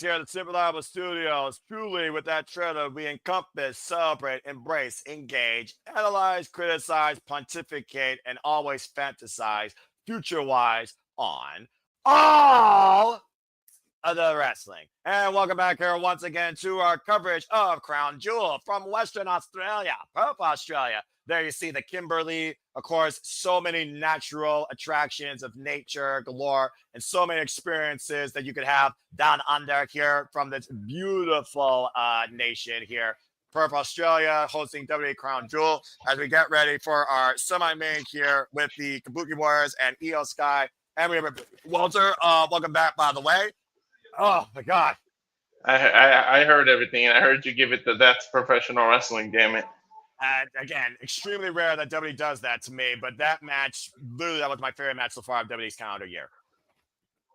Here at the Simply Reliable Studios, truly with that trailer, we encompass, celebrate, embrace, engage, analyze, criticize, pontificate, and always fantasize future-wise on all of the wrestling. And welcome back here once again to our coverage of Crown Jewel from Western Australia, Perth, Australia. There you see the Kimberley, of course, so many natural attractions of nature galore and so many experiences that you could have down under here from this beautiful nation here. Perth, Australia, hosting WWE Crown Jewel as we get ready for our semi-main here with the Kabuki Warriors and Io Sky. And we have Walter, welcome back, by the way. Oh, my God. I heard everything, and I heard you give it the that's professional wrestling, damn it. Again, extremely rare that WWE does that to me, but that match, literally, that was my favorite match so far of WWE's calendar year.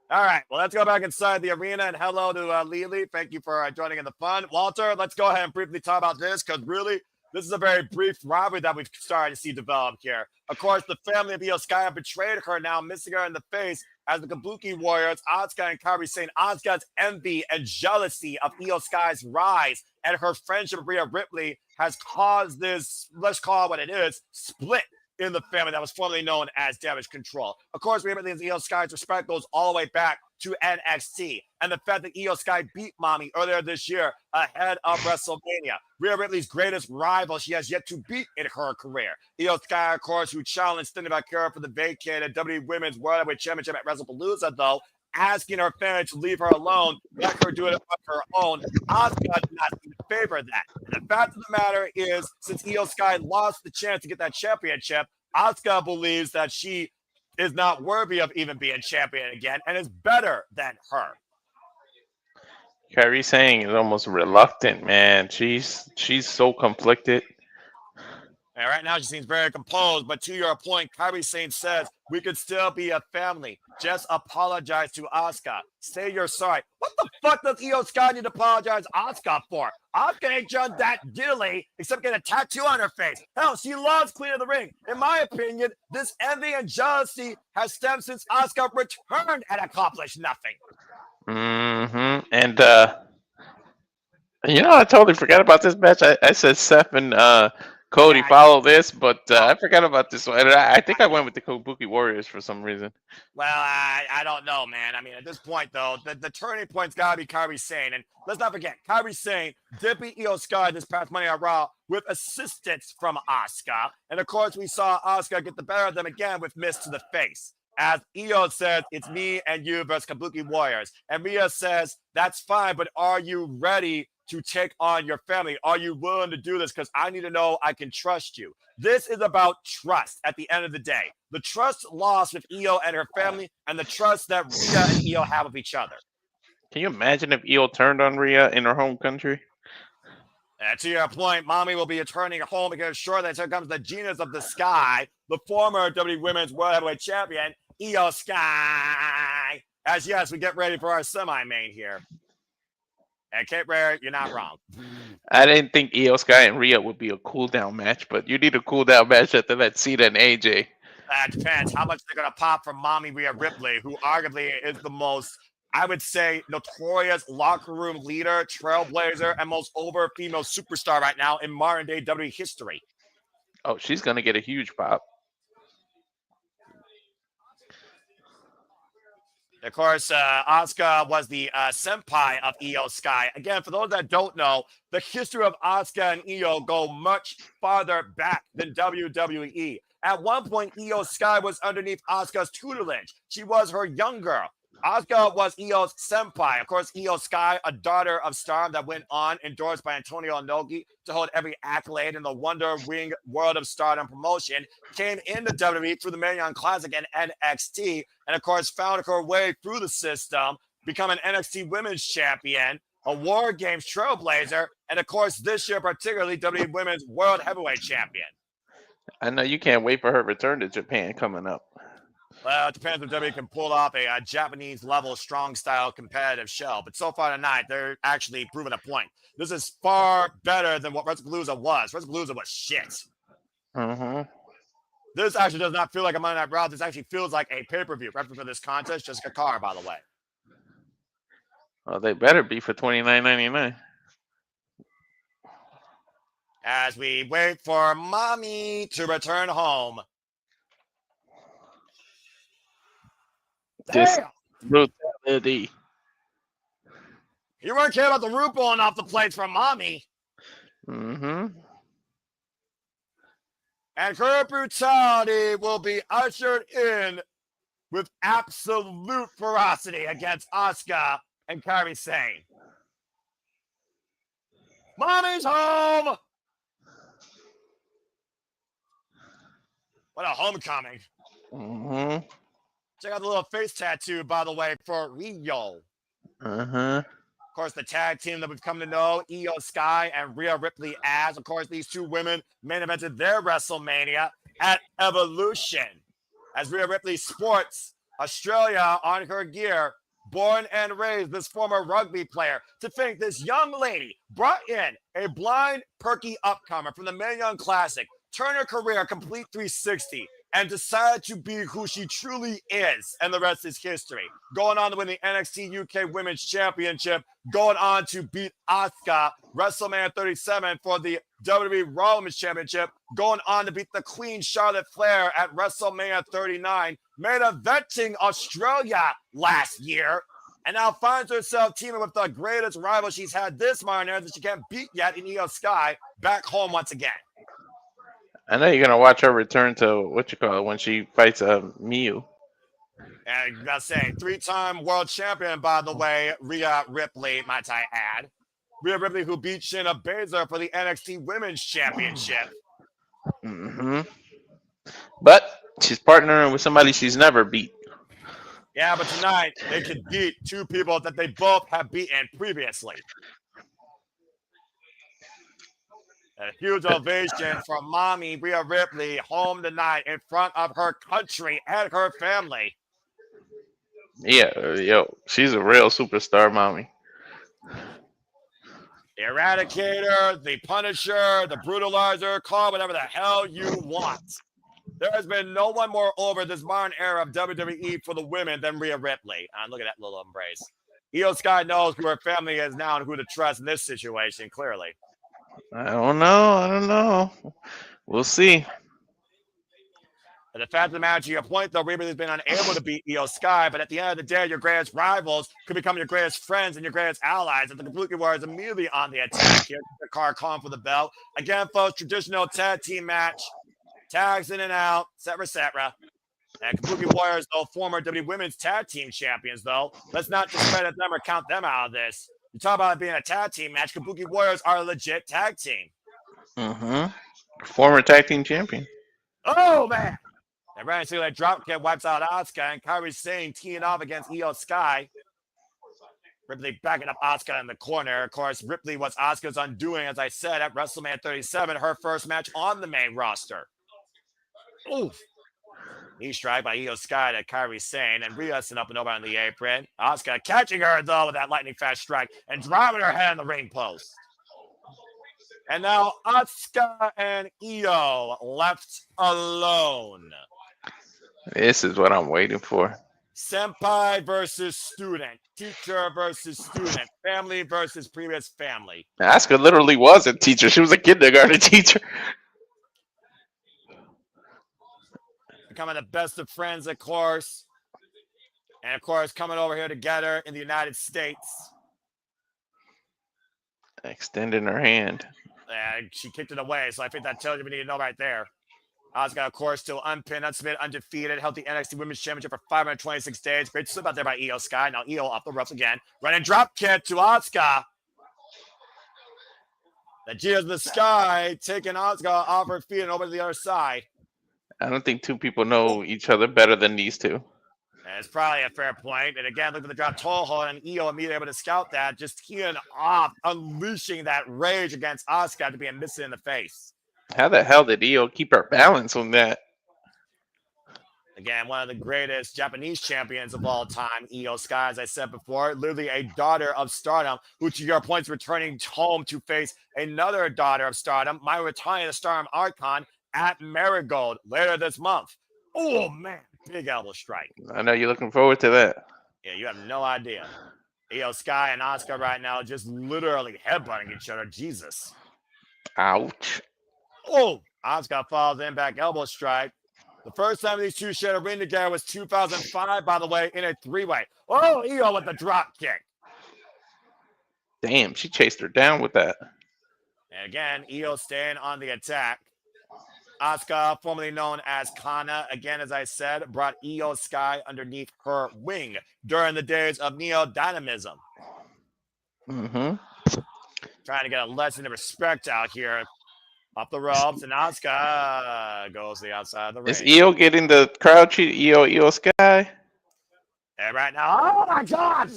All right, well, let's go back inside the arena, and hello to Lily. Thank you for joining in the fun. Walter, let's go ahead and briefly talk about this, because really, this is a very brief rivalry that we've started to see develop here. Of course, the family of Io Sky have betrayed her now, missing her in the face as the Kabuki Warriors, Auska and Kairi, saying Auska's envy and jealousy of Io Sky's rise and her friendship with Rhea Ripley has caused this, let's call it what it is, split in the family that was formerly known as Damage Control. Of course, Rhea Ripley and Io Sky's respect goes all the way back to NXT. And the fact that Io Sky beat Mommy earlier this year ahead of WrestleMania. Rhea Ripley's greatest rival she has yet to beat in her career. Io Sky, of course, who challenged Vaquer for the vacated WWE Women's World Heavyweight Championship at WrestlePalooza, though, asking her fans to leave her alone, let her do it on her own. Auska did not seem to favor that. And the fact of the matter is, since Io Sky lost the chance to get that championship, Auska believes that she is not worthy of even being champion again and is better than her. Kairi Sane is almost reluctant, man. She's so conflicted. And right now she seems very composed, but to your point, Kairi Sane says we could still be a family. Just apologize to Auska. Say you're sorry. What the fuck does Io Sky need to apologize to Auska for? Auska ain't done that diddly except get a tattoo on her face. Hell, she loves Queen of the Ring. In my opinion, this envy and jealousy has stemmed since Auska returned and accomplished nothing. Mm-hmm. And I totally forgot about this match. I said Seth and Cody Yeah, follow this, but I forgot about this one. I think I went with the Kabuki Warriors for some reason. Well, I don't know, man. I mean, at this point, though, the turning point's got to be Kairi Sane. And let's not forget, Kairi Sane did beat Io Sky this past Monday Night Raw with assistance from Auska. And, of course, we saw Auska get the better of them again with miss to the face. As Io says, it's me and you versus Kabuki Warriors. And Rhea says, that's fine, but are you ready to take on your family? Are you willing to do this? Because I need to know I can trust you. This is about trust at the end of the day. The trust lost with Io and her family, and the trust that Rhea and Io have with each other. Can you imagine if Io turned on Rhea in her home country? And to your point, Mommy will be returning home because sure that here comes the genius of the sky, the former WWE Women's World Heavyweight Champion, Io Sky. As yes, we get ready for our semi-main here. And Kate Rare, you're not wrong. I didn't think Io Sky and Rhea would be a cool down match, but you need a cool down match after that Cena and AJ. That depends how much they're going to pop from Mommy Rhea Ripley, who arguably is the most, I would say, notorious locker room leader, trailblazer, and most over female superstar right now in modern day WWE history. Oh, she's going to get a huge pop. Of course, Auska was the senpai of Io Sky. Again, for those that don't know, the history of Auska and Io go much farther back than WWE. At one point, Io Sky was underneath Asuka's tutelage. She was her young girl. Auska was Io's senpai. Of course, Io Sky, a daughter of Stardom that went on, endorsed by Antonio Inoki to hold every accolade in the Wonder Wing World of Stardom promotion, came into WWE through the Marion Classic and NXT, and of course, found her way through the system, become an NXT Women's Champion, a War Games Trailblazer, and of course, this year particularly, WWE Women's World Heavyweight Champion. I know you can't wait for her return to Japan coming up. Well, it depends if WWE can pull off a Japanese level, strong style competitive show. But so far tonight, they're actually proving a point. This is far better than what WrestlePalooza was. WrestlePalooza was shit. Mm-hmm. This actually does not feel like a Monday Night Raw. This actually feels like a pay-per-view. Reference for this contest, Jessica Carr, by the way. Well, they better be for $29.99. As we wait for Mommy to return home. This Damn! brutality. You weren't caring about the root blowing off the plates from Mommy. Mm-hmm. And her brutality will be ushered in with absolute ferocity against Auska and Kairi Sane. Mommy's home! What a homecoming. Mm-hmm. Check out the little face tattoo, by the way, for Rio. Uh-huh. Of course, the tag team that we've come to know, Io Sky and Rhea Ripley as. Of course, these two women main evented their WrestleMania at Evolution. As Rhea Ripley sports Australia on her gear, born and raised this former rugby player. To think this young lady brought in a blind, perky upcomer from the Mae Young Classic, turned her career a complete 360, and decided to be who she truly is, and the rest is history. Going on to win the NXT UK Women's Championship, going on to beat Auska, WrestleMania 37 for the WWE Raw Women's Championship, going on to beat the Queen Charlotte Flair at WrestleMania 39, main eventing Australia last year, and now finds herself teaming with the greatest rival she's had this modern era that she can't beat yet in Io Sky, back home once again. I know you're gonna watch her return to when she fights Miyu. And I gotta say, three-time world champion, by the way, Rhea Ripley, might I add. Rhea Ripley, who beat Shayna Baszler for the NXT Women's Championship. Mm-hmm. But she's partnering with somebody she's never beat. Yeah, but tonight they could beat two people that they both have beaten previously. A huge ovation for Mommy Rhea Ripley home tonight in front of her country and her family. Yeah, yo, she's a real superstar, Mommy. The Eradicator, the Punisher, the Brutalizer, call whatever the hell you want. There has been no one more over this modern era of WWE for the women than Rhea Ripley. And look at that little embrace. Io Sky knows who her family is now and who to trust in this situation, clearly. I don't know. We'll see. But the fact of the matter, to your point, though, Ripley has been unable to beat Io Sky, but at the end of the day, your greatest rivals could become your greatest friends and your greatest allies. And the Kabuki Warriors immediately on the attack here. The car calling for the bell. Again, folks, traditional tag team match. Tags in and out, etc. And Kabuki Warriors, though, former WWE Women's Tag Team Champions, though. Let's not discredit them or count them out of this. You talk about it being a tag team match. Kabuki Warriors are a legit tag team. Former tag team champion. Oh, man. And right until that dropkick wipes out Auska, and Kairi Sane teeing off against Io Sky. Ripley backing up Auska in the corner. Of course, Ripley was Asuka's undoing, as I said, at WrestleMania 37, her first match on the main roster. Oof. Knee strike by Io Sky to Kairi Sane, and Rhea sitting up and over on the apron. Auska catching her, though, with that lightning fast strike and driving her head in the ring post. And now Auska and Io left alone. This is what I'm waiting for. Senpai versus student, teacher versus student, family versus previous family. Asuka literally was a teacher. She was a kindergarten teacher. Becoming the best of friends, of course. And, of course, coming over here together in the United States. Extending her hand. And she kicked it away, so I think that tells you we need to know right there. Auska, of course, still unpinned, unsubmitted, undefeated. Held the NXT Women's Championship for 526 days. Great slip out there by Io Sky. Now Io off the ropes again. Running drop kick to Auska. The Gears of the Sky taking Auska off her feet and over to the other side. I don't think two people know each other better than these two. And it's probably a fair point. And again, look at the drop toe hold, and Io immediately able to scout that, just teeing off, unleashing that rage against Auska to be missing in the face. How the hell did Io keep her balance on that? Again, one of the greatest Japanese champions of all time, Io Sky, as I said before, literally a daughter of Stardom, who to your points returning home to face another daughter of Stardom, my returning to Stardom Archon at Marigold later this month. Oh, man, big elbow strike. I know you're looking forward to that. Yeah, you have no idea. Io Sky and Auska right now just literally headbutting each other. Jesus. Ouch. Oh, Auska falls in, back elbow strike. The first time these two shared a ring together was 2005, by the way, in a three-way. Oh, Io with the drop kick. Damn, she chased her down with that. And again, Io staying on the attack. Auska, formerly known as Kana, again, as I said, brought Io Sky underneath her wing during the days of Neo Dynamism. Trying to get a lesson of respect out here. Off the ropes, and Auska goes to the outside of the ring. Is Io getting the crowd cheat? Io Sky? And right now, oh my God!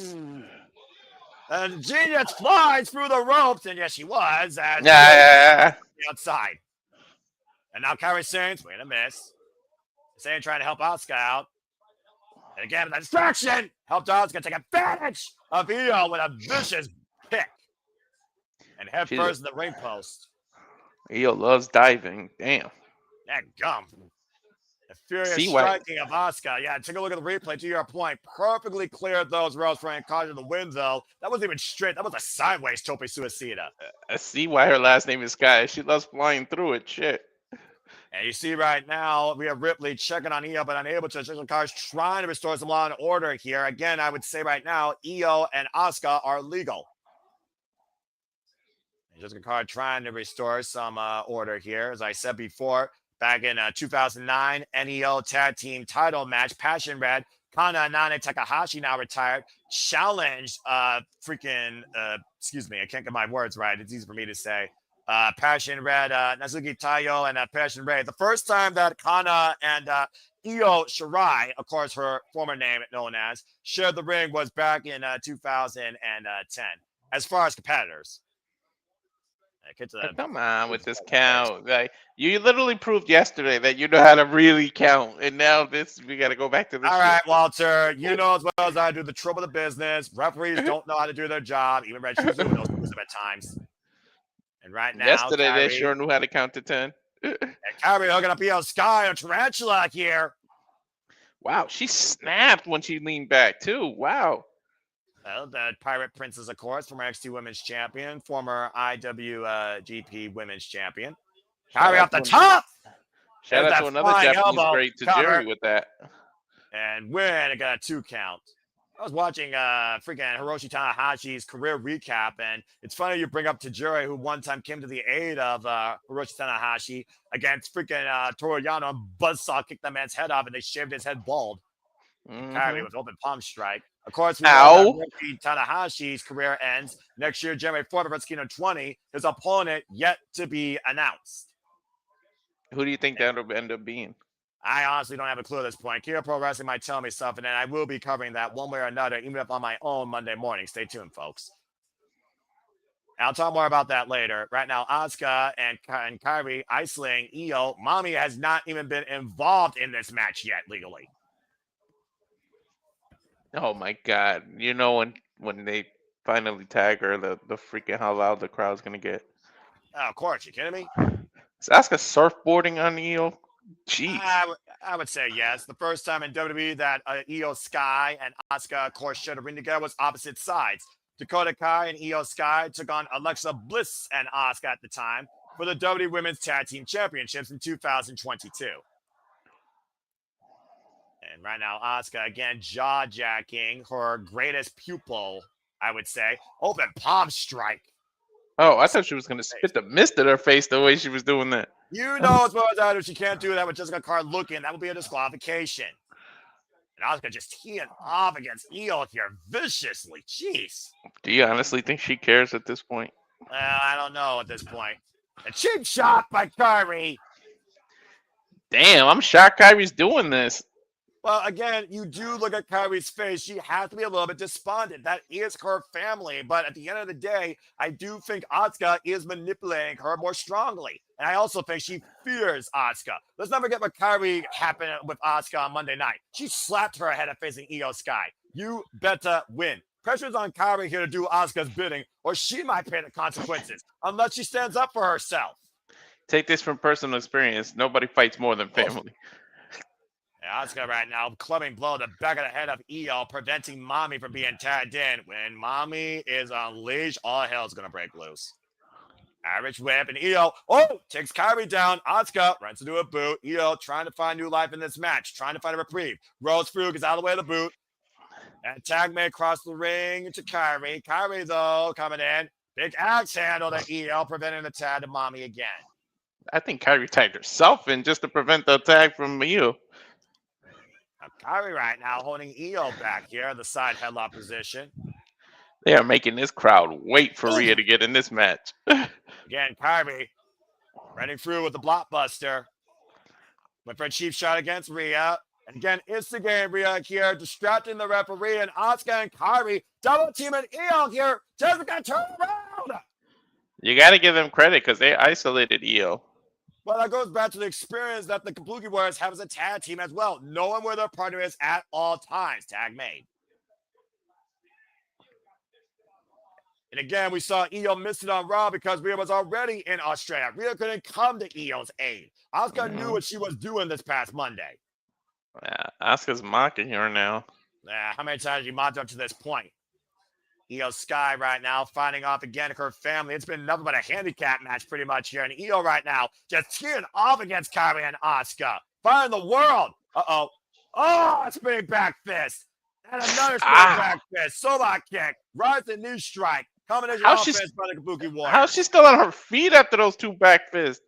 And Genius flies through the ropes, and yes, she was. Yeah. Outside. And now Kairi Sane, wait a miss. Sane trying to help Auska out. And again, the distraction helped Auska take advantage of Io with a vicious kick. And head first in the ring post. Io loves diving. Damn. That gum. The furious striking of Auska. Yeah, take a look at the replay. To your point, perfectly cleared those ropes for caught in the wind, though. That wasn't even straight. That was a sideways tope suicida. I see why her last name is Sky. She loves flying through it. Shit. And you see right now, we have Ripley checking on Io, but unable to. Jessica Carr's trying to restore some law and order here. Again, I would say right now, Io and Auska are legal. Jessica Carr trying to restore some order here. As I said before, back in 2009, NEO Tag Team title match, Passion Red, Kana Nane Takahashi, now retired, challenged excuse me, I can't get my words right. It's easy for me to say. Passion Red, Nazuki Tayo, and Passion Red. The first time that Kana and Io Shirai, of course, her former name known as, shared the ring was back in 2010. As far as competitors. Come on with this count. Like, you literally proved yesterday that you know how to really count, and now we got to go back to this. All right, Walter, you know as well as I do the trouble of the business. Referees don't know how to do their job. Even Red Shoes knows them at times. And right now, yesterday Kairi, they sure knew how to count to 10. And Kairi hooking up Io Sky and Tarantula here. Wow, she snapped when she leaned back too. Wow. Well, the Pirate Princess, of course, former NXT Women's Champion, former IWGP Women's Champion. Shout Kairi out off the to top. shout There's out to that another flying Japanese elbow great to cover. Jerry with that. And win. It got a 2 count. I was watching freaking Hiroshi Tanahashi's career recap, and it's funny you bring up Tajiri, who one time came to the aid of Hiroshi Tanahashi against freaking Toru Yano, and buzzsaw kicked that man's head off, and they shaved his head bald. Kairi with open palm strike. Of course, we know that Hiroshi Tanahashi's career ends next year, January 4th, versus Kino 20. His opponent yet to be announced. Who do you think that'll end up being? I honestly don't have a clue at this point. Kia Pro Wrestling might tell me something, and I will be covering that one way or another, even if on my own Monday morning. Stay tuned, folks. I'll talk more about that later. Right now, Auska and Kairi isolating Io. Mommy has not even been involved in this match yet legally. Oh my God! You know when they finally tag her, the freaking how loud the crowd's gonna get. Oh, of course, you kidding me? Is Asuka surfboarding on Io? Jeez. I would say yes. The first time in WWE that Io Sky and Auska, of course, shared a ring together was opposite sides. Dakota Kai and Io Sky took on Alexa Bliss and Auska at the time for the WWE Women's Tag Team Championships in 2022. And right now, Auska again jaw-jacking her greatest pupil, I would say. Open palm strike. Oh, I thought she was gonna spit the mist in her face the way she was doing that. You know as well as I do, she can't do that with Jessica Carr looking. That would be a disqualification. And Auska just teeing off against Io here viciously. Jeez. Do you honestly think she cares at this point? I don't know at this point. A cheap shot by Kairi. Damn, I'm shocked Kairi's doing this. Well, again, you do look at Kairi's face. She has to be a little bit despondent. That is her family. But at the end of the day, I do think Auska is manipulating her more strongly. And I also think she fears Auska. Let's not forget what Kairi happened with Auska on Monday night. She slapped her head at facing Io Sky. You better win. Pressure's on Kairi here to do Asuka's bidding, or she might pay the consequences, unless she stands up for herself. Take this from personal experience. Nobody fights more than family. Auska right now clubbing blow to the back of the head of Io, preventing Mommy from being tagged in. When Mommy is unleashed, all hell's going to break loose. Irish whip, and Io, takes Kairi down. Auska runs into a boot. Io trying to find new life in this match, trying to find a reprieve. Rhodes Frug is out of the way of the boot. And tag may across the ring to Kairi. Kairi, though, coming in. Big axe handle to Io, preventing the tag to Mommy again. I think Kairi tagged herself in just to prevent the tag from Io. Now, Kairi right now holding Io back here, the side headlock position. They are making this crowd wait for Rhea to get in this match. Again, Kairi running through with the blockbuster. Went for a cheap shot against Rhea. And again, instigating Rhea here, distracting the referee, and Auska and Kairi double teaming Io here. Jessica, turn around! You got to give them credit because they isolated Io. Well, that goes back to the experience that the Kabuki Warriors have as a tag team as well, knowing where their partner is at all times. Tag made. And again, we saw Io miss it on Raw because Rhea was already in Australia. Rhea couldn't come to Io's aid. Auska knew what she was doing this past Monday. Asuka's mocking her now. How many times have you mocked up to this point? Io Sky right now fighting off again her family. It's been nothing but a handicap match pretty much here. And Io right now just teeing off against Kairi and Auska. Firing the world. Uh-oh. Oh, spinning back fist. And another spinning back fist. Soba kick. Rising knee strike. Combination offense by the Kabuki Warriors. How's she still on her feet after those two back fists?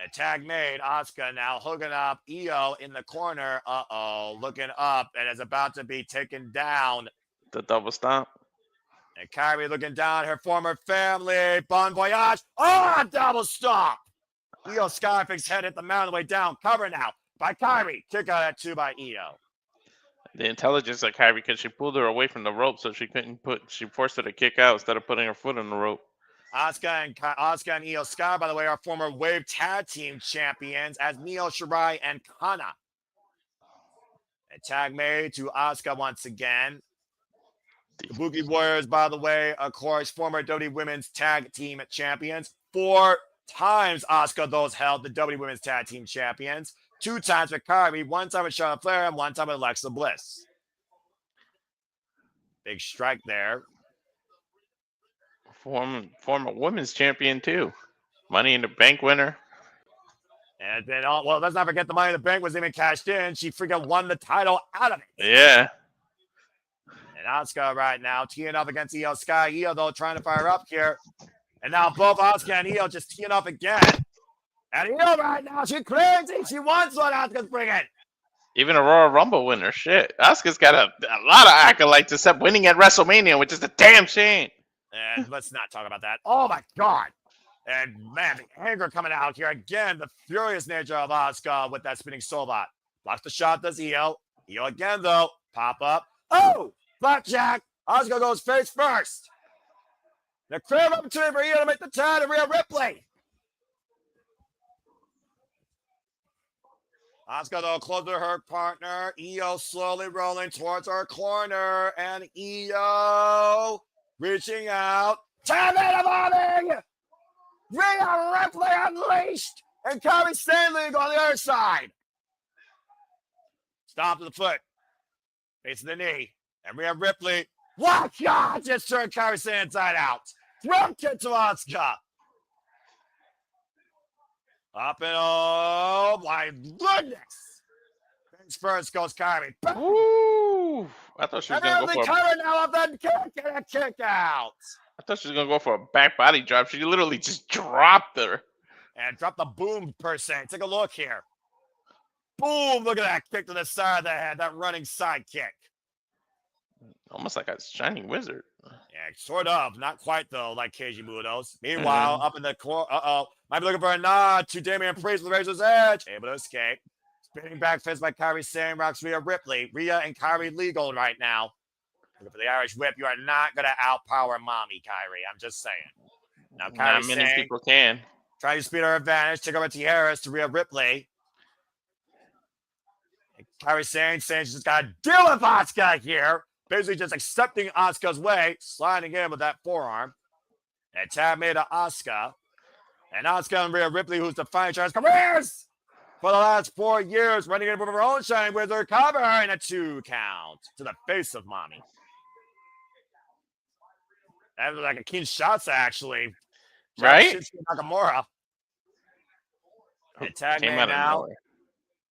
A tag made. Auska now hooking up Io in the corner. Uh-oh. Looking up and is about to be taken down. The double stomp. And Kairi looking down her former family. Bon voyage. Oh, double stomp. Io Skyfix head hit the mountain way down. Cover now by Kairi. Kick out at 2 by Io. The intelligence of Kairi, because she pulled her away from the rope so she couldn't she forced her to kick out instead of putting her foot on the rope. Auska and Io Sky, by the way, are former Wave Tag Team champions as Mio Shirai and Kana. A tag made to Auska once again. The Kabuki Warriors, by the way, of course, former WWE Women's Tag Team champions. 4 times Auska those held the WWE Women's Tag Team champions. 2 times with Kairi, 1 time with Charlotte Flair, and 1 time with Alexa Bliss. Big strike there. Former women's champion too. Money in the Bank winner. And then, well, let's not forget the Money in the Bank was even cashed in. She freaking won the title out of it. Yeah. And Auska right now teeing up against Io Sky. Io, though, trying to fire up here. And now both Auska and Io just teeing up again. And Io right now, she's crazy. She wants what Auska's bringing. Even a Royal Rumble winner. Shit. Asuka's got a lot of accolades except winning at WrestleMania, which is a damn shame. And let's not talk about that. Oh, my God. And, man, the anger coming out here. Again, the furious nature of Auska with that spinning soulbot. Blocks the shot, does Io. Io again, though. Pop up. Oh, blackjack. Auska goes face first. The clear opportunity for Io to make the tag to Rhea Ripley. Auska, though, close to her partner. Io slowly rolling towards her corner. And Io reaching out. Tag in the morning! Rhea Ripley unleashed! And Kairi Sane on the other side. Stomp to the foot. Facing the knee. And Rhea Ripley, what? God, just turned Kairi Sane inside out. Drop kick to Auska. Up and oh, my goodness. Face first goes Kairi. Ooh. I thought she was going to go for Kairi now off that kick and a kick out. I thought she was going to go for a back body drop. She literally just dropped her. And dropped the boom per se. Take a look here. Boom. Look at that kick to the side of the head. That running side kick. Almost like a shining wizard. Yeah, sort of. Not quite, though, like Keiji Muto's. Meanwhile, up in the corner, might be looking for a nod to Damian Priest with Razor's Edge. Able to escape. Spinning back fist by Kairi Sane rocks Rhea Ripley. Rhea and Kairi legal right now. Looking for the Irish whip. You are not going to outpower Mommy, Kairi. I'm just saying. Now, Kairi Not many Sane people can. trying to speed her advantage. Take over Tijeras to Rhea Ripley. And Kairi Sane saying she's got to deal with Auska here. Basically just accepting Auska's way, sliding in with that forearm. And tag made to Auska. And Auska and Rhea Ripley, who's defining each other's careers for the last 4 years, running in with her own shining wizard cover and a 2 count to the face of Mommy. That was like a Kinshasa, actually. Right? Shinsuke Nakamura. And tag Came made out of now. nowhere.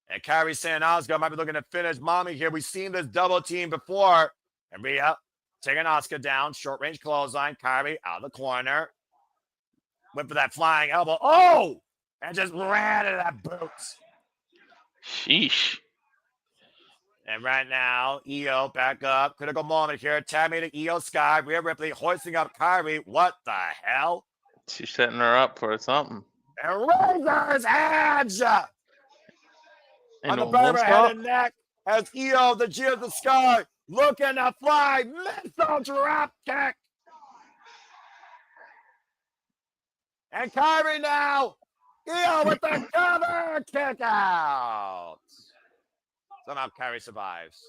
And Kairi Sane and Auska might be looking to finish Mommy here. We've seen this double team before. And Rhea taking Auska down. Short range clothesline. Kairi out of the corner. Went for that flying elbow. Oh! And just ran into that boot. Sheesh. And right now, Io back up. Critical moment here. Tag made to Io Sky. Rhea Ripley hoisting up Kairi. What the hell? She's setting her up for something. And Razor's Edge! On the no back of her head stop? and neck as Io, the G of the Sky, looking to fly. Missile drop kick. And Kairi now. Io with the cover kick out. Somehow Kairi survives.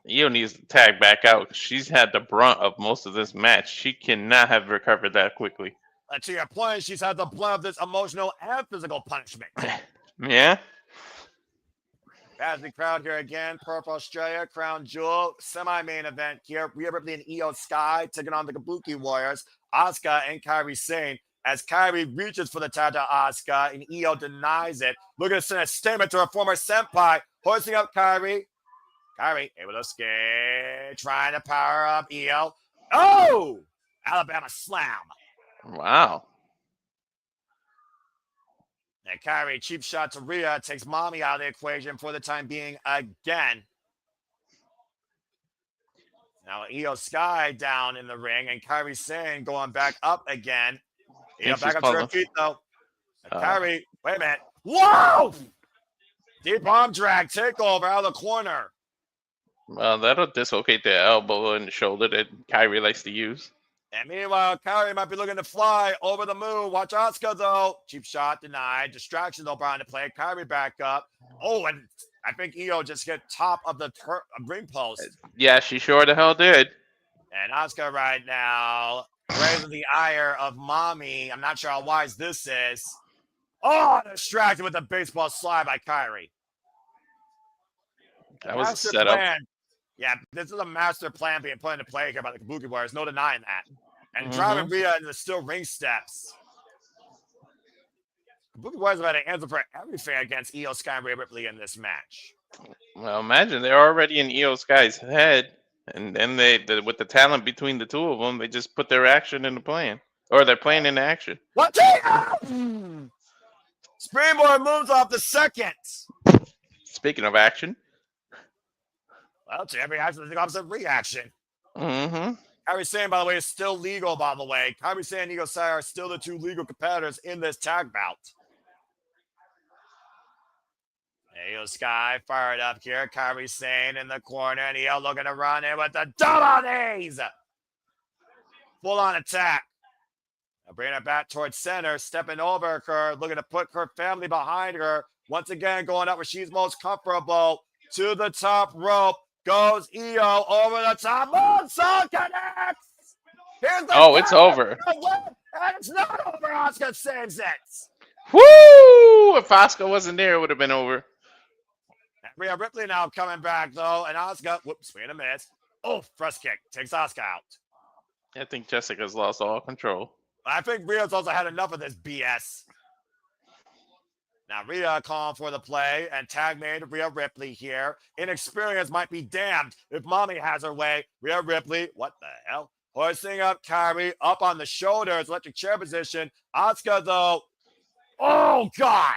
Io needs to tag back out. She's had the brunt of most of this match. She cannot have recovered that quickly. To your point, she's had the brunt of this emotional and physical punishment. Yeah? As the crowd here again, Perth, Australia, Crown Jewel, semi-main event here. Rhea Ripley and Io Sky taking on the Kabuki Warriors, Auska and Kairi Sane. As Kairi reaches for the tag to Auska and Io denies it. Looking to send a statement to her former senpai, hoisting up Kairi. Kairi able to escape, trying to power up Io. Oh! Alabama slam. Wow. And Kairi, cheap shot to Rhea, takes Mommy out of the equation for the time being again. Now Io Sky down in the ring, and Kairi Sane going back up again. Io back up to her feet, though. And Kairi, wait a minute. Whoa! Deep arm drag, takeover out of the corner. Well, that'll dislocate the elbow and the shoulder that Kairi likes to use. And meanwhile, Kairi might be looking to fly over the moon. Watch Auska, though. Cheap shot denied. Distraction, though, behind the play. Kairi back up. Oh, and I think Io just hit top of the ring post. Yeah, she sure the hell did. And Auska right now, raising the ire of Mommy. I'm not sure how wise this is. Oh, distracted with the baseball slide by Kairi. That was a setup. Yeah, this is a master plan being put into play here by the Kabuki Warriors. No denying that. And driving Rhea into the steel ring steps. Kabuki Warriors have had to answer for everything against Io Sky and Rhea Ripley in this match. Well, imagine they're already in Io Sky's head, and then with the talent between the two of them, they just put their action into plan, or they're playing into action. What? Springboard moves off the second. Speaking of action. Well, to every action, there's the opposite reaction. Mm-hmm. Kairi Sane, by the way, is still legal, by the way. Kairi Sane and Io Sky are still the two legal competitors in this tag bout. Io Sky fired up here. Kairi Sane in the corner, and Io looking to run in with the double knees. Full-on attack. Now bringing her back towards center, stepping over her, looking to put her family behind her. Once again, going up where she's most comfortable. To the top rope goes Io over the top. Moonsault connects. Here's the It's over. And it's not over. Auska saves it. Woo! If Auska wasn't there, it would have been over. Rhea Ripley now coming back, though. And Auska, swing and a miss. Oh, thrust kick. Takes Auska out. I think Jessica's lost all control. I think Rhea's also had enough of this BS. Now, Rhea calling for the play, and tag made Rhea Ripley here. Inexperience might be damned if Mommy has her way. Rhea Ripley, what the hell? Hoisting up Kairi, up on the shoulders, electric chair position. Auska, though, oh, God.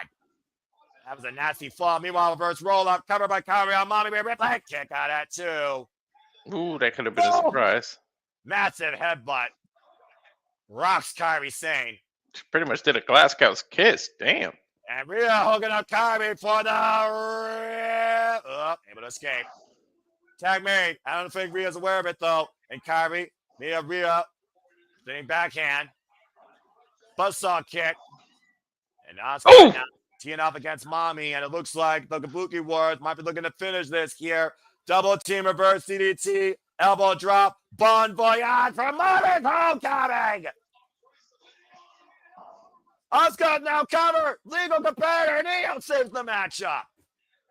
That was a nasty fall. Meanwhile, reverse roll-up, covered by Kairi on Mommy Rhea Ripley. Kick out at 2. Ooh, that could have been a surprise. Massive headbutt. Rocks Kairi Sane. She pretty much did a glass house kiss. Damn. And Rhea hooking up Kairi for the able to escape. Tag made. I don't think Rhea's aware of it though. And Kairi, Rhea, sitting backhand. Buzzsaw kick. And Auska now teeing up against Mommy. And it looks like the Kabuki Warriors might be looking to finish this here. Double team reverse DDT. Elbow drop. Bon voyage from Mommy's homecoming. Auska now cover. Legal competitor. And Io saves the matchup.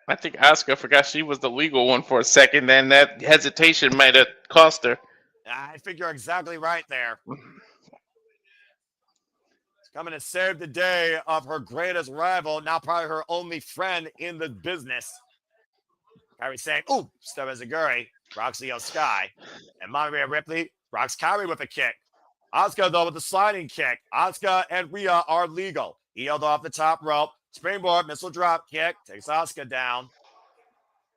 I think Auska forgot she was the legal one for a second, and that hesitation might have cost her. I think you're exactly right there. She's coming to save the day of her greatest rival, now probably her only friend in the business. Kairi saying, ooh, step as a Guri, rocks Io Sky. And Mommy Rhea Ripley rocks Kairi with a kick. Auska, though, with the sliding kick. Auska and Rhea are legal. Io, though, off the top rope. Springboard, missile drop kick. Takes Auska down.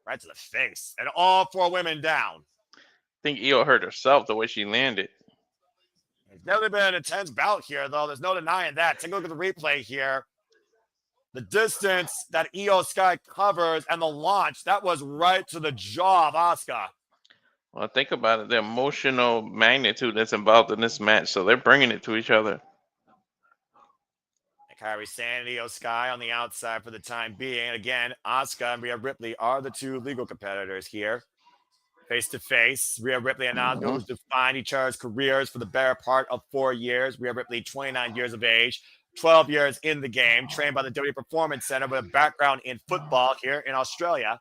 Right to the face. And all 4 women down. I think Io hurt herself the way she landed. It's definitely been an intense bout here, though. There's no denying that. Take a look at the replay here. The distance that Io Sky covers and the launch, that was right to the jaw of Auska. Well, think about it. The emotional magnitude that's involved in this match. So they're bringing it to each other. Kairi Sane and Io Sky on the outside for the time being. And again, Auska and Rhea Ripley are the 2 legal competitors here. Face to face, Rhea Ripley and Auska, who's defined each other's careers for the better part of 4 years. Rhea Ripley, 29 years of age, 12 years in the game, trained by the WWE Performance Center with a background in football here in Australia.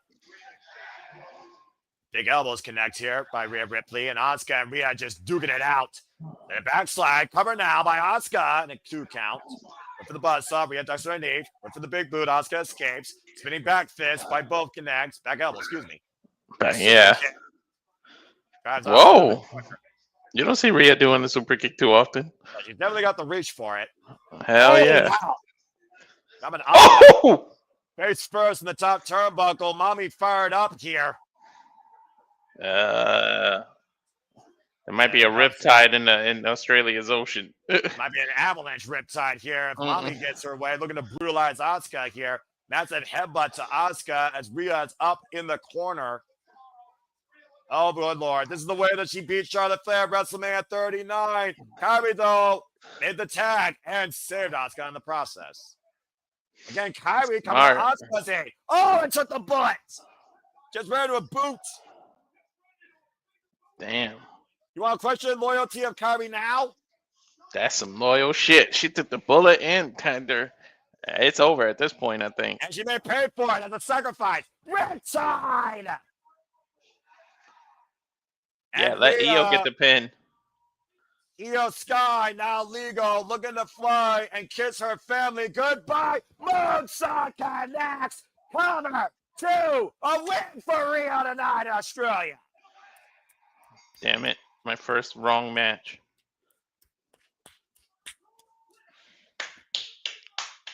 Big elbows connect here by Rhea Ripley, and Auska and Rhea just duking it out. And a backslide, cover now by Auska, and a 2 count. Went for the buzzsaw, Rhea ducks her knee. Went for the big boot, Auska escapes. Spinning back fist by both connects. Back elbow, excuse me. Yeah. Whoa. You don't see Rhea doing the super kick too often. She's definitely got the reach for it. Hell yeah. Wow. Coming up. Oh! Face first in the top turnbuckle. Mommy fired up here. There might be a riptide in Australia's ocean. Might be an avalanche riptide here if Mommy gets her way. Looking to brutalize Auska here. That's a headbutt to Auska as Rhea is up in the corner. Oh, good Lord. This is the way that she beat Charlotte Flair at WrestleMania 39. Kairi, though, made the tag and saved Auska in the process. Again, Kairi coming to Auska's aid. Oh, it took the bullet. Just ran to a boot. Damn. You want to question loyalty of Kairi now? That's some loyal shit. She took the bullet and tender. It's over at this point, I think. And she may pay for it as a sacrifice. Riptide! Yeah, And let Io get the pin. Io Sky now legal, looking to fly and kiss her family goodbye. Moonsault connects. Cover 2. A win for Rhea tonight in Australia. Damn it. My first wrong match.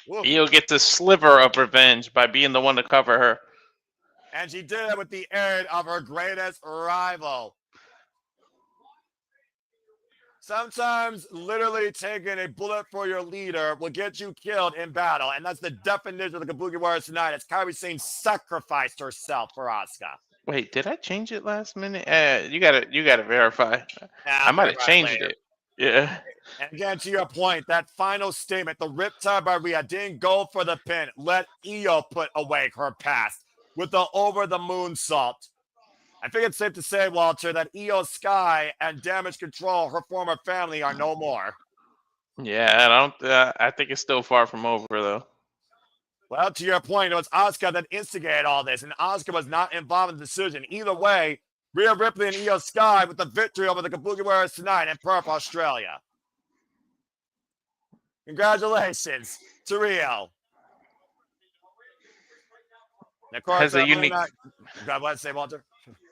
Woof. Io gets a sliver of revenge by being the one to cover her. And she did it with the aid of her greatest rival. Sometimes literally taking a bullet for your leader will get you killed in battle. And that's the definition of the Kabuki Warriors tonight. As Kairi Sane sacrificed herself for Auska. Wait, did I change it last minute? You gotta verify. I might have changed it. Yeah. And again, to your point, that final statement, the riptide by Rhea didn't go for the pin. Let Io put away her past with the over the moonsault. I think it's safe to say, Walter, that Io Sky and Damage Control, her former family, are no more. Yeah, I don't. I think it's still far from over though. Well, to your point, it was Auska that instigated all this, and Auska was not involved in the decision. Either way, Rhea Ripley and Io Sky with the victory over the Kabuki Warriors tonight in Perth, Australia. Congratulations to Rio. And of course, Has a unique. God bless, say Walter.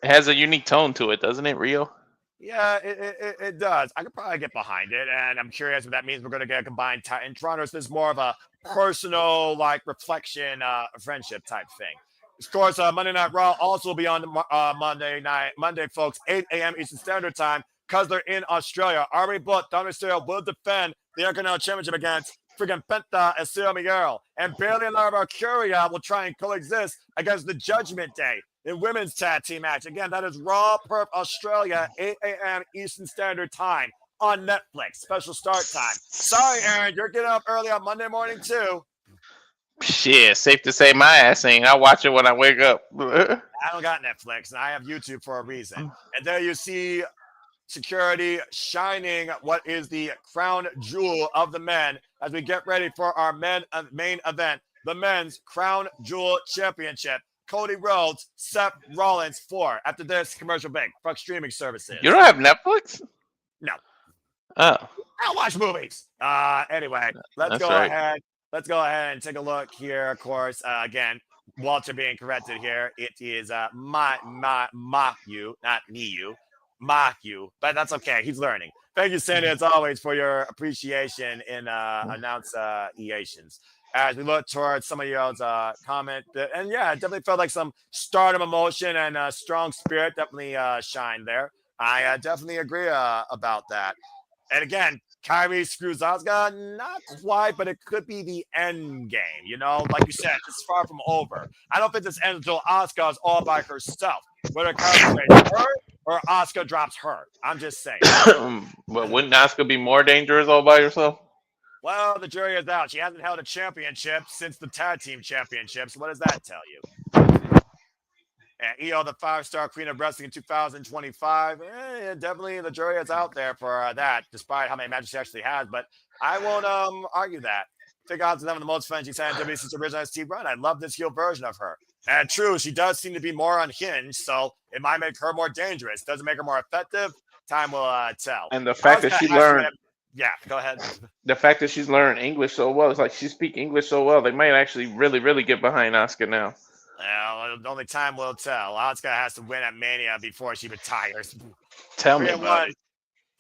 It has a unique tone to it, doesn't it, Rio? Yeah, it does. I could probably get behind it, and I'm curious what that means. We're going to get a combined Titan Toronto. So this is more of a personal, reflection, friendship type thing. Of course, Monday Night Raw also will be on Monday, folks, 8 a.m. Eastern Standard Time, because they're in Australia. Already booked, Dominic Mysterio will defend the Intercontinental Championship against Freakin Penta and Cena Miguel. And Bayley and Lara Curia will try and coexist against the Judgment Day in women's tag team match. Again, that is Raw Perth Australia, 8 a.m. Eastern Standard Time on Netflix. Special start time. Sorry, Aaron, you're getting up early on Monday morning too. Shit, safe to say my ass ain't. I watch it when I wake up. I don't got Netflix, and I have YouTube for a reason. And there you see security shining what is the crown jewel of the men as we get ready for our main event, the men's crown jewel championship. Cody Rhodes, Seth Rollins 4 after this commercial break. Fuck streaming services. You don't have Netflix? No. Oh. I don't watch movies. Anyway, let's go ahead. Let's go ahead and take a look here. Of course, again, Walter being corrected here. It is Maku, not Miyu. Maku, but that's okay. He's learning. Thank you, Sandy, as always, for your appreciation in announceations. As we look towards some of y'all's comment, and yeah, it definitely felt like some stardom emotion and strong spirit definitely shined there. I definitely agree about that. And again, Kairi screws Auska, not quite, but it could be the end game. You know, like you said, it's far from over. I don't think this ends until Auska is all by herself. Whether Kairi trades her or Auska drops her. I'm just saying. But wouldn't Auska be more dangerous all by herself? Well, the jury is out. She hasn't held a championship since the tag team championships. What does that tell you? And Io, the 5-star queen of wrestling in 2025. Definitely the jury is out there for that, despite how many matches she actually has. But I won't argue that. I think Auska's having the most fun she's had in WWE since the original Steve Run. I love this heel version of her. And true, she does seem to be more unhinged, so it might make her more dangerous. Does it make her more effective? Time will tell. And the fact that she learned... Yeah, go ahead. The fact that she's learned English so well, it's like she speaks English so well, they might actually really, really get behind Auska now. Well, only time will tell. Auska has to win at Mania before she retires. Tell me about it.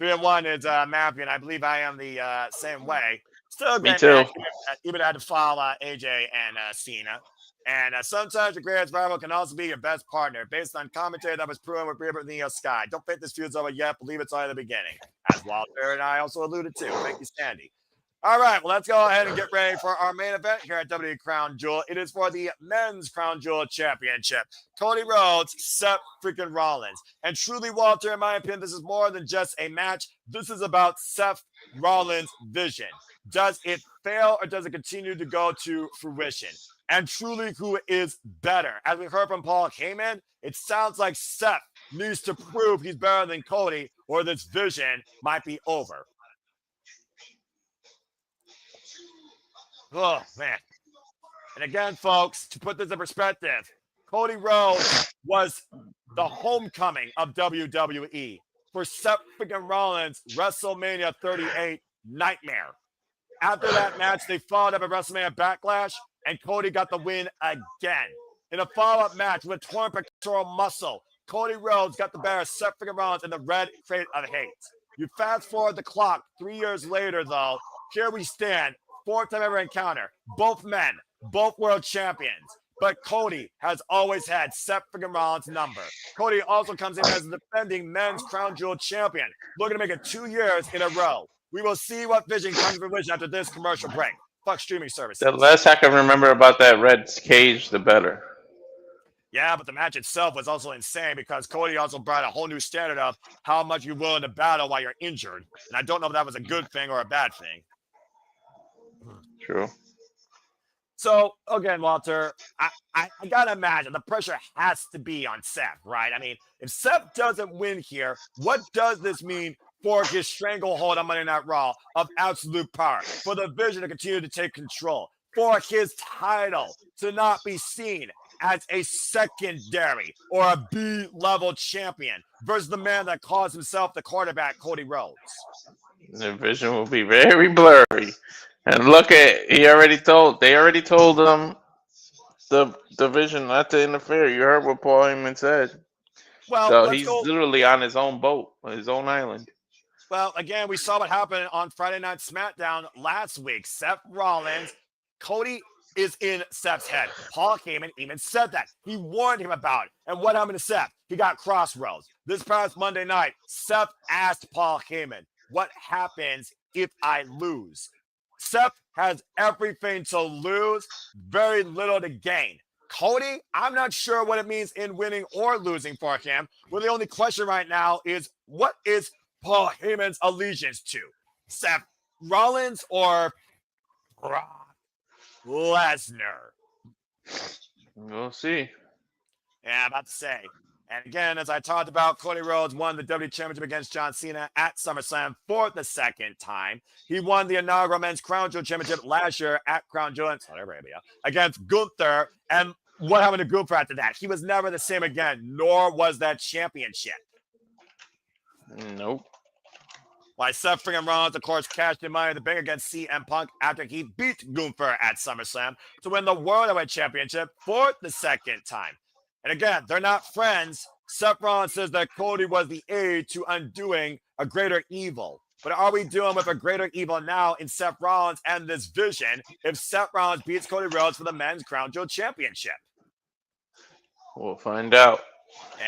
3-1 is Matthew, and I believe I am the same way. Still a great Me too. match, even had to follow AJ and Cena. And sometimes your greatest rival can also be your best partner, based on commentary that was proven with Rhea and Io Sky. Don't think this feud's over yet. Believe it's only the beginning, as Walter and I also alluded to. Thank you, Sandy. All right, well, let's go ahead and get ready for our main event here at WWE Crown Jewel. It is for the Men's Crown Jewel Championship. Cody Rhodes, Seth freaking Rollins. And truly, Walter, in my opinion, this is more than just a match. This is about Seth Rollins' vision. Does it fail or does it continue to go to fruition? And truly, who is better? As we heard from Paul Heyman, it sounds like Seth needs to prove he's better than Cody, or this vision might be over. Oh, man. And again, folks, to put this in perspective, Cody Rhodes was the homecoming of WWE for Seth freaking Rollins, WrestleMania 38 Nightmare. After that match, they followed up at WrestleMania Backlash, and Cody got the win again. In a follow-up match with torn pectoral muscle, Cody Rhodes got the better of Seth freaking Rollins in the red crate of hate. You fast forward the clock 3 years later, though, here we stand, fourth time ever encounter, both men, both world champions. But Cody has always had Seth freaking Rollins' number. Cody also comes in as the defending men's Crown Jewel champion, looking to make it 2 years in a row. We will see what vision comes to fruition after this commercial break. Fuck streaming services. The less I can remember about that red cage, the better. Yeah, but the match itself was also insane because Cody also brought a whole new standard of how much you're willing to battle while you're injured. And I don't know if that was a good thing or a bad thing. True. So, again, Walter, I got to imagine the pressure has to be on Seth, right? I mean, if Seth doesn't win here, what does this mean for his stranglehold on Monday Night Raw of absolute power, for the Vision to continue to take control, for his title to not be seen as a secondary or a B-level champion versus the man that calls himself the quarterback, Cody Rhodes? The vision will be very blurry. And look at, they already told the Vision not to interfere. You heard what Paul Heyman said. Well, so he's literally on his own boat, on his own island. Well, again, we saw what happened on Friday Night SmackDown last week. Seth Rollins, Cody is in Seth's head. Paul Heyman even said that. He warned him about it. And what happened to Seth? He got crossroads. This past Monday night, Seth asked Paul Heyman, what happens if I lose? Seth has everything to lose, very little to gain. Cody, I'm not sure what it means in winning or losing for him. Well, the only question right now is, what is Paul Heyman's allegiance to? Seth Rollins or Brock Lesnar? We'll see. Yeah, I'm about to say. And again, as I talked about, Cody Rhodes won the WWE Championship against John Cena at SummerSlam for the second time. He won the inaugural Men's Crown Jewel Championship last year at Crown Jewel in Saudi Arabia against Gunther. And what happened to Gunther after that? He was never the same again, nor was that championship. Nope. Why Seth freaking Rollins, of course, cashed in Money in the Bank against CM Punk after he beat Gunther at SummerSlam to win the World Heavyweight Championship for the second time. And again, they're not friends. Seth Rollins says that Cody was the aid to undoing a greater evil. But are we dealing with a greater evil now in Seth Rollins and this Vision if Seth Rollins beats Cody Rhodes for the Men's Crown Jewel Championship? We'll find out.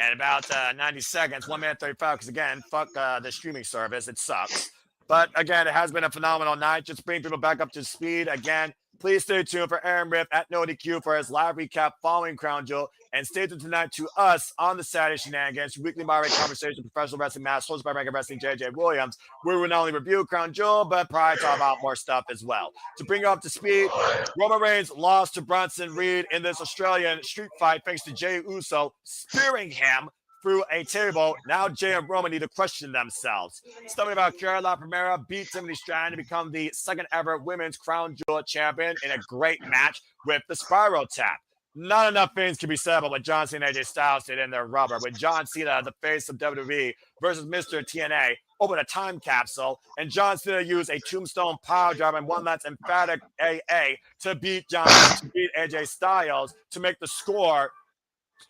And about 90 seconds, 1 minute 35, because again, fuck the streaming service. It sucks. But again, it has been a phenomenal night. Just bring people back up to speed. Again, please stay tuned for Aaron Riff at NoDQ for his live recap following Crown Jewel. And stay tuned tonight to us on the Saturday Shenanigans, weekly moderated conversation, professional wrestling match, hosted by Rankin Wrestling JJ Williams, where we not only review Crown Jewel, but probably talk about more stuff as well. To bring you up to speed, Roman Reigns lost to Bronson Reed in this Australian street fight thanks to Jey Uso spearing him through a table. Now Jey and Roman need to question themselves. Something about Carla Primera beat Tiffany Stratton to become the second ever women's Crown Jewel champion in a great match with the Spiral Tap. Not enough things can be said about what John Cena and AJ Styles did in their rubber. With John Cena, the face of WWE, versus Mr. TNA, open a time capsule, and John Cena used a tombstone power drive and one that's emphatic AA to beat AJ Styles to make the score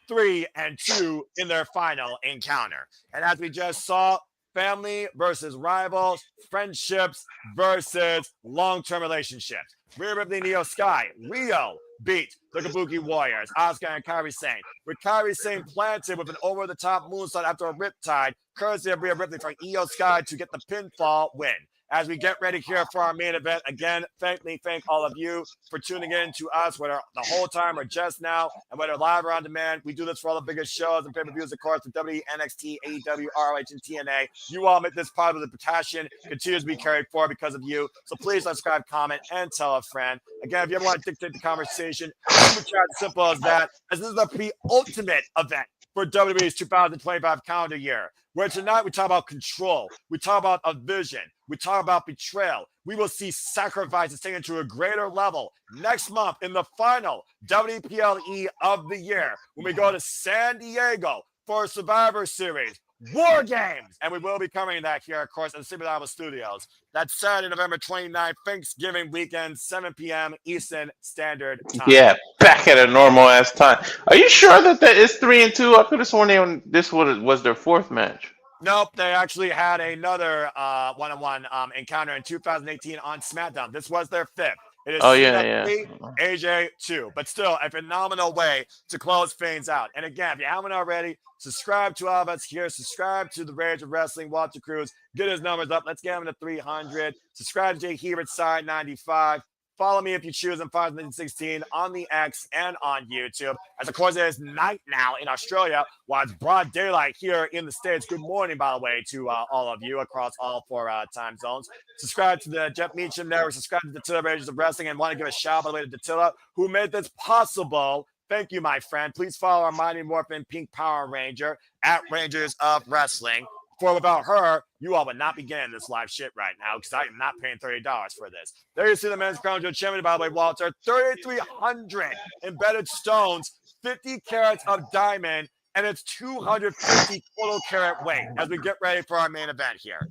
3-2 in their final encounter. And as we just saw, family versus rivals, friendships versus long-term relationships. Rhea Ripley and Io Sky. Rio beat the Kabuki Warriors, Auska and Kairi Sane. With Kairi Sane planted with an over-the-top moonsault after a riptide, courtesy of Rhea Ripley for Io Sky to get the pinfall win. As we get ready here for our main event, again, thank all of you for tuning in to us, whether the whole time or just now, and whether live or on demand. We do this for all the biggest shows and pay-per-views, of course, with WWE, NXT, AEW, ROH, and TNA. You all make this part of the passion continues to be carried forward because of you. So please subscribe, comment, and tell a friend. Again, if you ever want to dictate the conversation, super chat, simple as that, as this is the pre-ultimate event for WWE's 2025 calendar year, where tonight we talk about control, we talk about a vision, we talk about betrayal. We will see sacrifices taken to a greater level next month in the final WPLE of the year when we go to San Diego for Survivor Series War Games. And we will be covering that here, of course, at the Super Bible Studios. That's Saturday, November 29th, Thanksgiving weekend, 7 p.m. Eastern Standard Time. Yeah, back at a normal ass time. Are you sure that is 3-2? I could have sworn this was their fourth match. Nope, they actually had another one-on-one encounter in 2018 on SmackDown. This was their fifth. It is Cena 3, AJ 2. But still, a phenomenal way to close things out. And again, if you haven't already, subscribe to all of us here. Subscribe to The Rage of Wrestling, Walter Cruz. Get his numbers up. Let's get him to 300. Subscribe to Jay Hebert, Side 95. Follow me if you choose in 2016 on the X and on YouTube. As of course, it is night now in Australia, while it's broad daylight here in the States. Good morning, by the way, to all of you across all 4 time zones. Subscribe to the Jeff Meacham Network. Subscribe to the Tilla Rangers of Wrestling, and want to give a shout out, by the way, to Tilla, who made this possible. Thank you, my friend. Please follow our Mighty Morphin Pink Power Ranger at Rangers of Wrestling. For without her, you all would not be getting this live shit right now because I am not paying $30 for this. There you see the men's Crown Jewel champion, by the way, Walter. 3,300 embedded stones, 50 carats of diamond, and it's 250 total carat weight as we get ready for our main event here.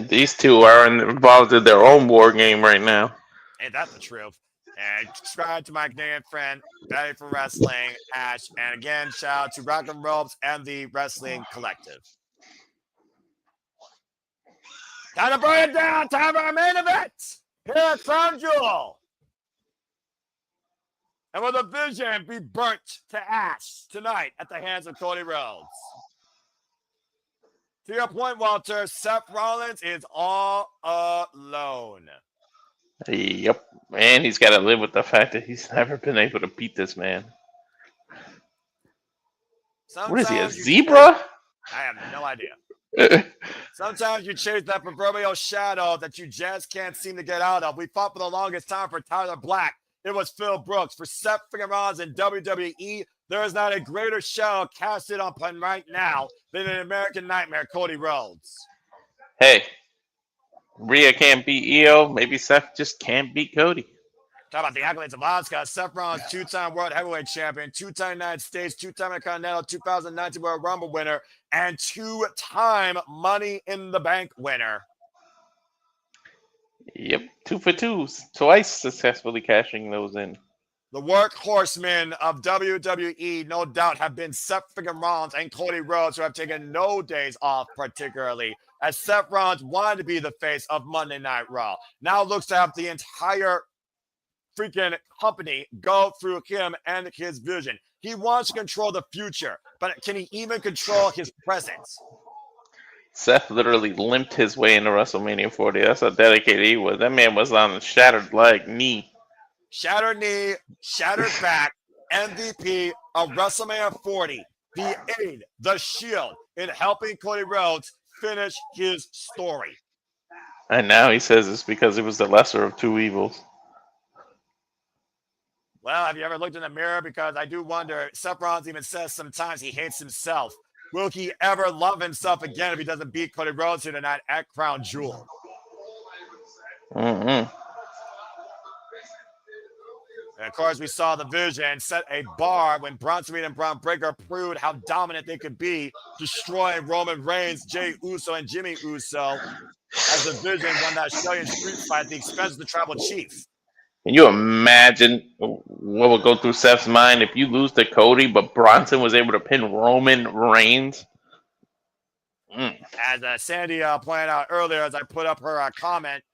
These two are involved in their own war game right now. Ain't that the truth? And subscribe to my Canadian friend, Ready for Wrestling, Ash. And again, shout out to Rock and Ropes and the Wrestling Collective. Time to burn it down. Time for our main event here at Crown Jewel. And will the vision be burnt to ash tonight at the hands of Cody Rhodes? To your point, Walter, Seth Rollins is all alone. Yep. And he's got to live with the fact that he's never been able to beat this man. What is he, a zebra? I have no idea. Sometimes you chase that proverbial shadow that you just can't seem to get out of. We fought for the longest time for Tyler Black. It was Phil Brooks. For Seth Rollins in WWE, there is not a greater shadow casted upon right now than an American Nightmare, Cody Rhodes. Hey, Rhea can't beat Io. Maybe Seth just can't beat Cody. Talk about the accolades of Auska. Seth Rollins, 2-time World Heavyweight Champion, 2-time United States, 2-time Intercontinental, 2019 World Rumble winner, and 2-time Money in the Bank winner. Yep, 2 for 2s. Twice successfully cashing those in. The workhorsemen of WWE, no doubt, have been Seth Rollins and Cody Rhodes, who have taken no days off particularly, as Seth Rollins wanted to be the face of Monday Night Raw. Now looks to have the entire freaking company go through him and his vision. He wants to control the future, but can he even control his presence? Seth literally limped his way into WrestleMania 40. That's how dedicated he was. That man was on a shattered knee. Shattered knee, shattered back, MVP of WrestleMania 40. The aid, the shield in helping Cody Rhodes finish his story. And now he says it's because it was the lesser of two evils. Well, have you ever looked in the mirror? Because I do wonder, Seth Rollins even says sometimes he hates himself. Will he ever love himself again if he doesn't beat Cody Rhodes here tonight at Crown Jewel? Mm-hmm. And of course, we saw the vision set a bar when Bronson and Braun Breaker proved how dominant they could be, destroying Roman Reigns, Jey Uso, and Jimmy Uso as the vision won that Australian street fight at the expense of the Tribal Chief. Can you imagine what would go through Seth's mind if you lose to Cody, but Bronson was able to pin Roman Reigns? As Sandy pointed out earlier, as I put up her comment,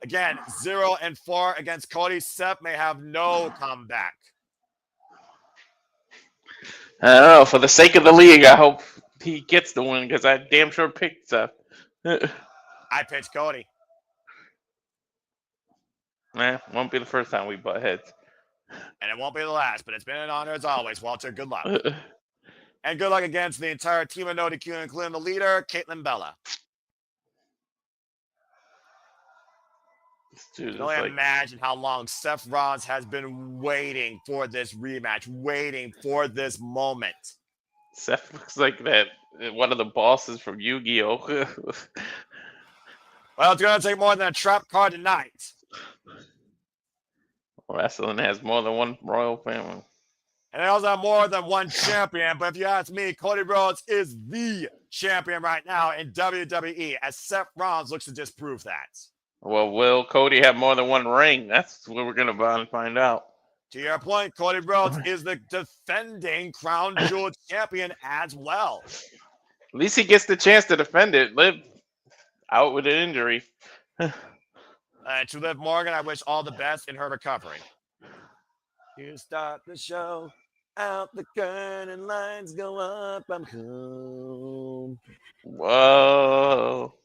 again, 0-4 against Cody. Seth may have no comeback. I don't know. For the sake of the league, I hope he gets the win because I damn sure picked Seth. I picked Cody. Won't be the first time we butt heads. And it won't be the last, but it's been an honor as always, Walter. Good luck. And good luck again to the entire team of No DQ, including the leader, Caitlin Bella. You can only imagine how long Seth Rollins has been waiting for this rematch, waiting for this moment. Seth looks like that one of the bosses from Yu-Gi-Oh! Well, it's going to take more than a trap card tonight. Wrestling has more than one royal family. And they also have more than one champion. But if you ask me, Cody Rhodes is the champion right now in WWE, as Seth Rollins looks to disprove that. Well, will Cody have more than one ring? That's what we're going to find out. To your point, Cody Rhodes is the defending Crown Jewel champion as well. At least he gets the chance to defend it. Live out with an injury. To Liv Morgan, I wish all the best in her recovery. You start the show, out the curtain lines go up, I'm home. Whoa.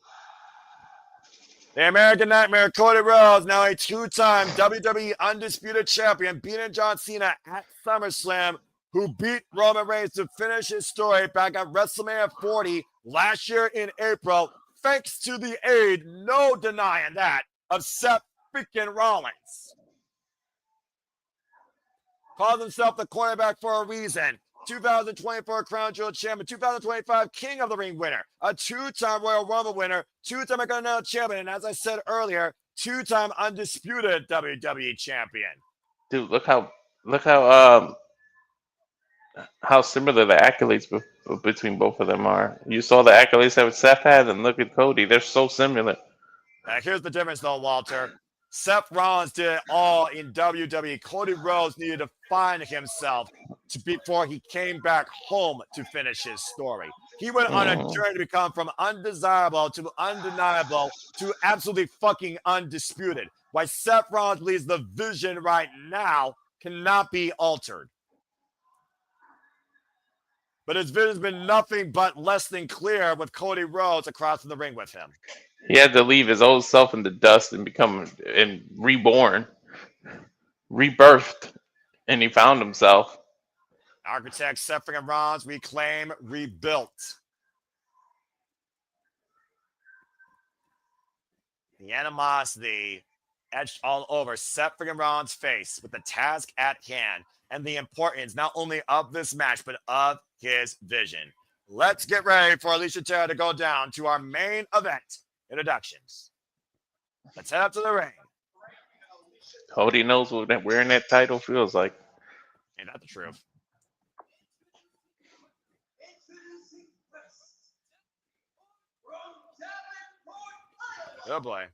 The American Nightmare, Cody Rhodes, now a two-time WWE Undisputed Champion, beating John Cena at SummerSlam, who beat Roman Reigns to finish his story back at WrestleMania 40 last year in April, thanks to the aid, no denying that, of Seth freaking Rollins. Calls himself the quarterback for a reason. 2024 Crown Jewel champion, 2025 King of the Ring winner, a two-time Royal Rumble winner, two-time Intercontinental champion, and as I said earlier, two-time undisputed WWE champion. Dude, look how similar the accolades between both of them are. You saw the accolades that Seth had, and look at Cody. They're so similar. Here's the difference, though, Walter. Seth Rollins did it all in WWE. Cody Rhodes needed to find himself before he came back home to finish his story. He went on a journey to become from undesirable to undeniable to absolutely fucking undisputed. Why Seth Rollins believes the vision right now cannot be altered. But his vision's been nothing but less than clear with Cody Rhodes across the ring with him. He had to leave his old self in the dust and become reborn, rebirthed, and he found himself. Architect Seth Rollins, reclaim, rebuilt. The animosity etched all over Seth Rollins' face with the task at hand and the importance not only of this match, but of his vision. Let's get ready for Alicia Terra to go down to our main event introductions. Let's head up to the ring. Cody knows what wearing that title feels like. Ain't that the truth? Oh boy.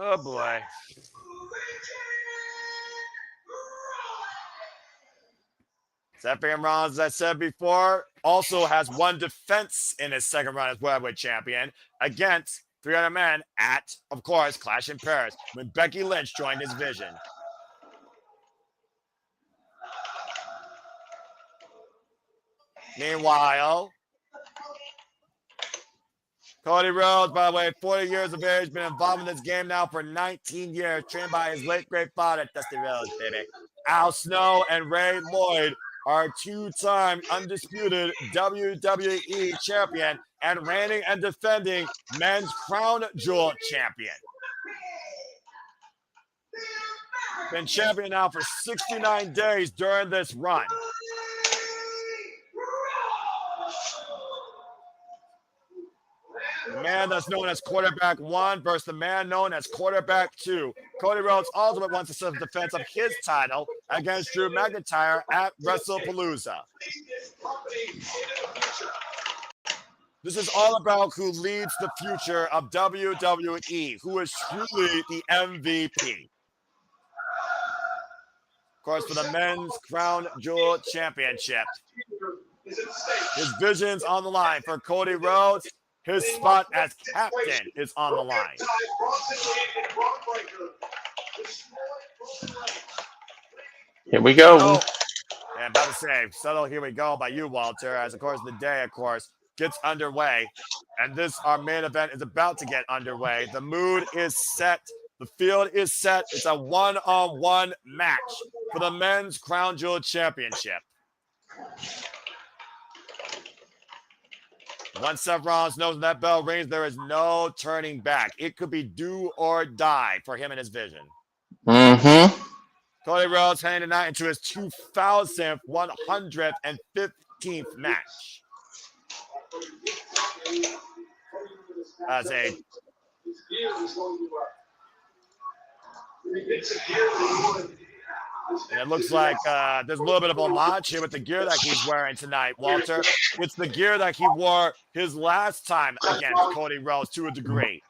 Oh boy. Seth Rollins, as I said before, also has one defense in his second run as Worldwide Champion against 300 men at, of course, Clash in Paris when Becky Lynch joined his vision. Meanwhile, Cody Rhodes, by the way, 40 years of age, been involved in this game now for 19 years, trained by his late great father, Dusty Rhodes, baby. Al Snow and Ray Lloyd are two-time undisputed WWE champion and reigning and defending men's Crown Jewel champion. Been champion now for 69 days during this run. The man that's known as quarterback 1 versus the man known as quarterback 2. Cody Rhodes ultimately wants to set the defense of his title against Drew McIntyre at WrestlePalooza. This is all about who leads the future of WWE, who is truly the MVP. Of course, for the men's Crown Jewel Championship. His vision's on the line for Cody Rhodes. His spot as captain is on the line. Here we go. Oh, yeah, about to say, subtle here we go by you, Walter, as of course the day, of course, gets underway. And this, our main event, is about to get underway. The mood is set. The field is set. It's a one-on-one match for the men's Crown Jewel Championship. Once Seth Rollins knows that bell rings, there is no turning back. It could be do or die for him and his vision. Mm-hmm. Cody Rhodes heading tonight into his 2,115th 15th match. As a and it looks like there's a little bit of homage here with the gear that he's wearing tonight, Walter. It's the gear that he wore his last time against Cody Rhodes to a degree.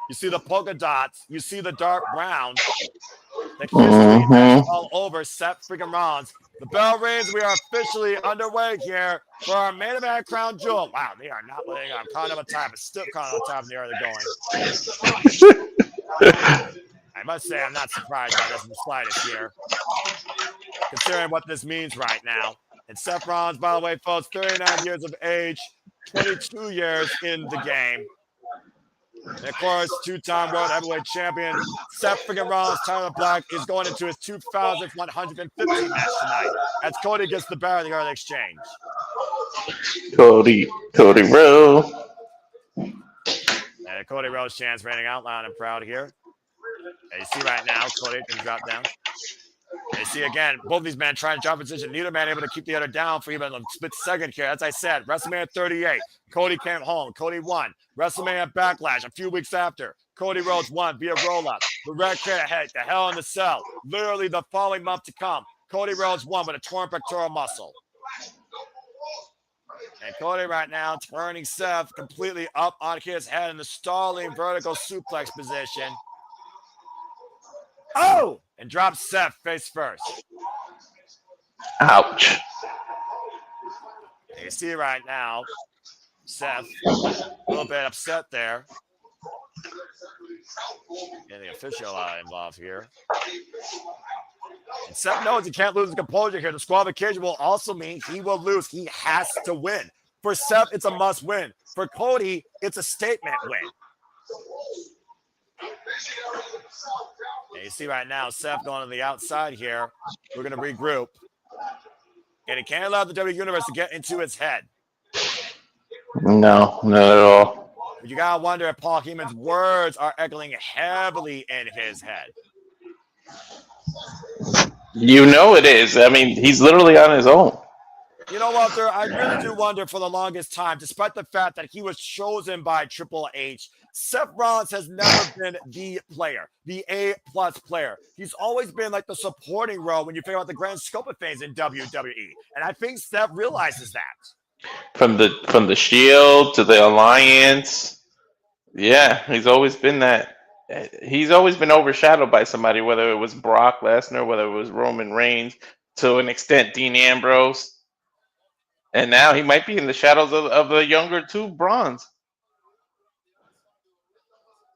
You see the polka dots. You see the dark brown. The history that's all over Seth freaking Rollins. The bell rings. We are officially underway here for our main event Crown Jewel. Wow, they are not letting on count of time, but still count of time in the air they're going. I must say I'm not surprised by this in the slightest here, considering what this means right now. And Seth Rollins, by the way, folks, 39 years of age, 22 years in the game. And of course, two-time World Heavyweight Champion Seth freaking Rollins, Tyler Black, is going into his 2,150 match tonight as Cody gets the better of the early exchange. Cody Rhodes. And Cody Rhodes chants raining out loud and proud here. And you see right now, Cody can drop down. And you see again, both of these men trying to drop position. Neither man able to keep the other down for even a split second here. As I said, WrestleMania 38, Cody came home. Cody won. WrestleMania Backlash a few weeks after, Cody Rhodes won via roll-up. The red carrot head, the Hell in the Cell. Literally the following month to come, Cody Rhodes won with a torn pectoral muscle. And Cody right now turning Seth completely up on his head in the stalling vertical suplex position. Oh! And drops Seth face first. Ouch. And you see right now, Seth a little bit upset there. Getting the official involved here. And Seth knows he can't lose his composure here. The disqualification will also mean he will lose. He has to win. For Seth, it's a must win. For Cody, it's a statement win. And you see right now, Seth going to the outside here. We're going to regroup. And he can't allow the WWE Universe to get into his head. No, not at all. But you got to wonder if Paul Heyman's words are echoing heavily in his head. You know it is. I mean, he's literally on his own. You know, Walter, I really do wonder for the longest time, despite the fact that he was chosen by Triple H, Seth Rollins has never been the player, the A-plus player. He's always been like the supporting role when you figure out the grand scope of things in WWE. And I think Seth realizes that. From the Shield to the Alliance. Yeah, he's always been that. He's always been overshadowed by somebody, whether it was Brock Lesnar, whether it was Roman Reigns, to an extent Dean Ambrose. And now he might be in the shadows of the younger two Bronze.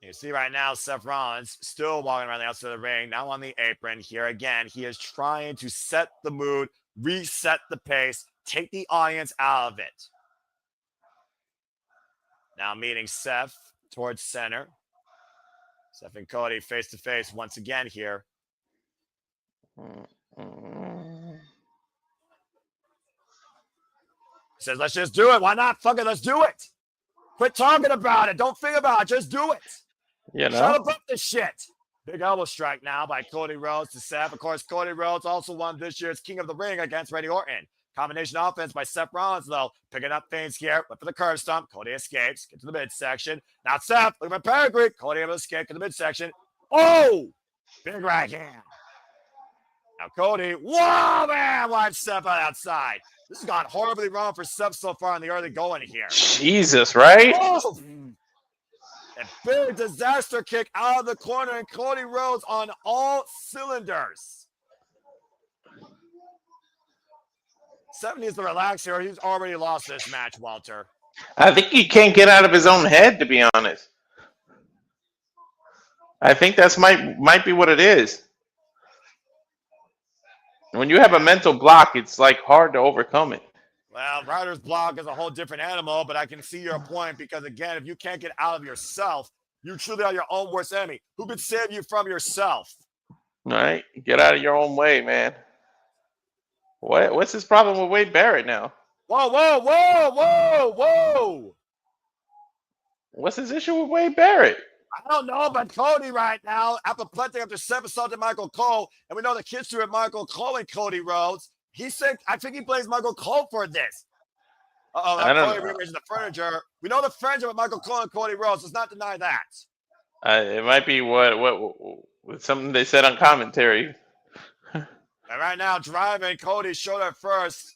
You see right now, Seth Rollins still walking around the outside of the ring, now on the apron here. Again, he is trying to set the mood, reset the pace, take the audience out of it. Now meeting Seth towards center. Seth and Cody face to face once again here. He says, let's just do it. Why not? Fuck it, let's do it. Quit talking about it. Don't think about it. Just do it. You know? Shut up this shit. Big elbow strike now by Cody Rhodes to Seth. Of course, Cody Rhodes also won this year's King of the Ring against Randy Orton. Combination offense by Seth Rollins, though. Picking up things here. Went for the curve stomp. Cody escapes. Get to the midsection. Now Seth, look at my pedigree. Cody able to escape to the midsection. Oh! Big right hand. Now Cody. Whoa, man! Watch Seth outside. This has gone horribly wrong for Seth so far in the early going here. Jesus, right? Oh! A big disaster kick out of the corner, and Cody Rhodes on all cylinders. Seth needs to relax here. He's already lost this match, Walter. I think he can't get out of his own head, to be honest. I think that's might be what it is. When you have a mental block, it's like hard to overcome it. Well, writer's block is a whole different animal, but I can see your point because, again, if you can't get out of yourself, you truly are your own worst enemy. Who could save you from yourself? All right? Get out of your own way, man. What's his problem with Wade Barrett now? Whoa, whoa, whoa, whoa, whoa. What's his issue with Wade Barrett? I don't know, but Cody right now, apoplectic after Seth assaulted Michael Cole, and we know the kids threw at Michael Cole and Cody Rhodes. He said, I think he blames Michael Cole for this. I don't Cody know. rearranging the furniture. We know the friendship with Michael Cole and Cody Rhodes. Let's not deny that. It might be what something they said on commentary. And right now, driving Cody's shoulder first.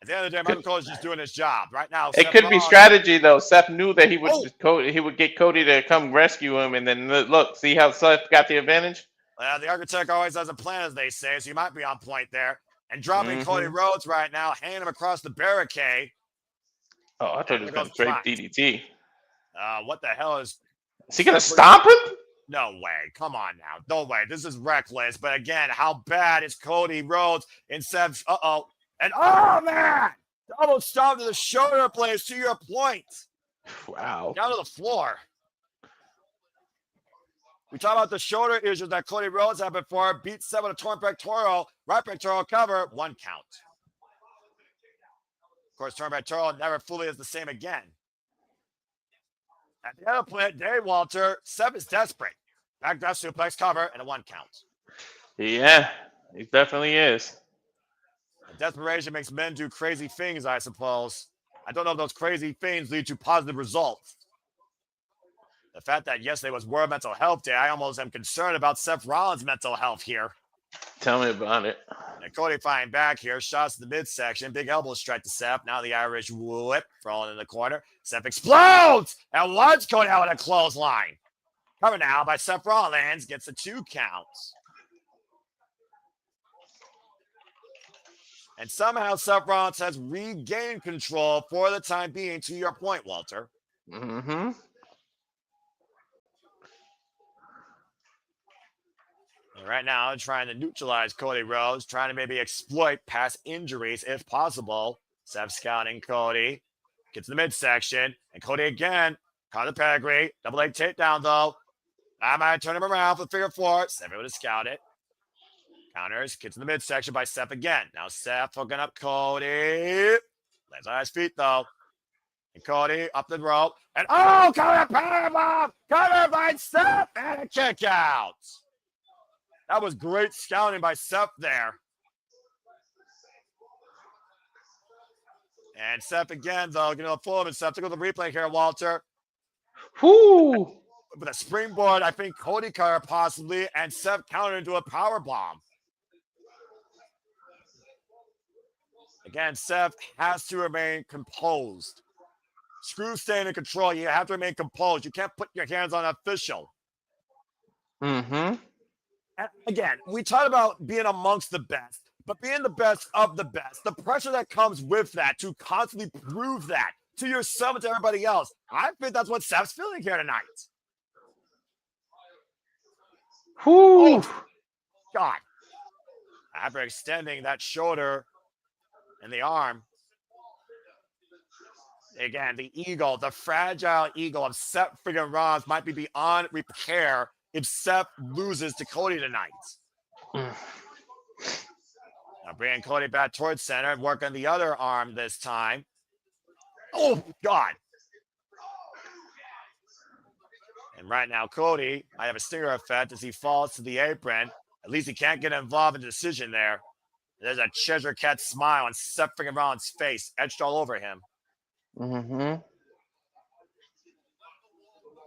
At the end of the day, Michael Cole is just doing his job. Right now, It Seth could be Rollins- strategy though. Seth knew that he would Oh! he would get Cody to come rescue him, and then look, see how Seth got the advantage. Well, the architect always has a plan, as they say, so you might be on point there. And dropping Cody Rhodes right now, hanging him across the barricade. Oh, I thought it was going to straight DDT. What the hell is he going to stomp him? No way. Come on now. No way. This is reckless. But again, how bad is Cody Rhodes in Seth's? And oh, man! Double stomp to the shoulder blades, to your point. Wow. Down to the floor. We talk about the shoulder issues that Cody Rhodes had before. Beat Seth with a torn pectoral. Right pectoral cover. 1 count. Of course, torn pectoral never fully is the same again. At the other point, Dave Walter, Seth is desperate. Backdraft suplex cover and a 1 count. Yeah, he definitely is. Desperation makes men do crazy things, I suppose. I don't know if those crazy things lead to positive results. The fact that yesterday was World Mental Health Day, I almost am concerned about Seth Rollins' mental health here. Tell me about it. And Cody fighting back here. Shots to the midsection. Big elbow strike to Seth. Now the Irish whip thrown in the corner. Seth explodes and launches Cody out with a clothesline. Covered now by Seth Rollins. Gets the 2 counts. And somehow Seth Rollins has regained control for the time being, to your point, Walter. Mm-hmm. And right now, trying to neutralize Cody Rhodes, trying to maybe exploit past injuries if possible. Seth scouting Cody. Gets to the midsection. And Cody again. Caught the pedigree. Double leg takedown, though. I might turn him around for the figure 4. Seth would have scouted. Counters, gets in the midsection by Seth again. Now Seth hooking up Cody. Lands on his feet, though. And Cody up the rope. And Cody powerbomb! Covered by Seth! And a kick out. That was great scouting by Seth there. And Seth again, though, getting a full of himself. Took the replay here, Walter. Whoo! With a springboard, I think Cody cover possibly, and Seth countered into a powerbomb. Again, Seth has to remain composed. Screw staying in control. You have to remain composed. You can't put your hands on an official. Mm-hmm. And again, we talk about being amongst the best, but being the best of the best, the pressure that comes with that to constantly prove that to yourself and to everybody else. I think that's what Seth's feeling here tonight. Whoo! Oh, God. After extending that shoulder and the arm. Again, the ego, the fragile ego of Seth freaking Rollins might be beyond repair if Seth loses to Cody tonight. Now bringing Cody back towards center and working the other arm this time. Oh, God. And right now, Cody might have a stinger effect as he falls to the apron. At least he can't get involved in the decision there. There's a Cheshire Cat smile on Seth freaking Rollins' face, etched all over him. Mm-hmm.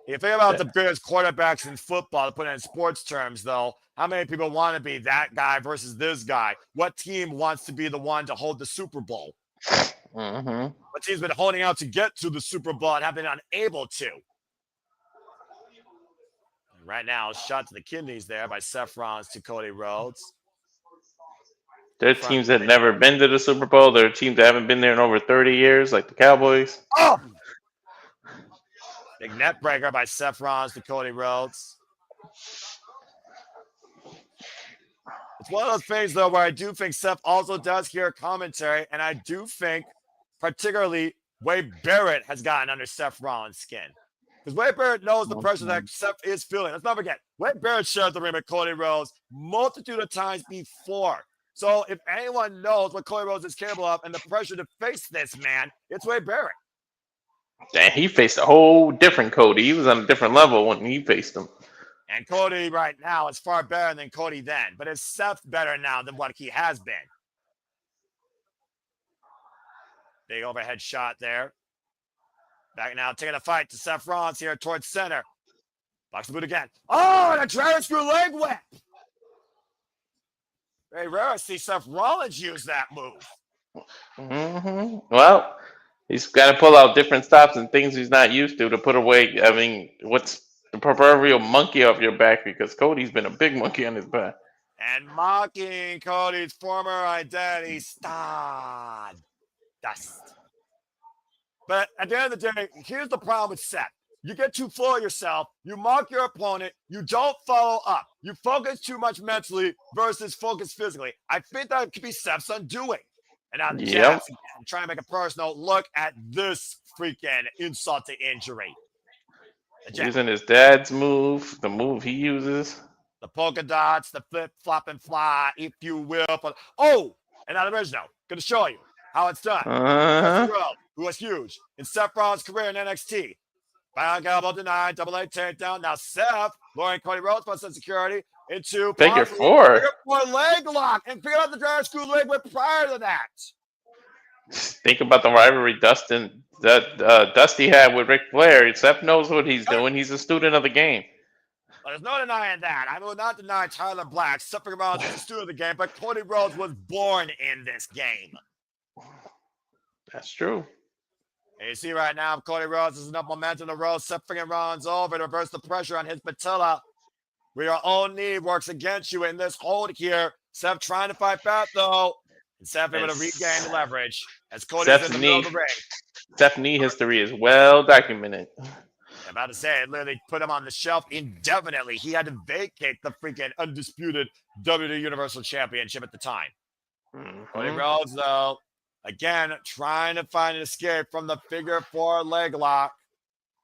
You think about the greatest quarterbacks in football, to put it in sports terms, though. How many people want to be that guy versus this guy? What team wants to be the one to hold the Super Bowl? Mm-hmm. What team's been holding out to get to the Super Bowl and have been unable to? And right now, shot to the kidneys there by Seth Rollins to Cody Rhodes. There are teams that have never been to the Super Bowl. There are teams that haven't been there in over 30 years, like the Cowboys. Oh! Big net breaker by Seth Rollins to Cody Rhodes. It's one of those things, though, where I do think Seth also does hear commentary, and I do think, particularly, Wade Barrett has gotten under Seth Rollins' skin. Because Wade Barrett knows the pressure that Seth is feeling. Let's not forget, Wade Barrett shared the ring with Cody Rhodes multitude of times before. So if anyone knows what Cody Rhodes is capable of and the pressure to face this man, it's Wade Barrett. And he faced a whole different Cody. He was on a different level when he faced him. And Cody right now is far better than Cody then. But is Seth better now than what he has been? Big overhead shot there. Back now, taking a fight to Seth Rollins here towards center. Box the boot again. Oh, and a dragon screw leg whip. Very rare to see Seth Rollins use that move. Well, he's got to pull out different stops and things he's not used to put away. I mean, what's the proverbial monkey off your back? Because Cody's been a big monkey on his back. And mocking Cody's former identity, Stardust. But at the end of the day, here's the problem with Seth. You get too full of yourself. You mock your opponent. You don't follow up. You focus too much mentally versus focus physically. I think that could be Seth's undoing. And now the jabs again, trying to make a personal look at this freaking insult to injury. Using his dad's move, the move he uses. The polka dots, the flip, flop, and fly, if you will. But, oh, and now the original. Going to show you how it's done. Who was huge in Seth Rollins' career in NXT. Bionic elbow denied, double leg takedown. Now Seth, luring Cody Rhodes plus security into figure four leg lock, and figure out the dragon screw leg whip prior to that. Think about the rivalry Dusty had with Ric Flair. Seth knows what he's doing. He's a student of the game. Well, there's no denying that. I will not deny Tyler Black. Seth Rollins was a student of the game, but Cody Rhodes was born in this game. That's true. And you see right now, Cody Rhodes has enough momentum to roll Seth Rollins over to reverse the pressure on his patella. Where your own knee works against you in this hold here. Seth trying to fight back, though. And Seth able to regain the leverage as Cody's in the middle of the ring. Seth's knee history is well documented. I'm about to say, it literally put him on the shelf indefinitely. He had to vacate the freaking undisputed WWE Universal Championship at the time. Cody Rhodes, though, again, trying to find an escape from the figure four leg lock.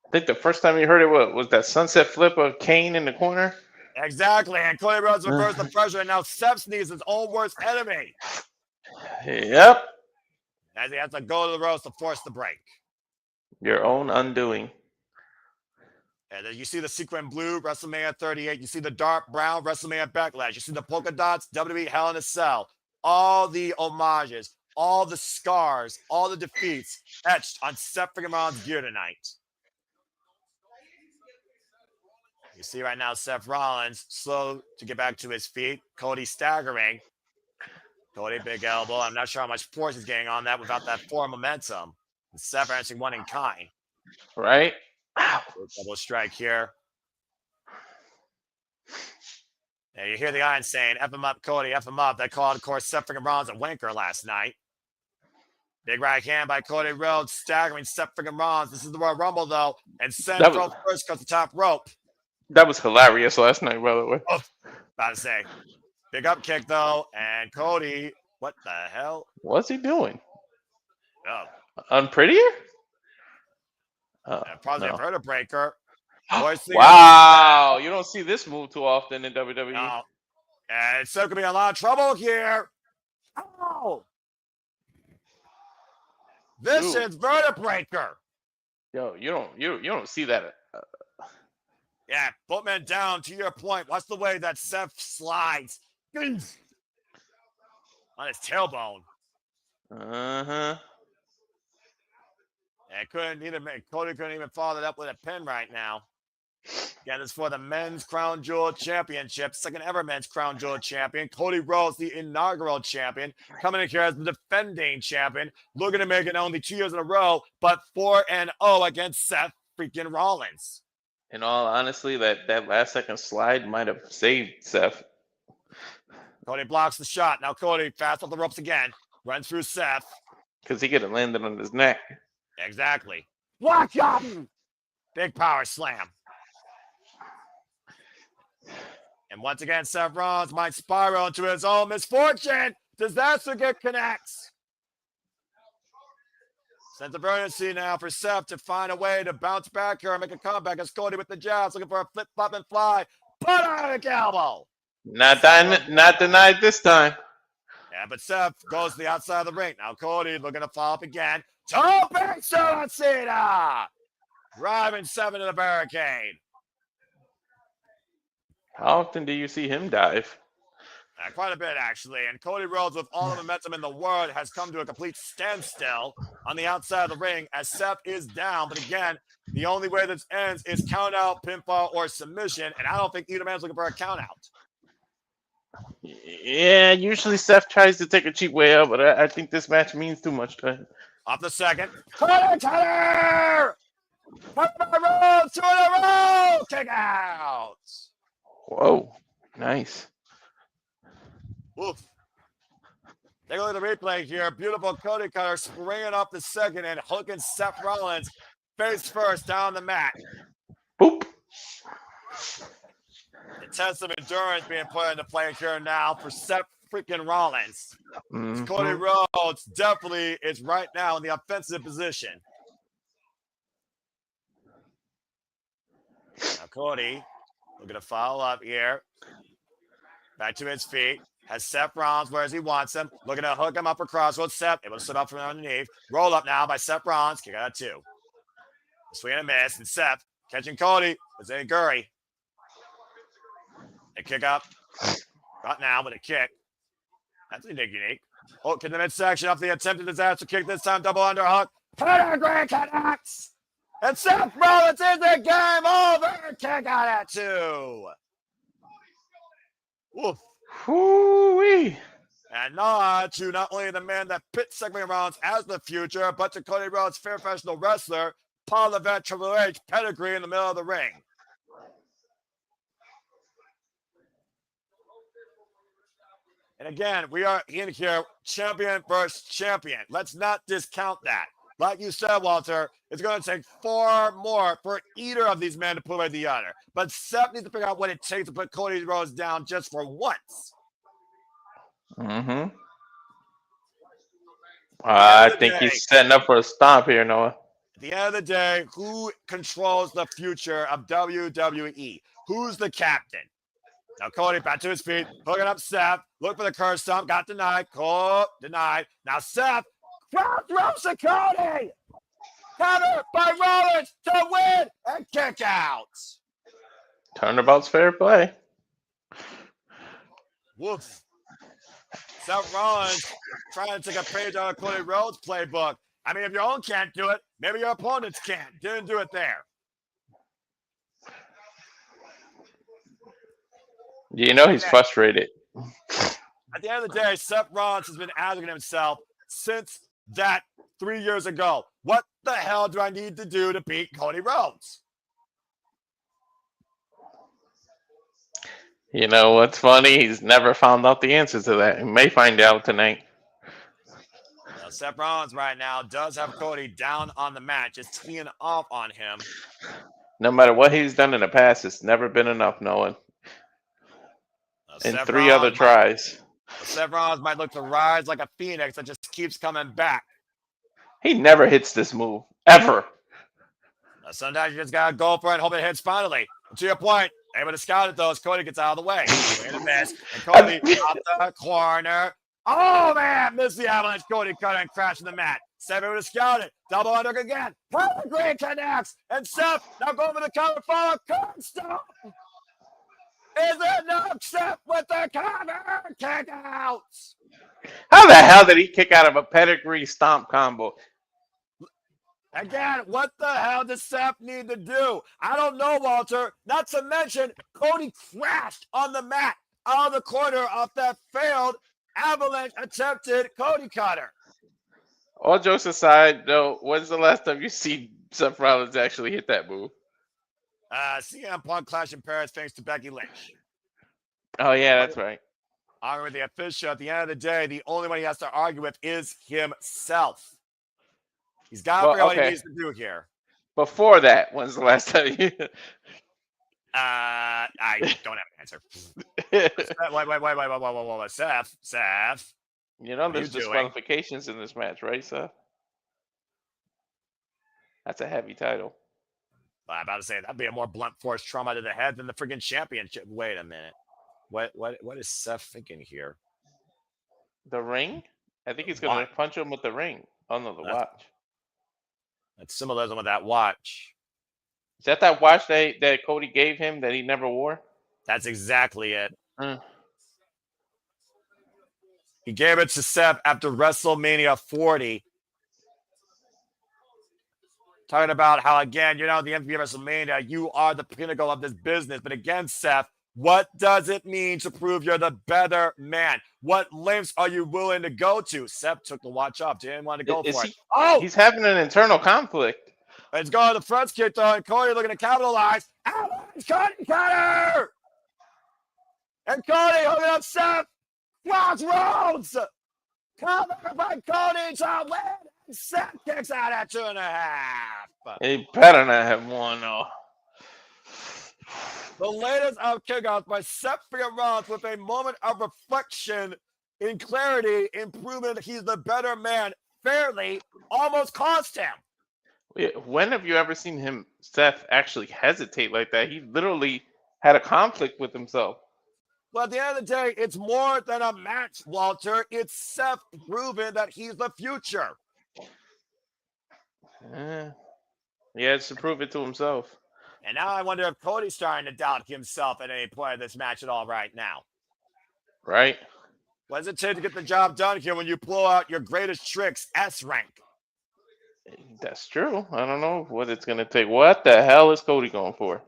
I think the first time you heard it was that sunset flip of Kane in the corner. Exactly, and Cody Rhodes reversed the pressure, and now Seth's knee is his own worst enemy. Yep. As he has to go to the ropes to force the break. Your own undoing. And then you see the sequin blue, WrestleMania 38. You see the dark brown, WrestleMania Backlash. You see the polka dots, WWE Hell in a Cell. All the homages, all the scars, all the defeats etched on Seth Rollins' gear tonight. You see right now Seth Rollins slow to get back to his feet. Cody staggering. Cody, big elbow. I'm not sure how much force he's getting on that without that forward momentum. And Seth answering one in kind. Right? Double strike here. And you hear the iron saying, F him up, Cody, F him up. That called, of course, Seth Rollins a wanker last night. Big right hand by Cody Rhodes, staggering Seth Rollins. This is the Royal Rumble, though. And Central first cuts the top rope. That was hilarious last night, by the way. Oh, about to say. Big up kick, though. And Cody, what the hell? What's he doing? Oh. Unprettier? Probably a vertebra breaker. Wow. You don't see this move too often in WWE. No. And it's still going to be a lot of trouble here. Oh. This is vertebra breaker. Yo, you don't see that. Yeah, Boatman down to your point. Watch the way that Seth slides on his tailbone. Uh-huh. And Cody couldn't even follow that up with a pin right now. Again, it's for the Men's Crown Jewel Championship. Second ever Men's Crown Jewel Champion. Cody Rhodes, the inaugural champion. Coming in here as the defending champion. Looking to make it only 2 years in a row, but 4-0 against Seth freaking Rollins. In all honesty, that last second slide might have saved Seth. Cody blocks the shot. Now Cody fast off the ropes again. Runs through Seth. Because he could have landed on his neck. Exactly. Watch out! Big power slam. And once again, Seth Rollins might spiral into his own misfortune. Disaster get connects. Sense of urgency now for Seth to find a way to bounce back here and make a comeback as Cody with the jabs, looking for a flip, flop, and fly. Bionic elbow. Not denied this time. Yeah, but Seth goes to the outside of the ring. Now Cody looking to follow up again. Topic on Cena. Driving Seth into the barricade. How often do you see him dive? Quite a bit, actually. And Cody Rhodes, with all the momentum in the world, has come to a complete standstill on the outside of the ring as Seth is down. But again, the only way this ends is count out, pinfall, or submission. And I don't think either man's looking for a count out. Yeah, usually Seth tries to take a cheap way out, but I think this match means too much to him. Off the second. Cutter! Rhodes, 2 in a row! Kick out! Whoa, nice. Oof. Take a look at the replay here. Beautiful Cody cutter springing off the second and hooking Seth Rollins face first down the mat. Boop. The test of endurance being put into play here now for Seth freaking Rollins. Mm-hmm. Cody Rhodes definitely is right now in the offensive position. Now Cody looking to follow up here. Back to his feet. Has Seth Rollins where he wants him. Looking to hook him up for crossroads. Seth able to sit up from underneath. Roll up now by Seth Rollins. Kick out at 2. Swing and a miss. And Seth catching Cody. It's a Gurry. A kick up. Not now, but a kick. That's unique. Hook in the midsection off the attempted disaster kick. This time double underhook. Pedigree connects. And Seth Rollins is the game over. Kick out at 2. Woof. Whoo-wee. And nod to not only the man that pits segment rounds as the future, but to Cody Rhodes, fair professional wrestler, Paul Levesque Triple H pedigree in the middle of the ring. And again, we are in here, champion versus champion. Let's not discount that. Like you said, Walter, it's going to take far more for either of these men to put away the other. But Seth needs to figure out what it takes to put Cody Rhodes down just for once. Mm-hmm. I think he's setting up for a stomp here, Noah. At the end of the day, who controls the future of WWE? Who's the captain? Now Cody back to his feet, hooking up Seth. Look for the curse stomp. Got denied. Cole denied. Now Seth. Crowd throws to Cody. Cover by Rollins to win and kick out. Turnabout's fair play. Woof. Seth Rollins trying to take a page out of Cody Rhodes' playbook. I mean, if your own can't do it, maybe your opponents can. Didn't do it there. You know he's frustrated. At the end of the day, Seth Rollins has been asking himself since that 3 years ago, what the hell do I need to do to beat Cody Rhodes? You know what's funny? He's never found out the answer to that. He may find out tonight. Now, Seth Rollins right now does have Cody down on the mat, just teeing off on him. No matter what he's done in the past, it's never been enough, Noah. In Seth 3 other tries. Seth Rollins might look to rise like a phoenix that just keeps coming back. He never hits this move, ever. Now, sometimes you just got to go for it and hope it hits finally. To your point, able to scout it though as Cody gets out of the way. Wait a miss. And Cody out the corner. Oh, man. Missed the avalanche. Cody cut and crashed in the mat. Seth able to scout it. Double underhook again. Pedigree connects. And Seth now going for the cover follow. Curb stomp. Is it enough? Seth with the cover. Kick out. How the hell did he kick out of a pedigree stomp combo? Again, what the hell does Seth need to do? I don't know, Walter. Not to mention, Cody crashed on the mat out of the corner off that failed avalanche attempted Cody cutter. All jokes aside, though, when's the last time you see Seth Rollins actually hit that move? CM Punk clash in Paris thanks to Becky Lynch. Oh, yeah, that's right. Arguing with the official, at the end of the day, the only one he has to argue with is himself. He's got to figure out what he needs to do here. Before that, when's the last time you... I don't have an answer. Wait. Seth. You know there's disqualifications in this match, right, Seth? That's a heavy title. I'm about to say that'd be a more blunt force trauma to the head than the freaking championship. Wait a minute. What is Seth thinking here? The ring? I think he's gonna punch him with the ring. Oh no, the watch. That's symbolism with that watch. Is that watch that Cody gave him that he never wore? That's exactly it. He gave it to Seth after WrestleMania 40. Talking about how, again, the MVP of WrestleMania, you are the pinnacle of this business. But again, Seth, what does it mean to prove you're the better man? What lengths are you willing to go to? Seth took the watch off. Didn't want to go for it. He's having an internal conflict. It's going to the front kick, though, and Cody looking to capitalize. Cody cutter! And Cody hooking up Seth. Watch Rhodes! Covered by Cody to win. And Seth kicks out at 2.5. He better not have won, though. The latest of kickoffs by Seth Rollins with a moment of reflection in clarity, improvement. He's the better man. Fairly, almost cost him. When have you ever seen Seth, actually hesitate like that? He literally had a conflict with himself. Well, at the end of the day, it's more than a match, Walter. It's Seth proving that he's the future. He has to prove it to himself. And now I wonder if Cody's starting to doubt himself at any point of this match at all right now. Right? What does it take to get the job done here when you pull out your greatest tricks, S rank? That's true. I don't know what it's going to take. What the hell is Cody going for?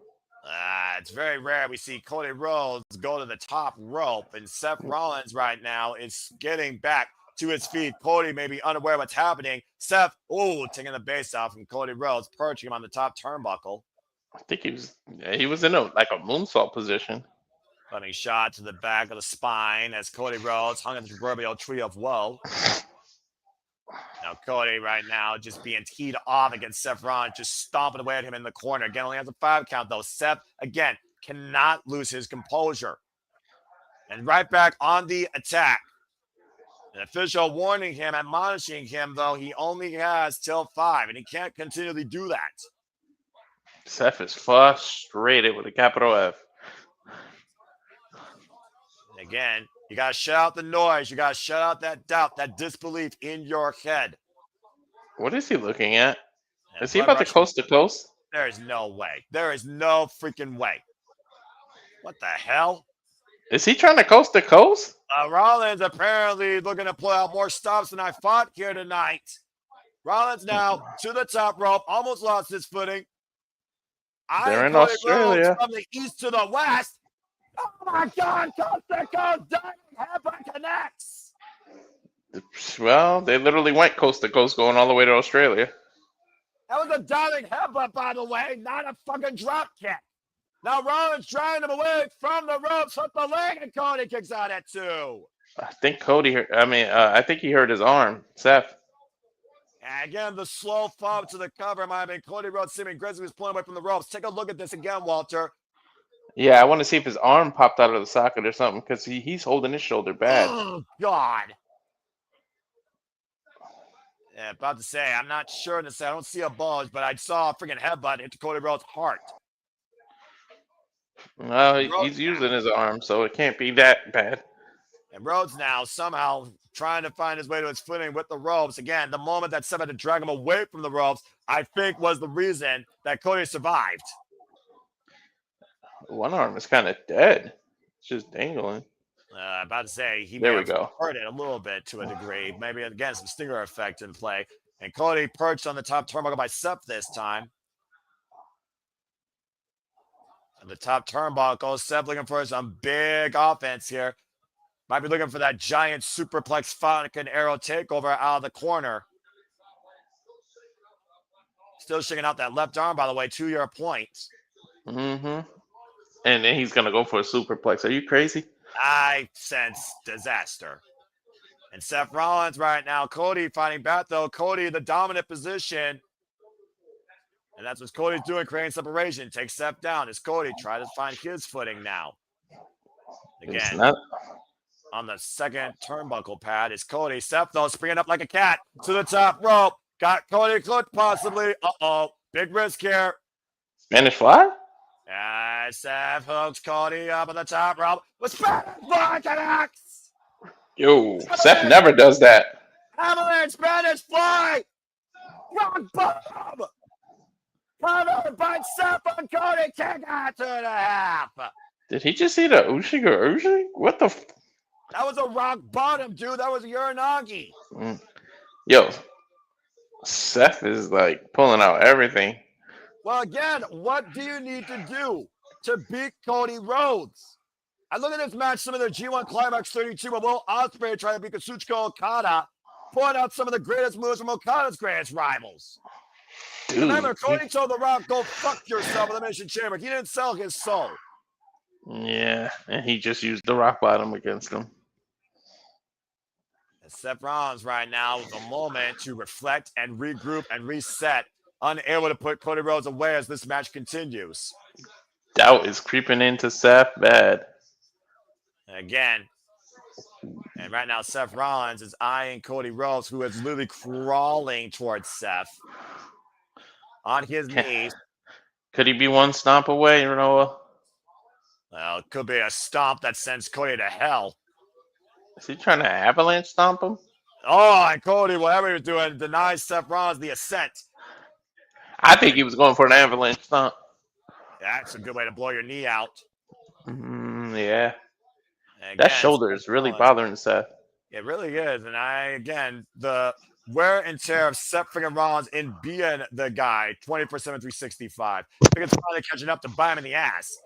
It's very rare we see Cody Rhodes go to the top rope, and Seth Rollins right now is getting back to his feet. Cody may be unaware of what's happening. Seth, taking the base off from Cody Rhodes, perching him on the top turnbuckle. I think he was in a moonsault position. Funny shot to the back of the spine as Cody Rhodes hung in the proverbial tree of woe. Now Cody right now just being teed off against Seth Rollins, just stomping away at him in the corner. Again, only has a 5 count though. Seth, again, cannot lose his composure. And right back on the attack. An official warning him, admonishing him, though he only has till 5, and he can't continually do that. Seth is frustrated with a capital F. And again, you got to shut out the noise. You got to shut out that doubt, that disbelief in your head. What is he looking at? And is he about to coast to coast? There is no way. There is no freaking way. What the hell? Is he trying to coast to coast? Rollins apparently looking to pull out more stops than I fought here tonight. Rollins now to the top rope, almost lost his footing. They're in Australia. From the east to the west. Oh my God! Coast to coast, diving headbutt connects. Well, they literally went coast to coast, going all the way to Australia. That was a diving headbutt, by the way, not a fucking drop kick. Now Rollins trying him away from the ropes, hook the leg, and Cody kicks out at 2. I think I think he hurt his arm, Seth. And again, the slow fall to the cover might have been Cody Rhodes seeming Grizzly was pulling away from the ropes. Take a look at this again, Walter. Yeah, I want to see if his arm popped out of the socket or something, because he's holding his shoulder bad. Oh, God. Yeah, about to say, I'm not sure to say. I don't see a bulge, but I saw a freaking headbutt hit Cody Rhodes' heart. Well, he's using his arm, so it can't be that bad. And Rhodes now somehow trying to find his way to his footing with the ropes. Again, the moment that Seth had to drag him away from the ropes, I think was the reason that Cody survived. One arm is kind of dead. It's just dangling. About to say, he there may we go. hurt it a little bit to a degree. Maybe, again, some stinger effect in play. And Cody perched on the top turnbuckle by Seth this time. And the top turnbuckle, Seth looking for some big offense here. Might be looking for that giant superplex Falcon Arrow takeover out of the corner. Still shaking out that left arm, by the way, to your point. Mm-hmm. And then he's going to go for a superplex. Are you crazy? I sense disaster. And Seth Rollins right now. Cody fighting back, though. Cody, the dominant position. And that's what Cody's doing, creating separation. Takes Seth down as Cody tries to find his footing now. Again, on the second turnbuckle pad is Cody. Seth, though, springing up like a cat to the top rope. Got Cody cooked, possibly. Uh-oh. Big risk here. Spanish fly? Seth hooks Cody up on the top rope. With Spanish fly connects. Yo, Seth never does that. Avalanche Spanish fly. Rock bottom. Covered by Seth on Cody. Kick out 2.5. Did he just see the Ushig or Ushig? What the? That was a rock bottom, dude. That was a Uranagi. Yo, Seth is like pulling out everything. Well, again, what do you need to do to beat Cody Rhodes? I look at this match, some of the G1 Climax 32, where Will Ospreay trying to beat Kazuchika Okada, pulling out some of the greatest moves from Okada's greatest rivals. Dude, Remember, Cody told The Rock, go fuck yourself in the Elimination Chamber. He didn't sell his soul. Yeah, and he just used the rock bottom against him. And Seth Rollins right now with a moment to reflect and regroup and reset, unable to put Cody Rhodes away as this match continues. Doubt is creeping into Seth bad. Again, and right now Seth Rollins is eyeing Cody Rhodes, who is literally crawling towards Seth on his knees. Could he be one stomp away, Noah? Well, it could be a stomp that sends Cody to hell. Is he trying to avalanche stomp him? Oh, and Cody, whatever he was doing, denies Seth Rollins the ascent. I think he was going for an avalanche stomp. That's a good way to blow your knee out. Yeah. Again, That shoulder is really bothering Seth. It really is. And the wear and tear of Seth freaking Rollins in being the guy 24/7, 365. I think it's finally catching up to bite him in the ass.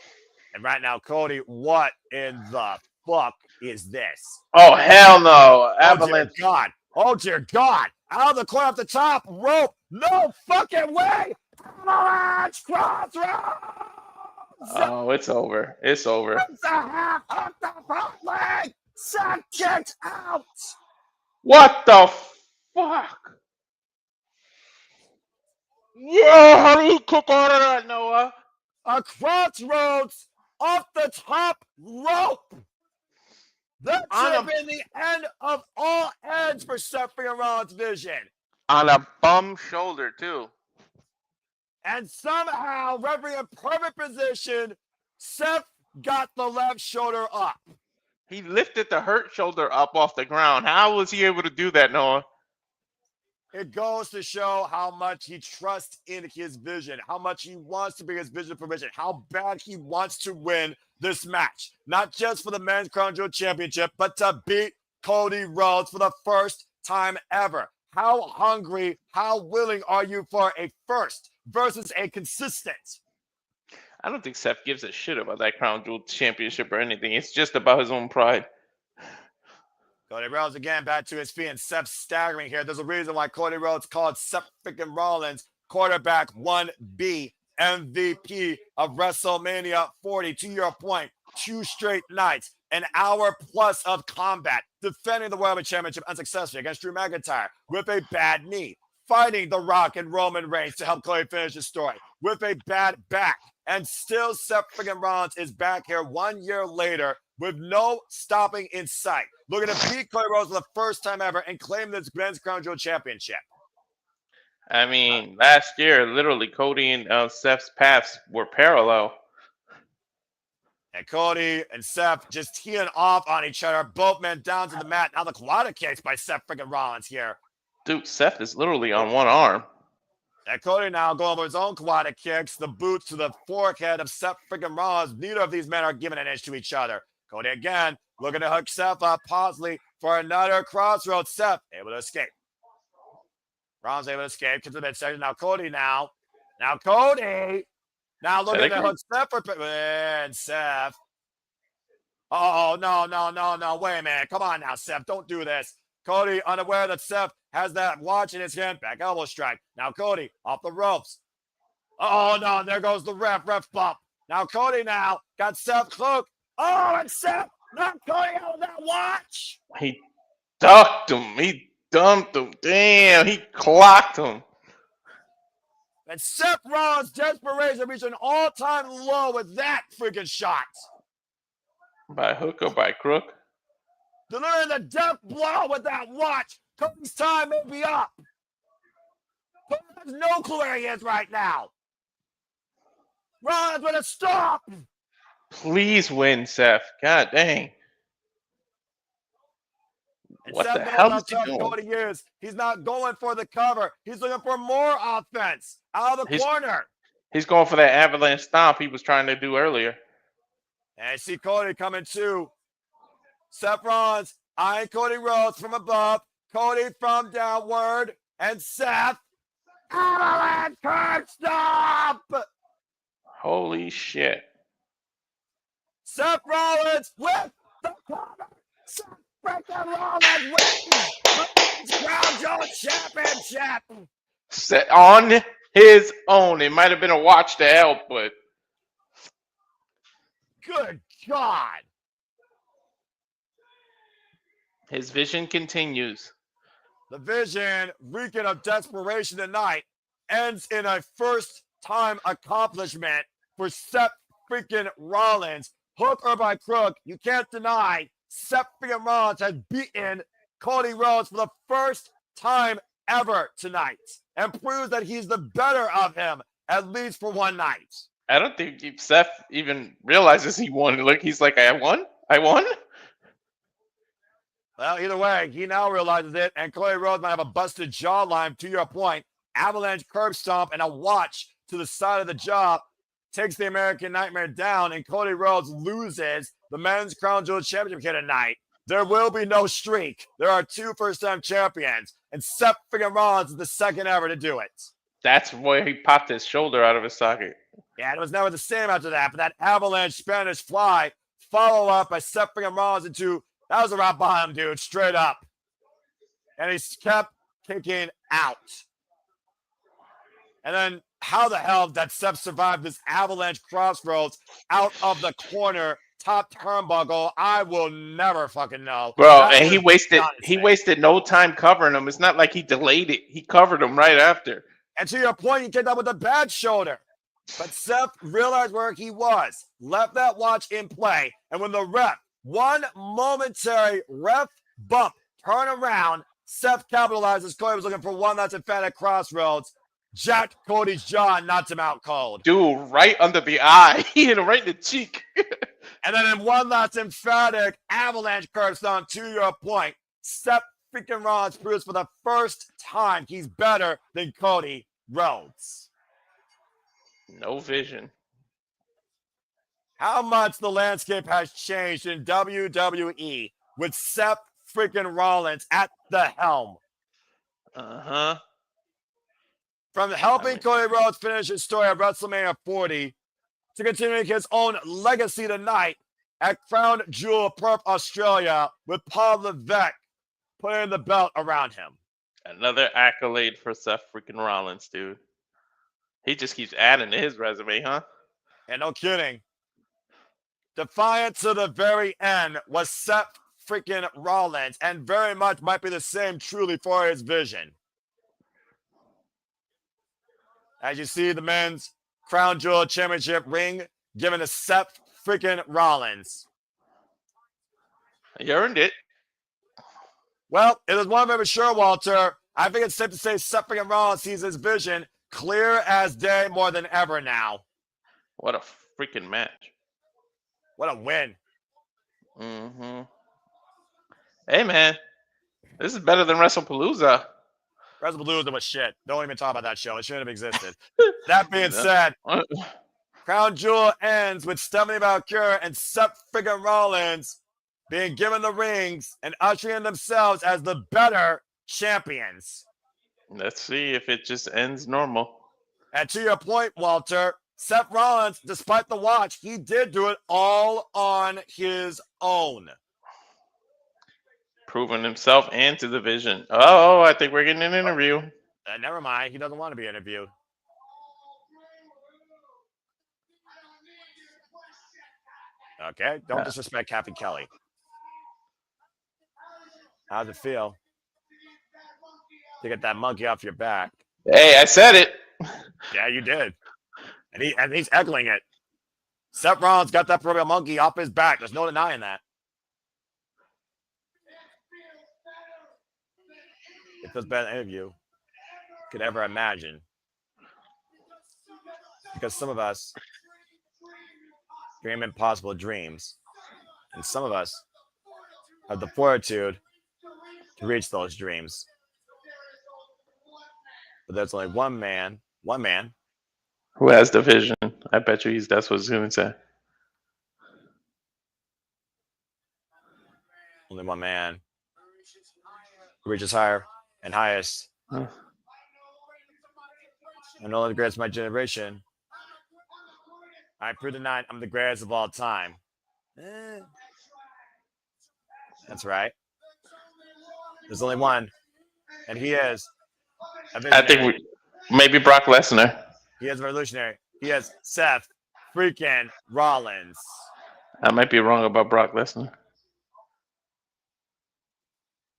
And right now, Cody, what in the fuck is this? Oh, hell no. Avalanche. Oh, dear God. Oh, dear God. Out of the corner off the top rope. No fucking way. Avalanche crossroads. Oh, it's over. It's over. It's a half of the front leg. Seth kicked out. What the fuck? Yeah, how do you kick out of that, Noah? A crossroads off the top rope. That should have been the end of all ends for Seth freaking Rollins' vision. On a bum shoulder, too. And somehow, referee in perfect position, Seth got the left shoulder up. He lifted the hurt shoulder up off the ground. How was he able to do that, Noah? It goes to show how much he trusts in his vision, how much he wants to bring his vision to fruition, how bad he wants to win this match. Not just for the Men's Crown Jewel Championship, but to beat Cody Rhodes for the first time ever. How hungry, how willing are you for a first versus a consistent? I don't think Seth gives a shit about that Crown Jewel Championship or anything. It's just about his own pride. Cody Rhodes again back to his feet, and Seth staggering here. There's a reason why Cody Rhodes called Seth freaking Rollins quarterback 1B MVP of WrestleMania 40. To your point, 2 straight nights, an hour plus of combat, defending the World Championship unsuccessfully against Drew McIntyre with a bad knee, fighting The Rock and Roman Reigns to help Cody finish his story with a bad back. And still Seth freaking Rollins is back here 1 year later with no stopping in sight, looking to beat Cody Rhodes for the first time ever and claim this Men's Crown Jewel Championship. I mean, last year, literally, Cody and Seth's paths were parallel. And Cody and Seth just teeing off on each other, both men down to the mat. Now the quad kicks by Seth freaking Rollins here. Dude, Seth is literally on one arm. And Cody now going for his own quad kicks, the boots to the forehead of Seth freaking Rollins. Neither of these men are giving an inch to each other. Cody again, looking to hook Seth up, possibly for another crossroads. Seth able to escape. Rollins able to escape to the midsection. Now Cody now. Now Cody. Now looking to hook Seth for and Seth. Oh, no. Wait a minute. Come on now, Seth. Don't do this. Cody unaware that Seth has that watch in his hand. Back elbow strike. Now Cody off the ropes. Oh, no. There goes the ref. Ref bump. Now Cody now got Seth cloaked. Oh, and Seth not Cody out of that watch. He ducked him. He dumped him. Damn, he clocked him. And Seth Rollins' desperation reached an all-time low with that freaking shot. By hook or by crook? Delivering the death blow with that watch. Cody's time may be up. Cody has no clue where he is right now. Rollins with a stop. Please win, Seth. God dang. And What Seth the knows hell how is he tough doing? Cody is. He's not going for the cover. He's looking for more offense out of the corner. He's going for that avalanche stomp he was trying to do earlier. And I see Cody coming too. Seth Rollins eyeing Cody Rhodes from above, Cody from downward, and Seth. Avalanche curb stop! Holy shit. Seth Rollins with the cover. Seth freaking Rollins wins the Men's Crown Jewel Championship. Set on his own. It might have been a watch to help, but Good God. his vision continues. The vision, reeking of desperation tonight, ends in a first-time accomplishment for Seth freaking Rollins. Hook or by crook, you can't deny Seth freaking Rollins has beaten Cody Rhodes for the first time ever tonight and proves that he's the better of him, at least for one night. I don't think Seth even realizes he won. Look, he's like, I won? I won? Well, either way, he now realizes it, and Cody Rhodes might have a busted jawline, to your point. Avalanche curb stomp and a watch to the side of the jaw takes the American Nightmare down, and Cody Rhodes loses the Men's Crown Jewel Championship here tonight. There will be no streak. There are 2 first-time champions, and Seth freaking Rollins is the second ever to do it. That's why he popped his shoulder out of his socket. Yeah, it was never the same after that, but that Avalanche Spanish Fly follow up by Seth freaking Rollins into, that was a rock bottom, dude, straight up. And he kept kicking out. And then how the hell did Seth survive this Avalanche Crossroads out of the corner, top turnbuckle? I will never fucking know. Bro, That and he was wasted no time covering him. It's not like he delayed it. He covered him right after. And to your point, he kicked out with a bad shoulder. But Seth realized where he was, left that watch in play, and when the ref, one momentary ref bump, turn around, Seth capitalizes. Cody was looking for one that's emphatic crossroads, jacked Cody's jaw and knocked him out cold. Dude, right under the eye. He hit him right in the cheek. And then in one last emphatic avalanche curve stomp, to your point, Seth freaking Rollins proves for the first time he's better than Cody Rhodes. No vision. How much the landscape has changed in WWE with Seth freaking Rollins at the helm. Uh-huh. From helping Cody Rhodes finish his story at WrestleMania 40 to continuing his own legacy tonight at Crown Jewel, Perth, Australia, with Paul Levesque putting the belt around him. Another accolade for Seth freaking Rollins, dude. He just keeps adding to his resume, huh? And no kidding. Defiant to the very end was Seth freaking Rollins, and very much might be the same truly for his vision. As you see the men's Crown Jewel Championship ring given to Seth freaking Rollins. He earned it. Well, it is one thing for sure, Walter. I think it's safe to say Seth freaking Rollins sees his vision clear as day more than ever now. What a freaking match. What a win. Mm-hmm. Hey, man. This is better than WrestlePalooza. WrestlePalooza was shit. Don't even talk about that show. It shouldn't have existed. That being said, Crown Jewel ends with Stephanie Vaquer and Seth freaking Rollins being given the rings and ushering themselves as the better champions. Let's see if it just ends normal. And to your point, Walter, Seth Rollins, despite the watch, he did do it all on his own. Proving himself and to the vision. Oh, I think we're getting an interview. Never mind. He doesn't want to be interviewed. Okay, don't disrespect Captain Kelly. How's it feel to get that monkey off your back? Hey, I said it. Yeah, you did. And he's echoing it. Seth Rollins got that proverbial monkey off his back. There's no denying that. It feels better than any of you could ever imagine. Because some of us dream impossible dreams. And some of us have the fortitude to reach those dreams. But there's only one man who has the vision. I bet you that's what he's going to say. Only one man who reaches higher and highest. Huh. I'm no longer the greatest of my generation. I prove tonight I'm the greatest of all time. That's right. There's only one, and he is a I visionary. think maybe Brock Lesnar. He is revolutionary. He is Seth freaking Rollins. I might be wrong about Brock Lesnar.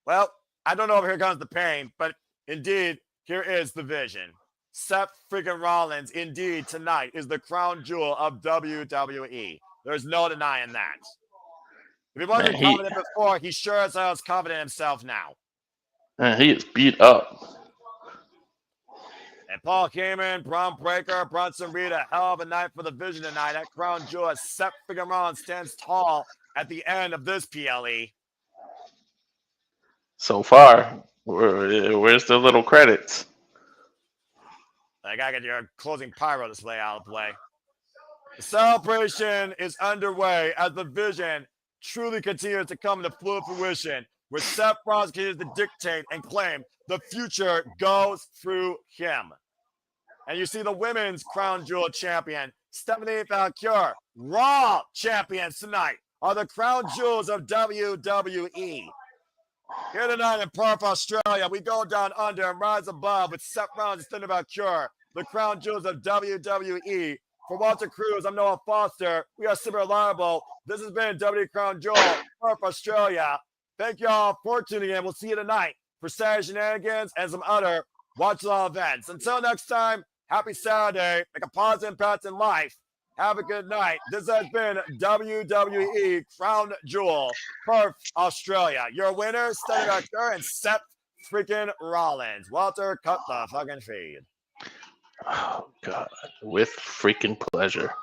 Well, I don't know if here comes the pain, but indeed, here is the vision. Seth freaking Rollins, indeed, tonight is the crown jewel of WWE. There's no denying that. If he wasn't confident before, he sure as hell is confident in himself now. And he is beat up. And Paul Heyman, Braun Breaker, Bronson, Rhea, a hell of a night for the vision tonight. That crown jewel as Seth freaking Rollins stands tall at the end of this PLE. So far, where's the little credits? I gotta get your closing pyro display out of play. The celebration is underway as the vision truly continues to come to full fruition, where Seth Rollins continues to dictate and claim the future goes through him. And you see the women's crown jewel champion, Stephanie Vaquer, Raw champions tonight are the crown jewels of WWE. Here tonight in Perth, Australia, we go down under and rise above with Seth Rollins and Stephanie Vaquer, the crown jewels of WWE. For Walter Cruz, I'm Noah Foster. We are super reliable. This has been WWE Crown Jewel, Perth, Australia. Thank you all for tuning in. We'll see you tonight for Saturday shenanigans and some other watch-along events. Until next time, happy Saturday. Make a positive impact in life. Have a good night. This has been WWE Crown Jewel, Perth, Australia. Your winner, Stephanie Vaquer and Seth freaking Rollins. Walter, cut the fucking feed. Oh, God. With freaking pleasure.